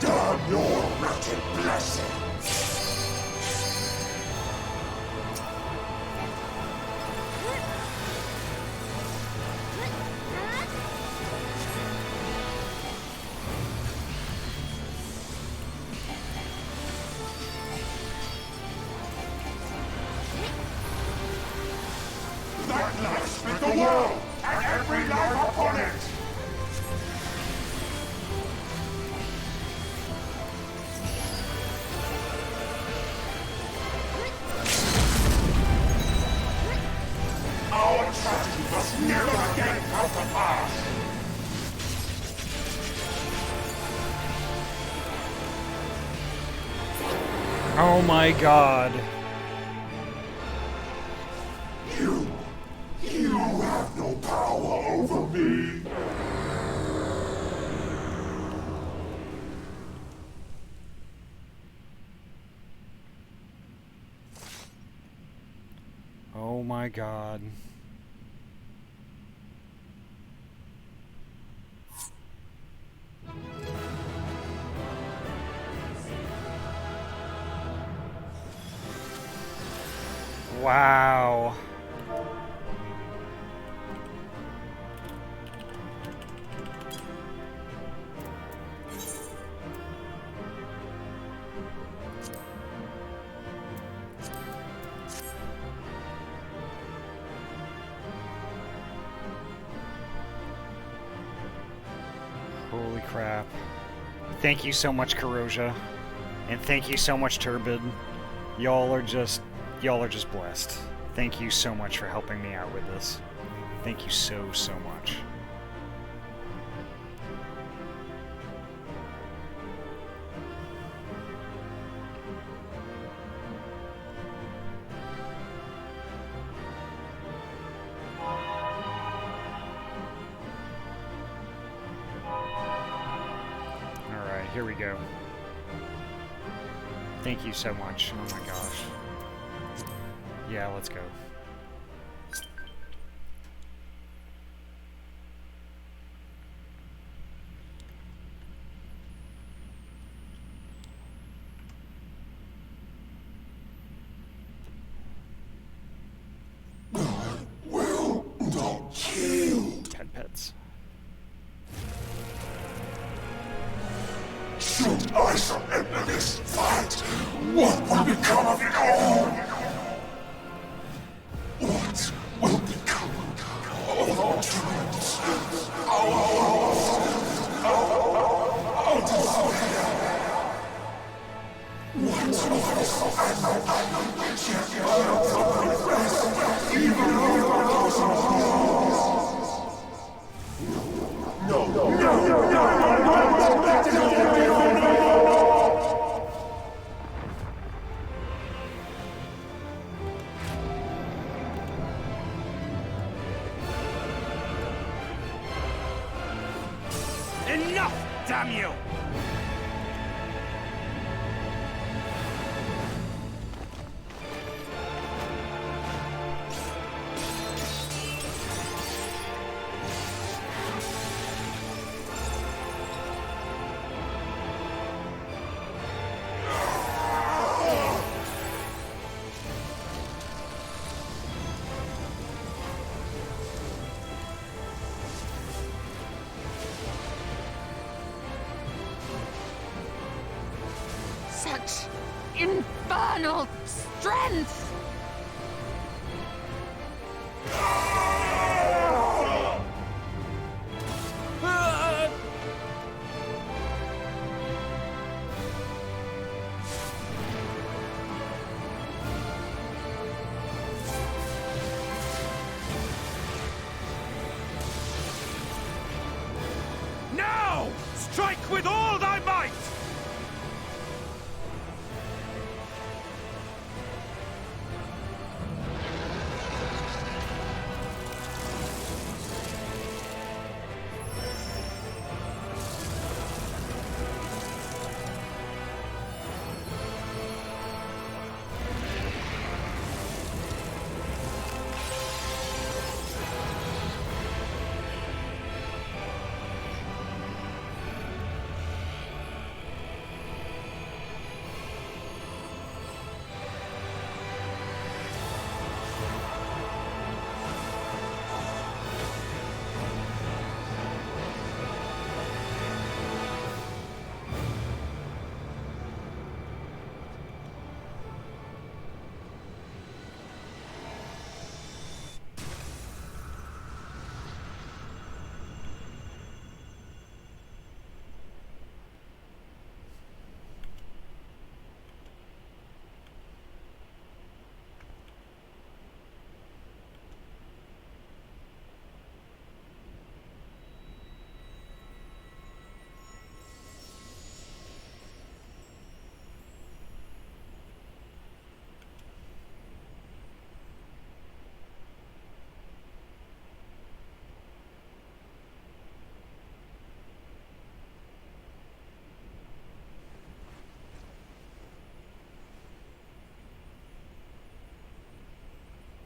Speaker 11: Damn your wretched blessing! That light split the world, and every life upon it! Our tragedy must never again come to pass!
Speaker 1: Oh my god.
Speaker 11: You have no power over me.
Speaker 1: Oh my god. Wow. Holy crap. Thank you so much, Corrosia. And thank you so much, Turbid. Y'all are just blessed. Thank you so much for helping me out with this. Thank you so much. Alright, here we go. Thank you so much. Oh my gosh. Yeah, let's go.
Speaker 11: Will not kill.
Speaker 1: Tempest.
Speaker 11: Should I surrender this fight, what will become of it all? What will become of our dreams? Our desire? What of us and even
Speaker 8: Enough, damn you!
Speaker 2: Such infernal strength!
Speaker 8: Now! Strike with all thy might!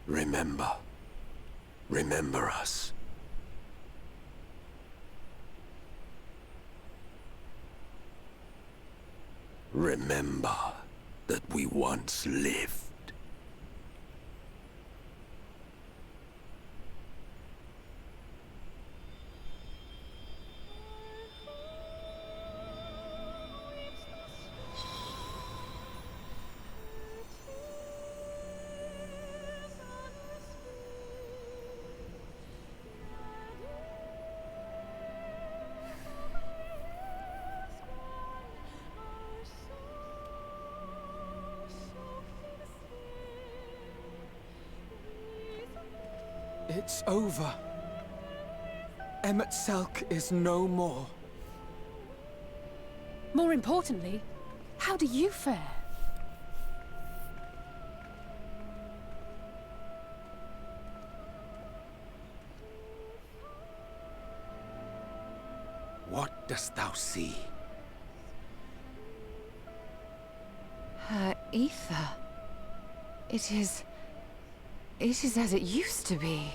Speaker 11: Remember. Remember us. Remember that we once lived.
Speaker 3: It's over. Selk is no more.
Speaker 6: More importantly, how do you fare?
Speaker 4: What dost thou see?
Speaker 2: Her ether. It is as it used to be.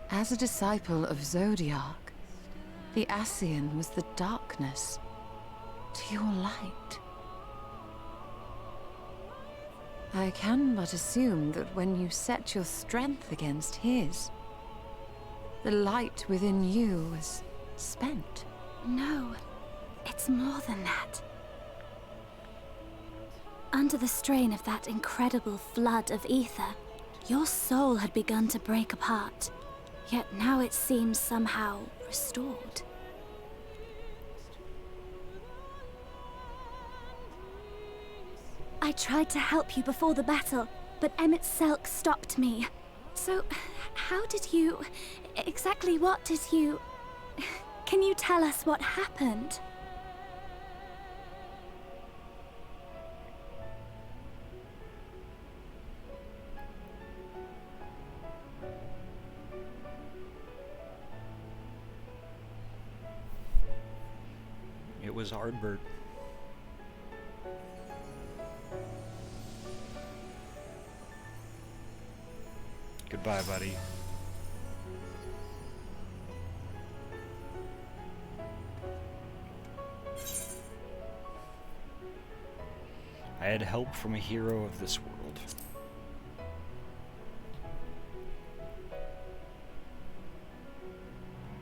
Speaker 2: As a disciple of Zodiac, the Ascian was the darkness to your light. I can but assume that when you set your strength against his, the light within you was spent.
Speaker 9: No, it's more than that. Under the strain of that incredible flood of ether, your soul had begun to break apart, yet now it seems somehow restored. I tried to help you before the battle, but Selk stopped me. So, how did you... exactly what did you... Can you tell us what happened?
Speaker 1: It was Ardbert. Goodbye, buddy. I had help from a hero of this world.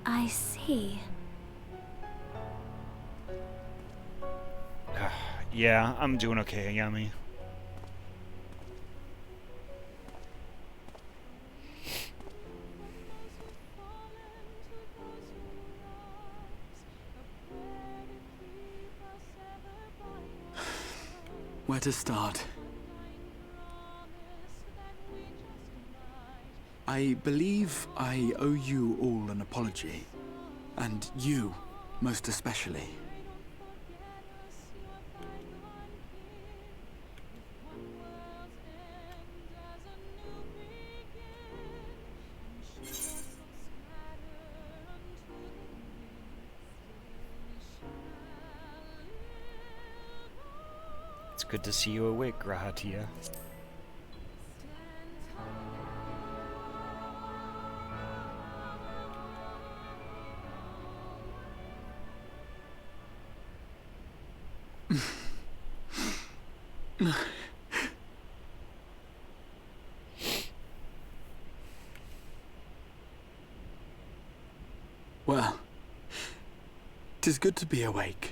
Speaker 9: I see.
Speaker 1: Yeah, I'm doing okay, Yummy.
Speaker 3: Where to start? I believe I owe you all an apology. And you, most especially.
Speaker 1: It's good to see you awake, Grahatia.
Speaker 3: Well, 'tis good to be awake.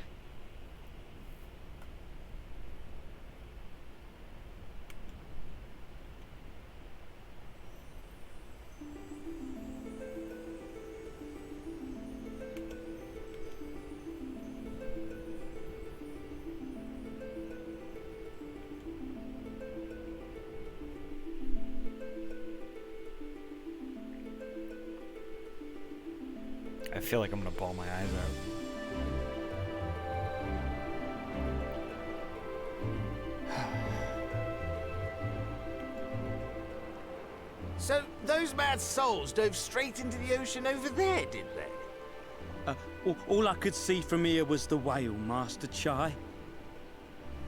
Speaker 1: I feel like I'm gonna bawl my eyes out.
Speaker 12: So, those mad souls dove straight into the ocean over there, did they?
Speaker 13: All I could see from here was the whale, Master Chai.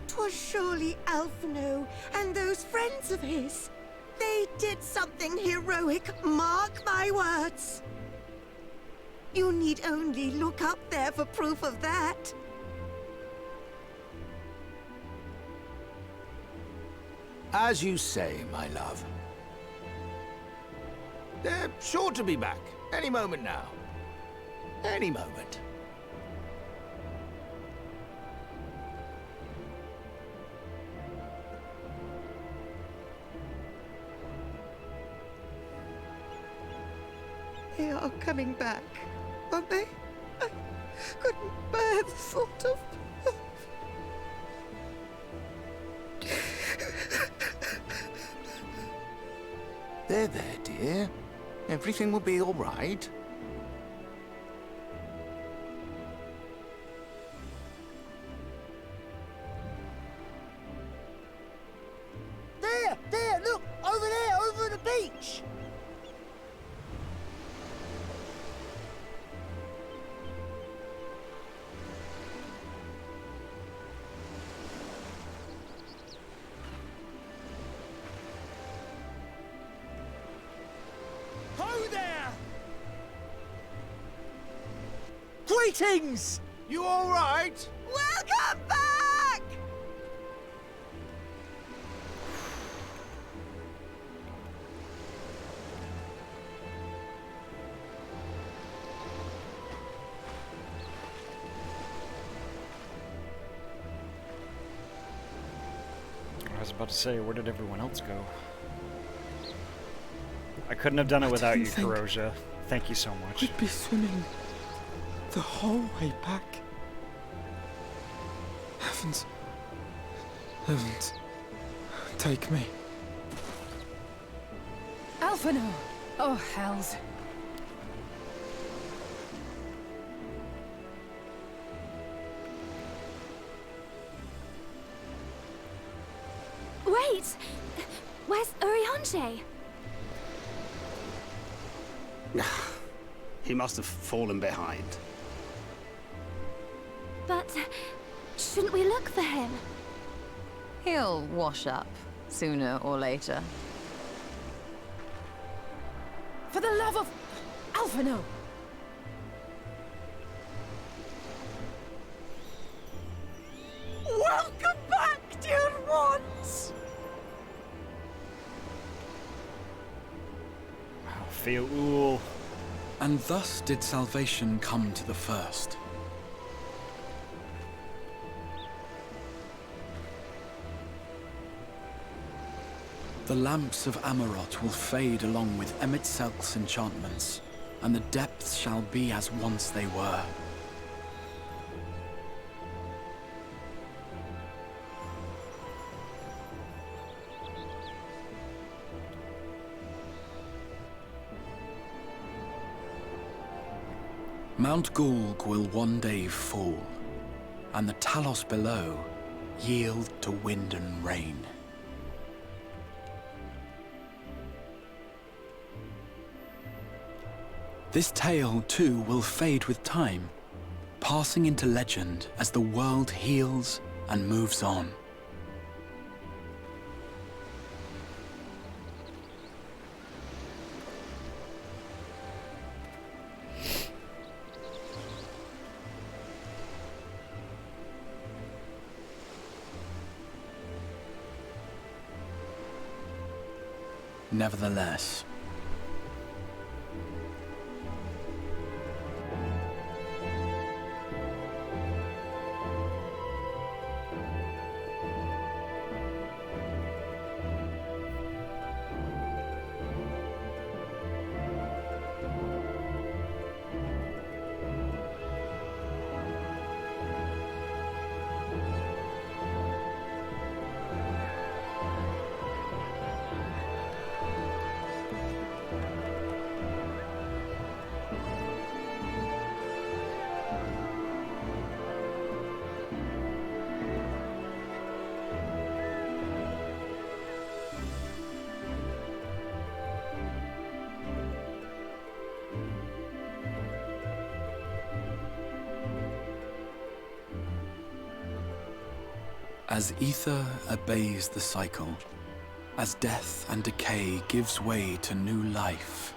Speaker 14: 'Twas surely Alphino and words of his. They did something heroic, mark my words. You need only look up there for proof of that.
Speaker 12: As you say, my love. They're sure to be back any moment now. Any moment.
Speaker 14: They are coming back, aren't they? I couldn't bear the thought of...
Speaker 12: There, dear. Everything will be all right.
Speaker 15: There, look! Over there, over the beach!
Speaker 12: Ho there!
Speaker 15: Greetings!
Speaker 12: You all right?
Speaker 14: Welcome back!
Speaker 1: I was about to say, where did everyone else go? I couldn't have done it without you, Corrosia. Thank you so much.
Speaker 3: We'd be swimming the whole way back. Heavens. Heavens. Take me.
Speaker 6: Alphino! Oh, hells.
Speaker 9: Wait! Where's Urianger?
Speaker 16: He must have fallen behind.
Speaker 9: But shouldn't we look for him?
Speaker 2: He'll wash up, sooner or later.
Speaker 6: For the love of... Alphino!
Speaker 14: Welcome back, dear ones!
Speaker 1: Feul.
Speaker 17: And thus did salvation come to the first. The lamps of Amarot will fade along with Emet-Selch's enchantments, and the depths shall be as once they were. Mount Gulg will one day fall, and the Talos below yield to wind and rain. This tale, too, will fade with time, passing into legend as the world heals and moves on. Nevertheless, as ether obeys the cycle, as death and decay gives way to new life.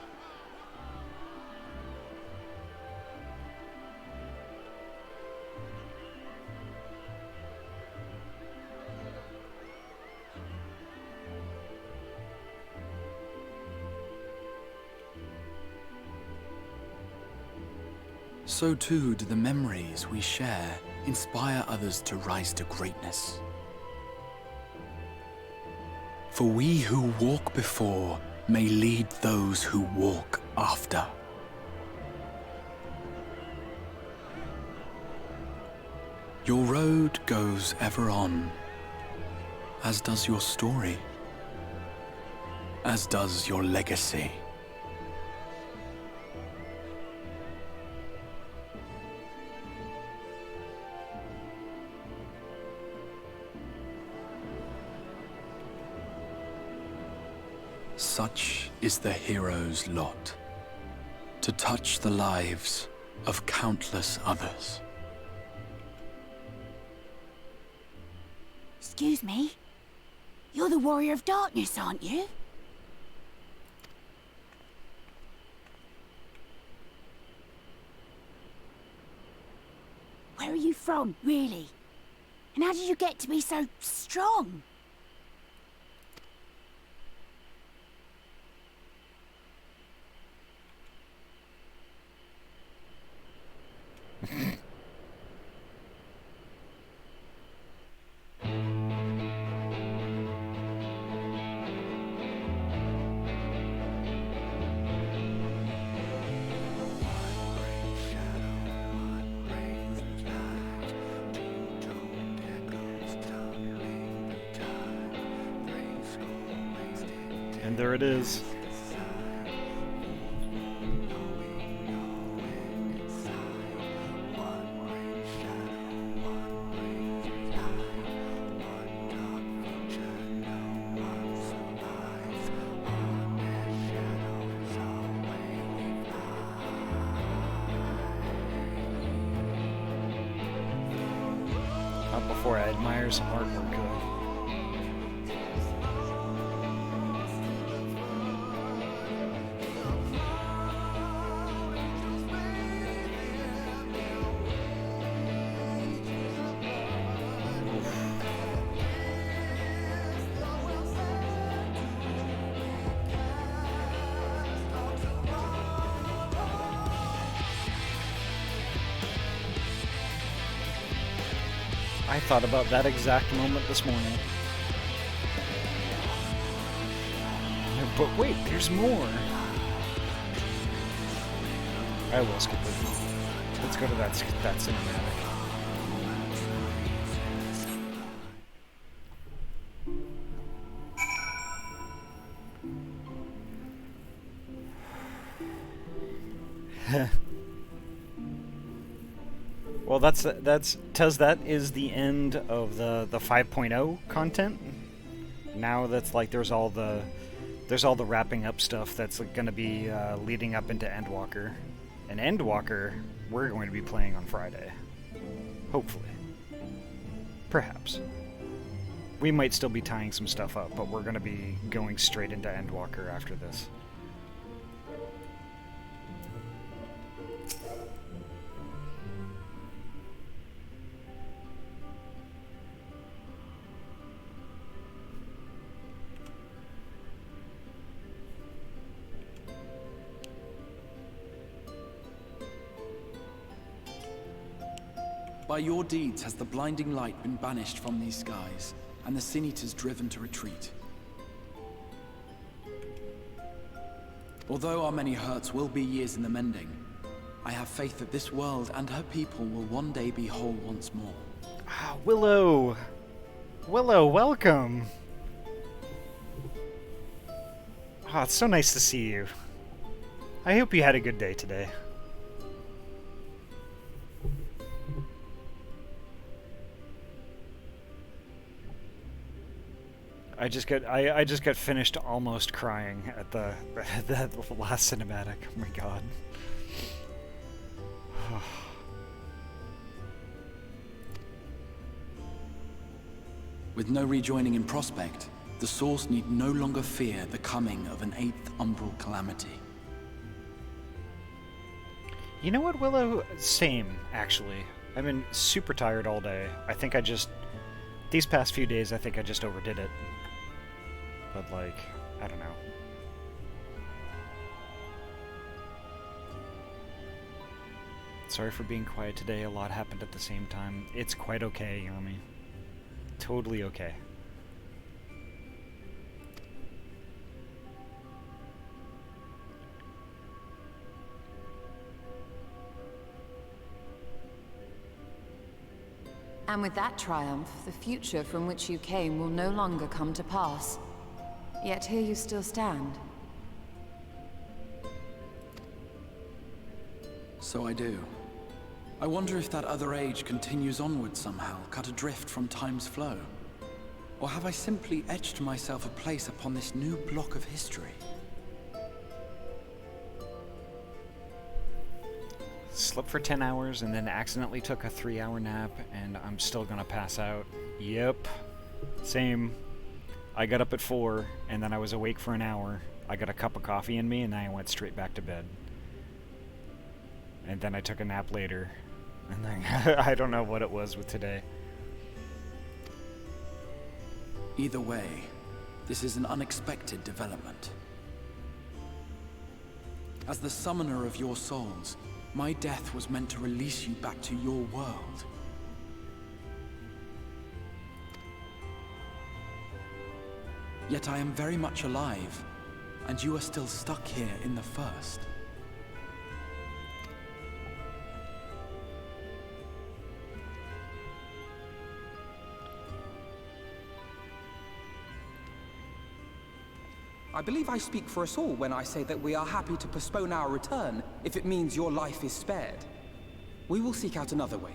Speaker 17: So too do the memories we share inspire others to rise to greatness. For we who walk before may lead those who walk after. Your road goes ever on, as does your story, as does your legacy. Such is the hero's lot, to touch the lives of countless others.
Speaker 18: Excuse me? You're the Warrior of Darkness, aren't you? Where are you from, really? And how did you get to be so strong?
Speaker 1: And there it is. Not before I admire some artwork though. I thought about that exact moment this morning. But wait, there's more. I will skip it. Let's go to that cinematic. Well, that is the end of the 5.0 content. Now that's like there's all the wrapping up stuff that's going to be leading up into Endwalker. And Endwalker we're going to be playing on Friday. Hopefully. Perhaps. We might still be tying some stuff up, but we're going to be going straight into Endwalker after this.
Speaker 17: By your deeds has the blinding light been banished from these skies, and the Sin Eaters driven to retreat. Although our many hurts will be years in the mending, I have faith that this world and her people will one day be whole once more.
Speaker 1: Ah, Willow! Willow, welcome! Ah, it's so nice to see you. I hope you had a good day today. I just got finished almost crying at the last cinematic. Oh my god.
Speaker 17: With no rejoining in prospect, The Source need no longer fear the coming of an 8th umbral calamity.
Speaker 1: You know what, Willow? Same, actually. I've been super tired all day. I think I just... These past few days, I think I just overdid it. But, like, I don't know. Sorry for being quiet today. A lot happened at the same time. It's quite okay, Yami. Totally okay.
Speaker 2: And with that triumph, the future from which you came will no longer come to pass. Yet here you still stand.
Speaker 17: So I do. I wonder if that other age continues onward somehow, cut adrift from time's flow. Or have I simply etched myself a place upon this new block of history?
Speaker 1: Slept for 10 hours and then accidentally took a 3-hour nap, and I'm still gonna pass out. Yep. Same. I got up at 4, and then I was awake for an hour. I got a cup of coffee in me, and then I went straight back to bed. And then I took a nap later. And then I don't know what it was with today.
Speaker 17: Either way, this is an unexpected development. As the summoner of your souls, my death was meant to release you back to your world. Yet I am very much alive, and you are still stuck here in the First.
Speaker 3: I believe I speak for us all when I say that we are happy to postpone our return if it means your life is spared. We will seek out another way.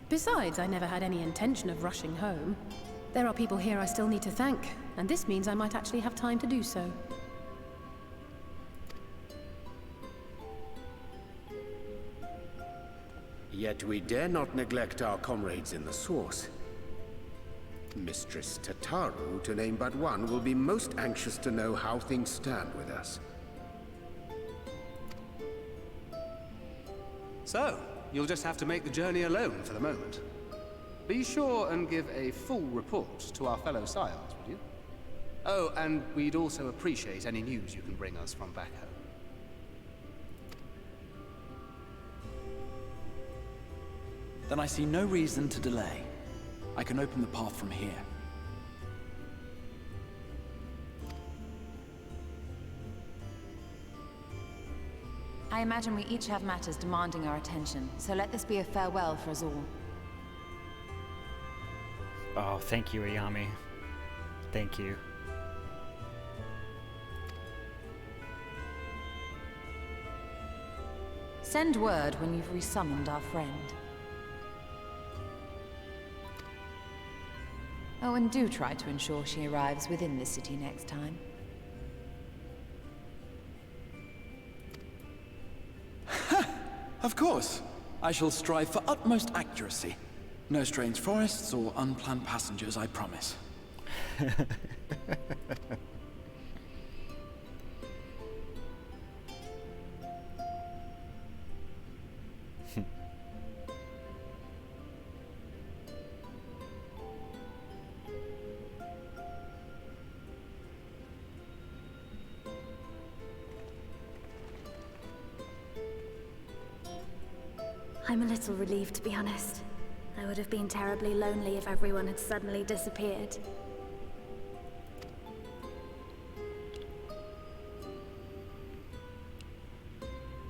Speaker 6: Besides, I never had any intention of rushing home. There are people here I still need to thank, and this means I might actually have time to do so.
Speaker 19: Yet we dare not neglect our comrades in the Source. Mistress Tataru, to name but one, will be most anxious to know how things stand with us.
Speaker 20: So, you'll just have to make the journey alone for the moment. Be sure and give a full report to our fellow scions, would you? Oh, and we'd also appreciate any news you can bring us from back home.
Speaker 17: Then I see no reason to delay. I can open the path from here.
Speaker 2: I imagine we each have matters demanding our attention, so let this be a farewell for us all.
Speaker 1: Oh, thank you, Ayami. Thank you.
Speaker 2: Send word when you've resummoned our friend. Oh, and do try to ensure she arrives within the city next time.
Speaker 17: Of course. I shall strive for utmost accuracy. No strange forests or unplanned passengers, I promise.
Speaker 9: I'm a little relieved, to be honest. I would have been terribly lonely if everyone had suddenly disappeared.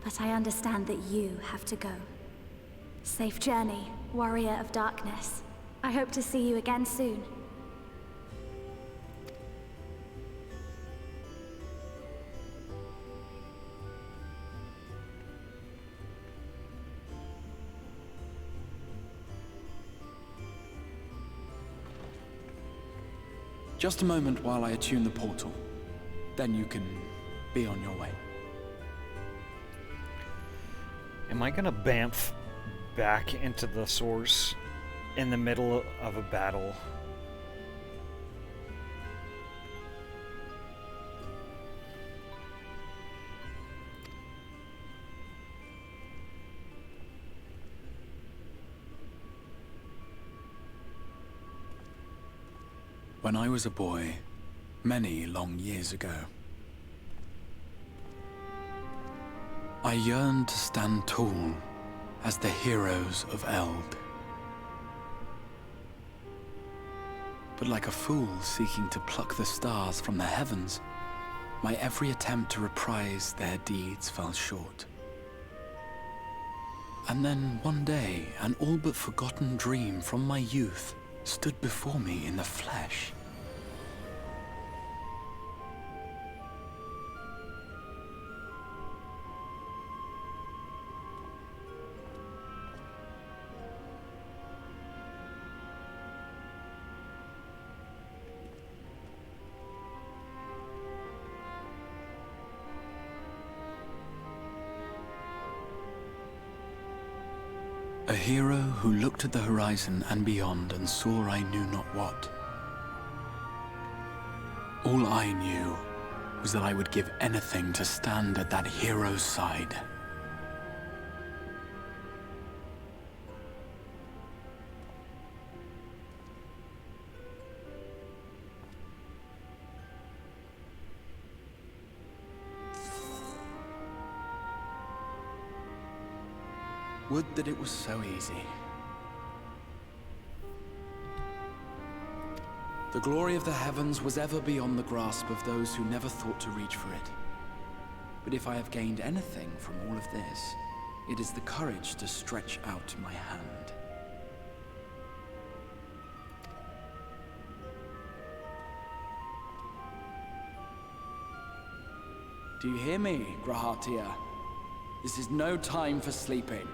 Speaker 9: But I understand that you have to go. Safe journey, warrior of darkness. I hope to see you again soon.
Speaker 17: Just a moment while I attune the portal. Then you can be on your way.
Speaker 1: Am I gonna bamf back into the source in the middle of a battle?
Speaker 17: When I was a boy, many long years ago, I yearned to stand tall as the heroes of Eld. But like a fool seeking to pluck the stars from the heavens, my every attempt to reprise their deeds fell short. And then one day, an all but forgotten dream from my youth stood before me in the flesh. A hero who looked at the horizon and beyond and saw I knew not what. All I knew was that I would give anything to stand at that hero's side. Would that it was so easy. The glory of the heavens was ever beyond the grasp of those who never thought to reach for it. But if I have gained anything from all of this, it is the courage to stretch out my hand. Do you hear me, Grahatia? This is no time for sleeping.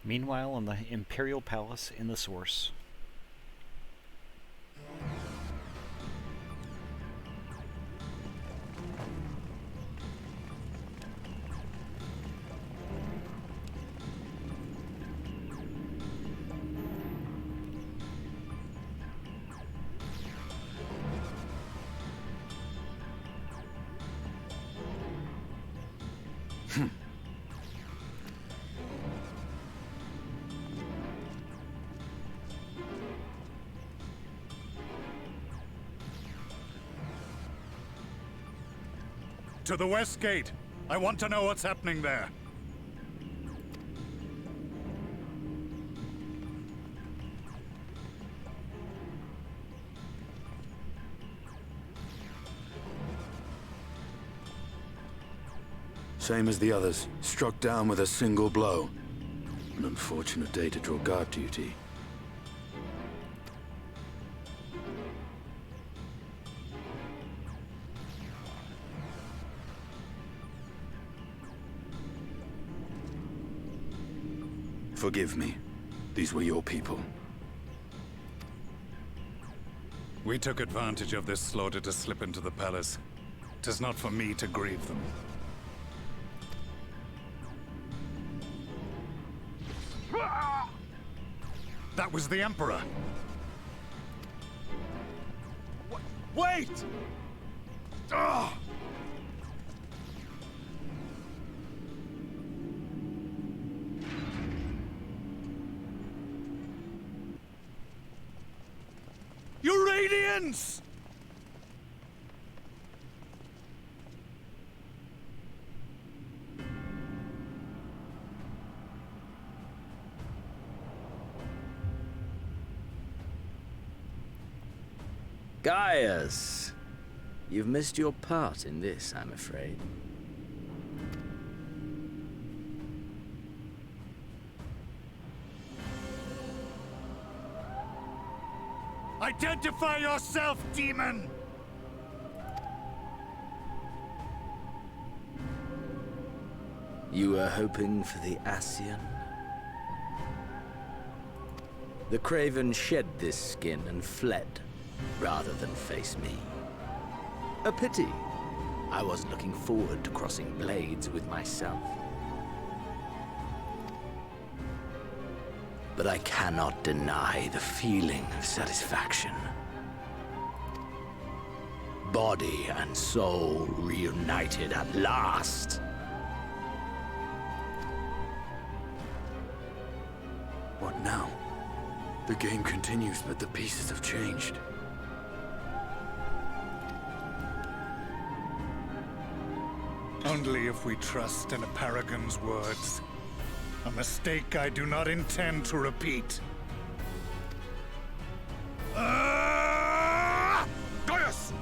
Speaker 1: Meanwhile, in the Imperial Palace in the Source.
Speaker 7: To the west gate. I want to know what's happening there.
Speaker 21: Same as the others. Struck down with a single blow. An unfortunate day to draw guard duty. Forgive me. These were your people.
Speaker 7: We took advantage of this slaughter to slip into the palace. 'Tis not for me to grieve them. That was the Emperor!
Speaker 8: Wait!
Speaker 7: Ah!
Speaker 8: Your Radiance!
Speaker 22: Gaius! You've missed your part in this, I'm afraid.
Speaker 7: Identify yourself, demon!
Speaker 22: You were hoping for the Ascian? The Craven shed this skin and fled, rather than face me. A pity. I was looking forward to crossing blades with myself. But I cannot deny the feeling of satisfaction. Body and soul reunited at last.
Speaker 21: What now? The game continues, but the pieces have changed.
Speaker 7: Only if we trust in a paragon's words. A mistake I do not intend to repeat. Gaius!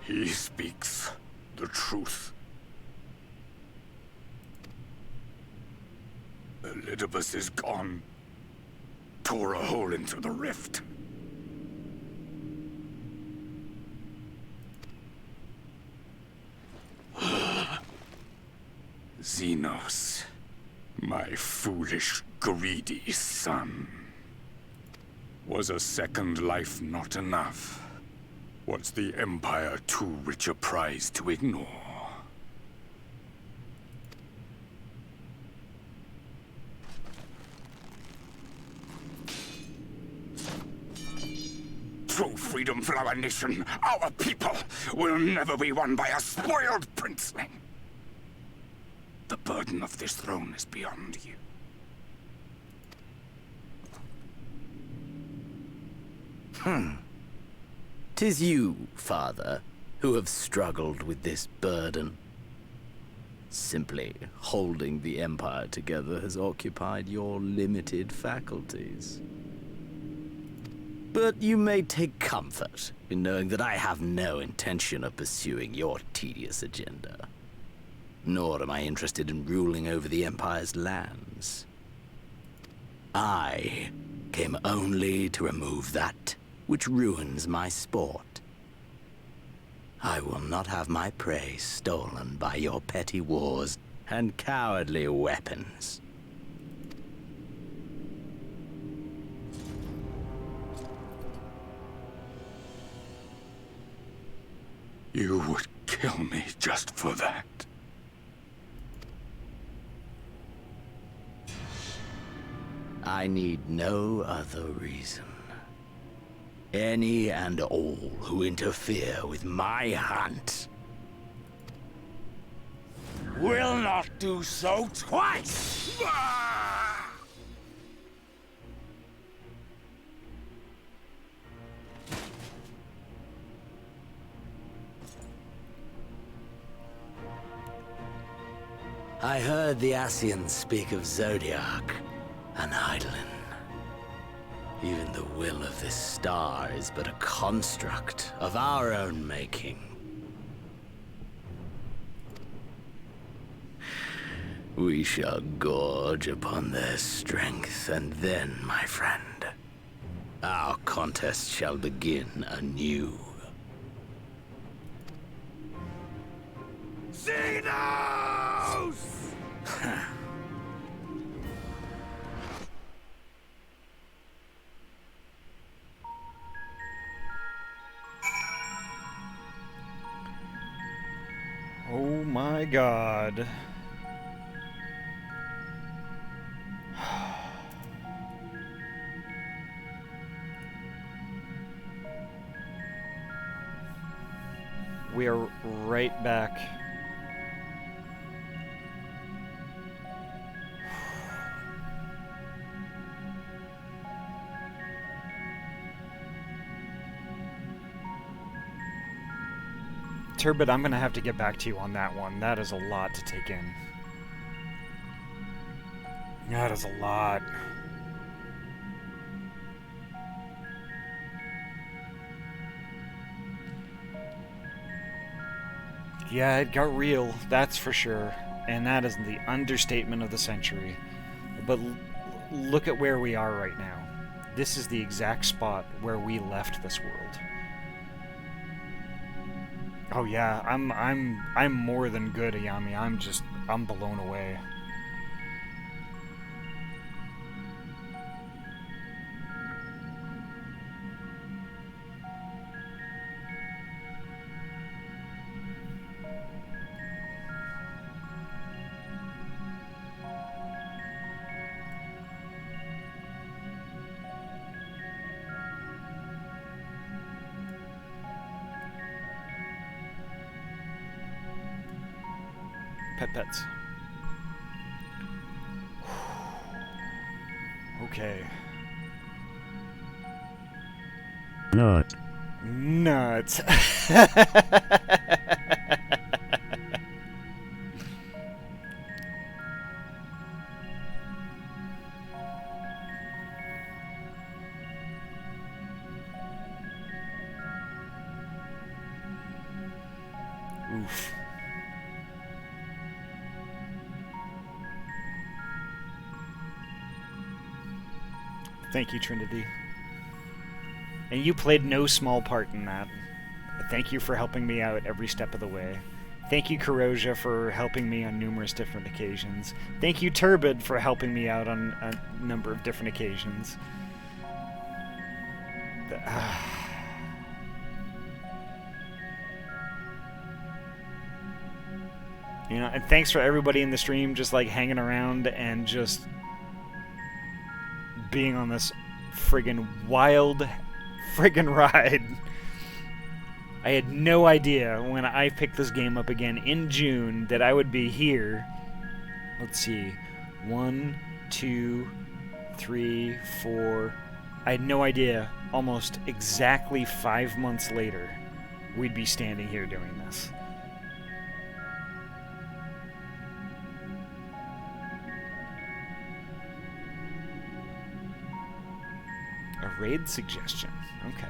Speaker 11: He speaks the truth. Elidibus is gone. Tore a hole into the rift. Xenos, my foolish, greedy son. Was a second life not enough? Was the Empire too rich a prize to ignore? True freedom for our nation, our people, will never be won by a spoiled princeling. The burden of this throne is beyond you.
Speaker 22: 'Tis you, father, who have struggled with this burden. Simply holding the Empire together has occupied your limited faculties. But you may take comfort in knowing that I have no intention of pursuing your tedious agenda. Nor am I interested in ruling over the Empire's lands. I came only to remove that which ruins my sport. I will not have my prey stolen by your petty wars and cowardly weapons.
Speaker 11: You would kill me just for that.
Speaker 22: I need no other reason. Any and all who interfere with my hunt will not do so twice! I heard the Ascians speak of Zodiac and Eidolon. Even the will of this star is but a construct of our own making. We shall gorge upon their strength, and then, my friend, our contest shall begin anew.
Speaker 11: Xenos!
Speaker 1: Oh my god. We are right back. Turbid, I'm gonna have to get back to you on that one. That is a lot to take in. That is a lot. Yeah, it got real, that's for sure. And that is the understatement of the century. But look at where we are right now. This is the exact spot where we left this world. Oh yeah, I'm more than good, Ayami. I'm blown away. Pets. Okay.
Speaker 5: Nuts.
Speaker 1: Nuts. Oof. Thank you, Trinity. And you played no small part in that. Thank you for helping me out every step of the way. Thank you, Corrosia, for helping me on numerous different occasions. Thank you, Turbid, for helping me out on a number of different occasions. You know, and thanks for everybody in the stream just like hanging around and just being on this friggin' wild friggin' ride. I had no idea when I picked this game up again in June that I would be here. Let's see. 1, 2, 3, 4. I had no idea almost exactly 5 months later we'd be standing here doing this. A raid suggestion. Okay.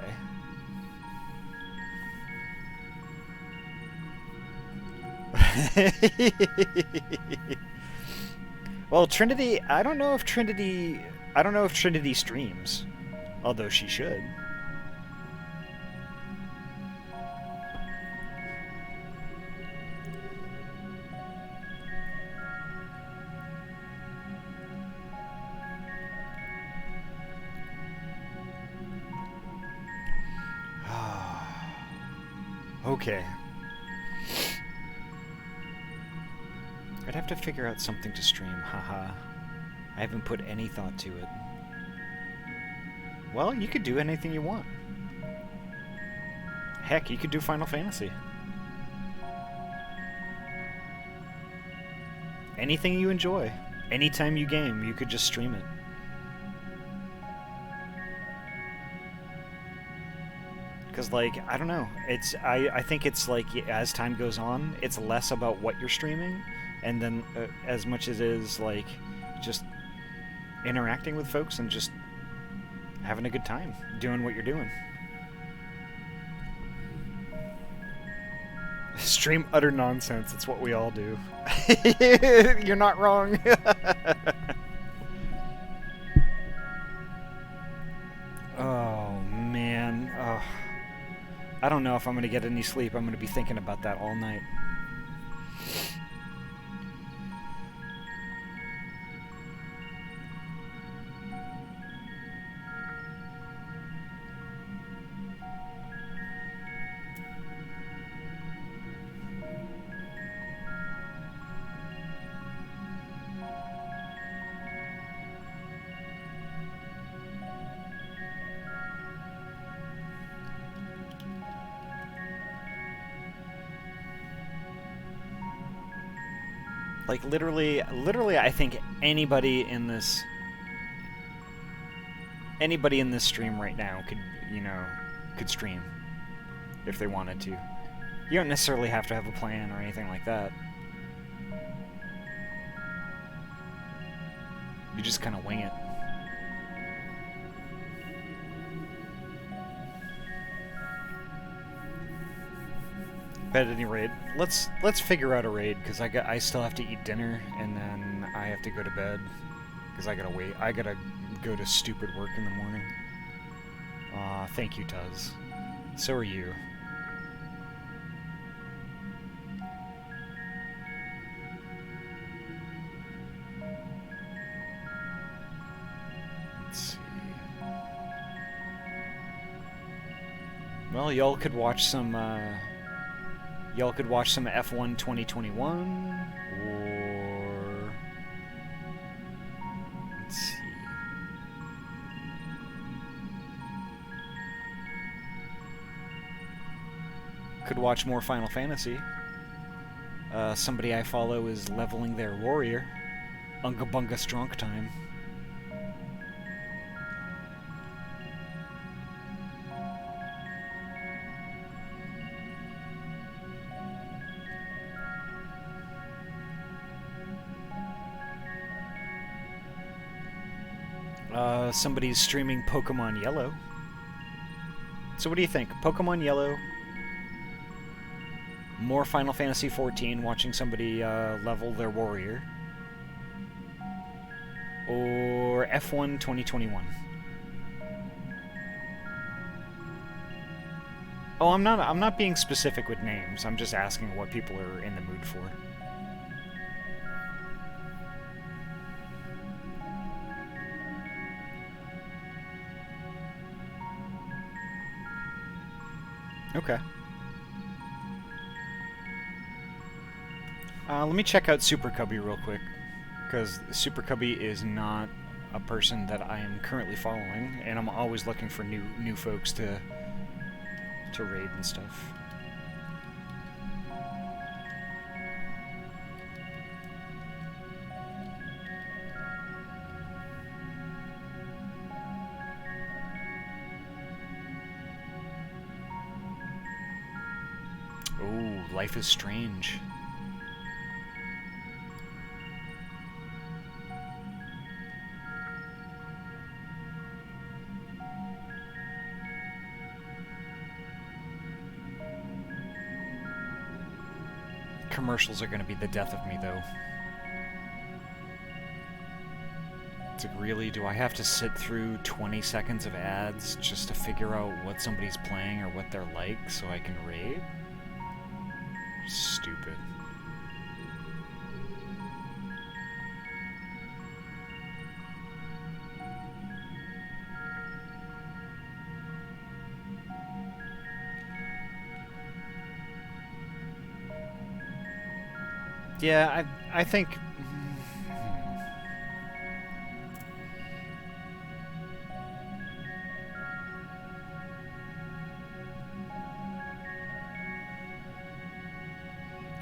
Speaker 1: Well, Trinity, I don't know if Trinity streams, although she should. Okay. I'd have to figure out something to stream, haha. I haven't put any thought to it. Well, you could do anything you want. Heck, you could do Final Fantasy. Anything you enjoy. Anytime you game, you could just stream it. Because, like, I don't know. I think it's like, as time goes on, it's less about what you're streaming, and then as much as it is, like, just interacting with folks and just having a good time, doing what you're doing. Stream utter nonsense. It's what we all do. You're not wrong. Oh, man. Oh. I don't know if I'm going to get any sleep. I'm going to be thinking about that all night. Like, literally, I think anybody in this stream right now could, you know, could stream if they wanted to. You don't necessarily have to have a plan or anything like that. You just kind of wing it. But at any rate, let's figure out a raid, because I still have to eat dinner, and then I have to go to bed, because I gotta go to stupid work in the morning. Aw, thank you, Tuz. So are you. Well, y'all could watch some F1 2021, or let's see. Could watch more Final Fantasy. Somebody I follow is leveling their warrior. Unga Bunga Strong Time. Somebody's streaming Pokemon Yellow. So what do you think? Pokemon Yellow, more Final Fantasy XIV, watching somebody level their warrior, or F1 2021? Oh, I'm not being specific with names. I'm just asking what people are in the mood for. Okay. Let me check out Super Cubby real quick, because Super Cubby is not a person that I am currently following, and I'm always looking for new folks to raid and stuff. Oh, Life is Strange. Commercials are going to be the death of me, though. It's like, really? Do I have to sit through 20 seconds of ads just to figure out what somebody's playing or what they're like so I can raid? Stupid. Yeah, I think...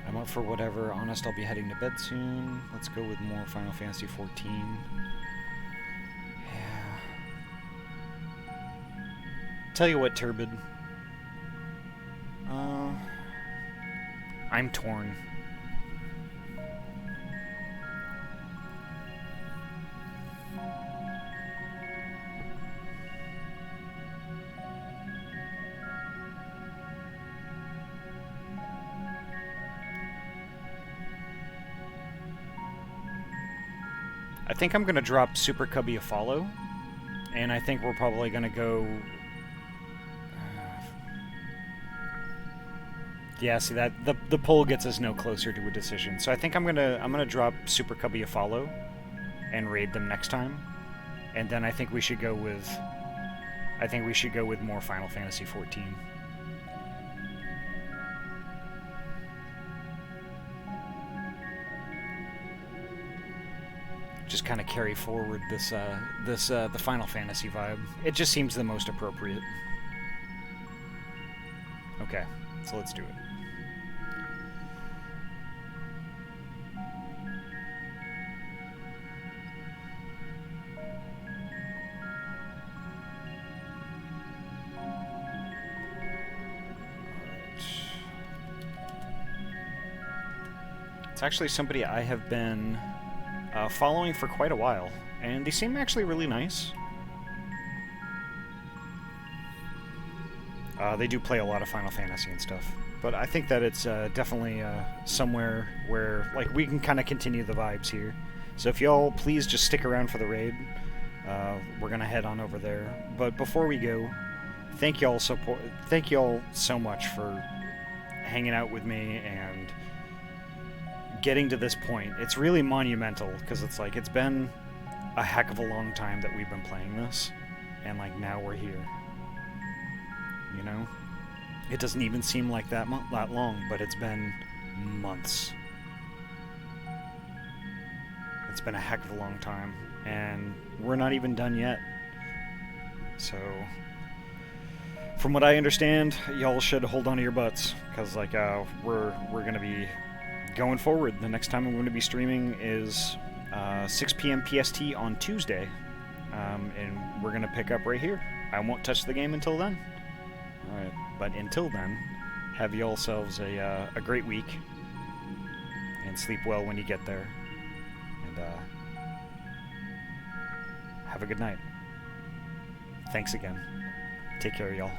Speaker 1: I'm up for whatever. Honest, I'll be heading to bed soon. Let's go with more Final Fantasy XIV. Yeah. Tell you what, Turbid. I'm torn. I think I'm going to drop Super Cubby a follow, and I think we're probably going to go... yeah, see, that the poll gets us no closer to a decision. So I think I'm gonna drop Super Cubby a follow and raid them next time. And then I think we should go with more Final Fantasy XIV. Just kind of carry forward the Final Fantasy vibe. It just seems the most appropriate. Okay, so let's do it. It's actually somebody I have been following for quite a while, and they seem actually really nice. They do play a lot of Final Fantasy and stuff, but I think that it's definitely somewhere where we can kind of continue the vibes here. So if y'all please just stick around for the raid, we're gonna head on over there. But before we go, thank y'all so much for hanging out with me and getting to this point. It's really monumental, because it's been a heck of a long time that we've been playing this, and now we're here, you know? It doesn't even seem like that long, but it's been months. It's been a heck of a long time, and we're not even done yet. So, from what I understand, y'all should hold on to your butts, because like we're gonna be going forward. The next time I'm going to be streaming is 6 p.m. PST on Tuesday, and we're gonna pick up right here. I won't touch the game until then. All right, but until then, have y'all selves a great week, and sleep well when you get there, and have a good night. Thanks again. Take care, y'all.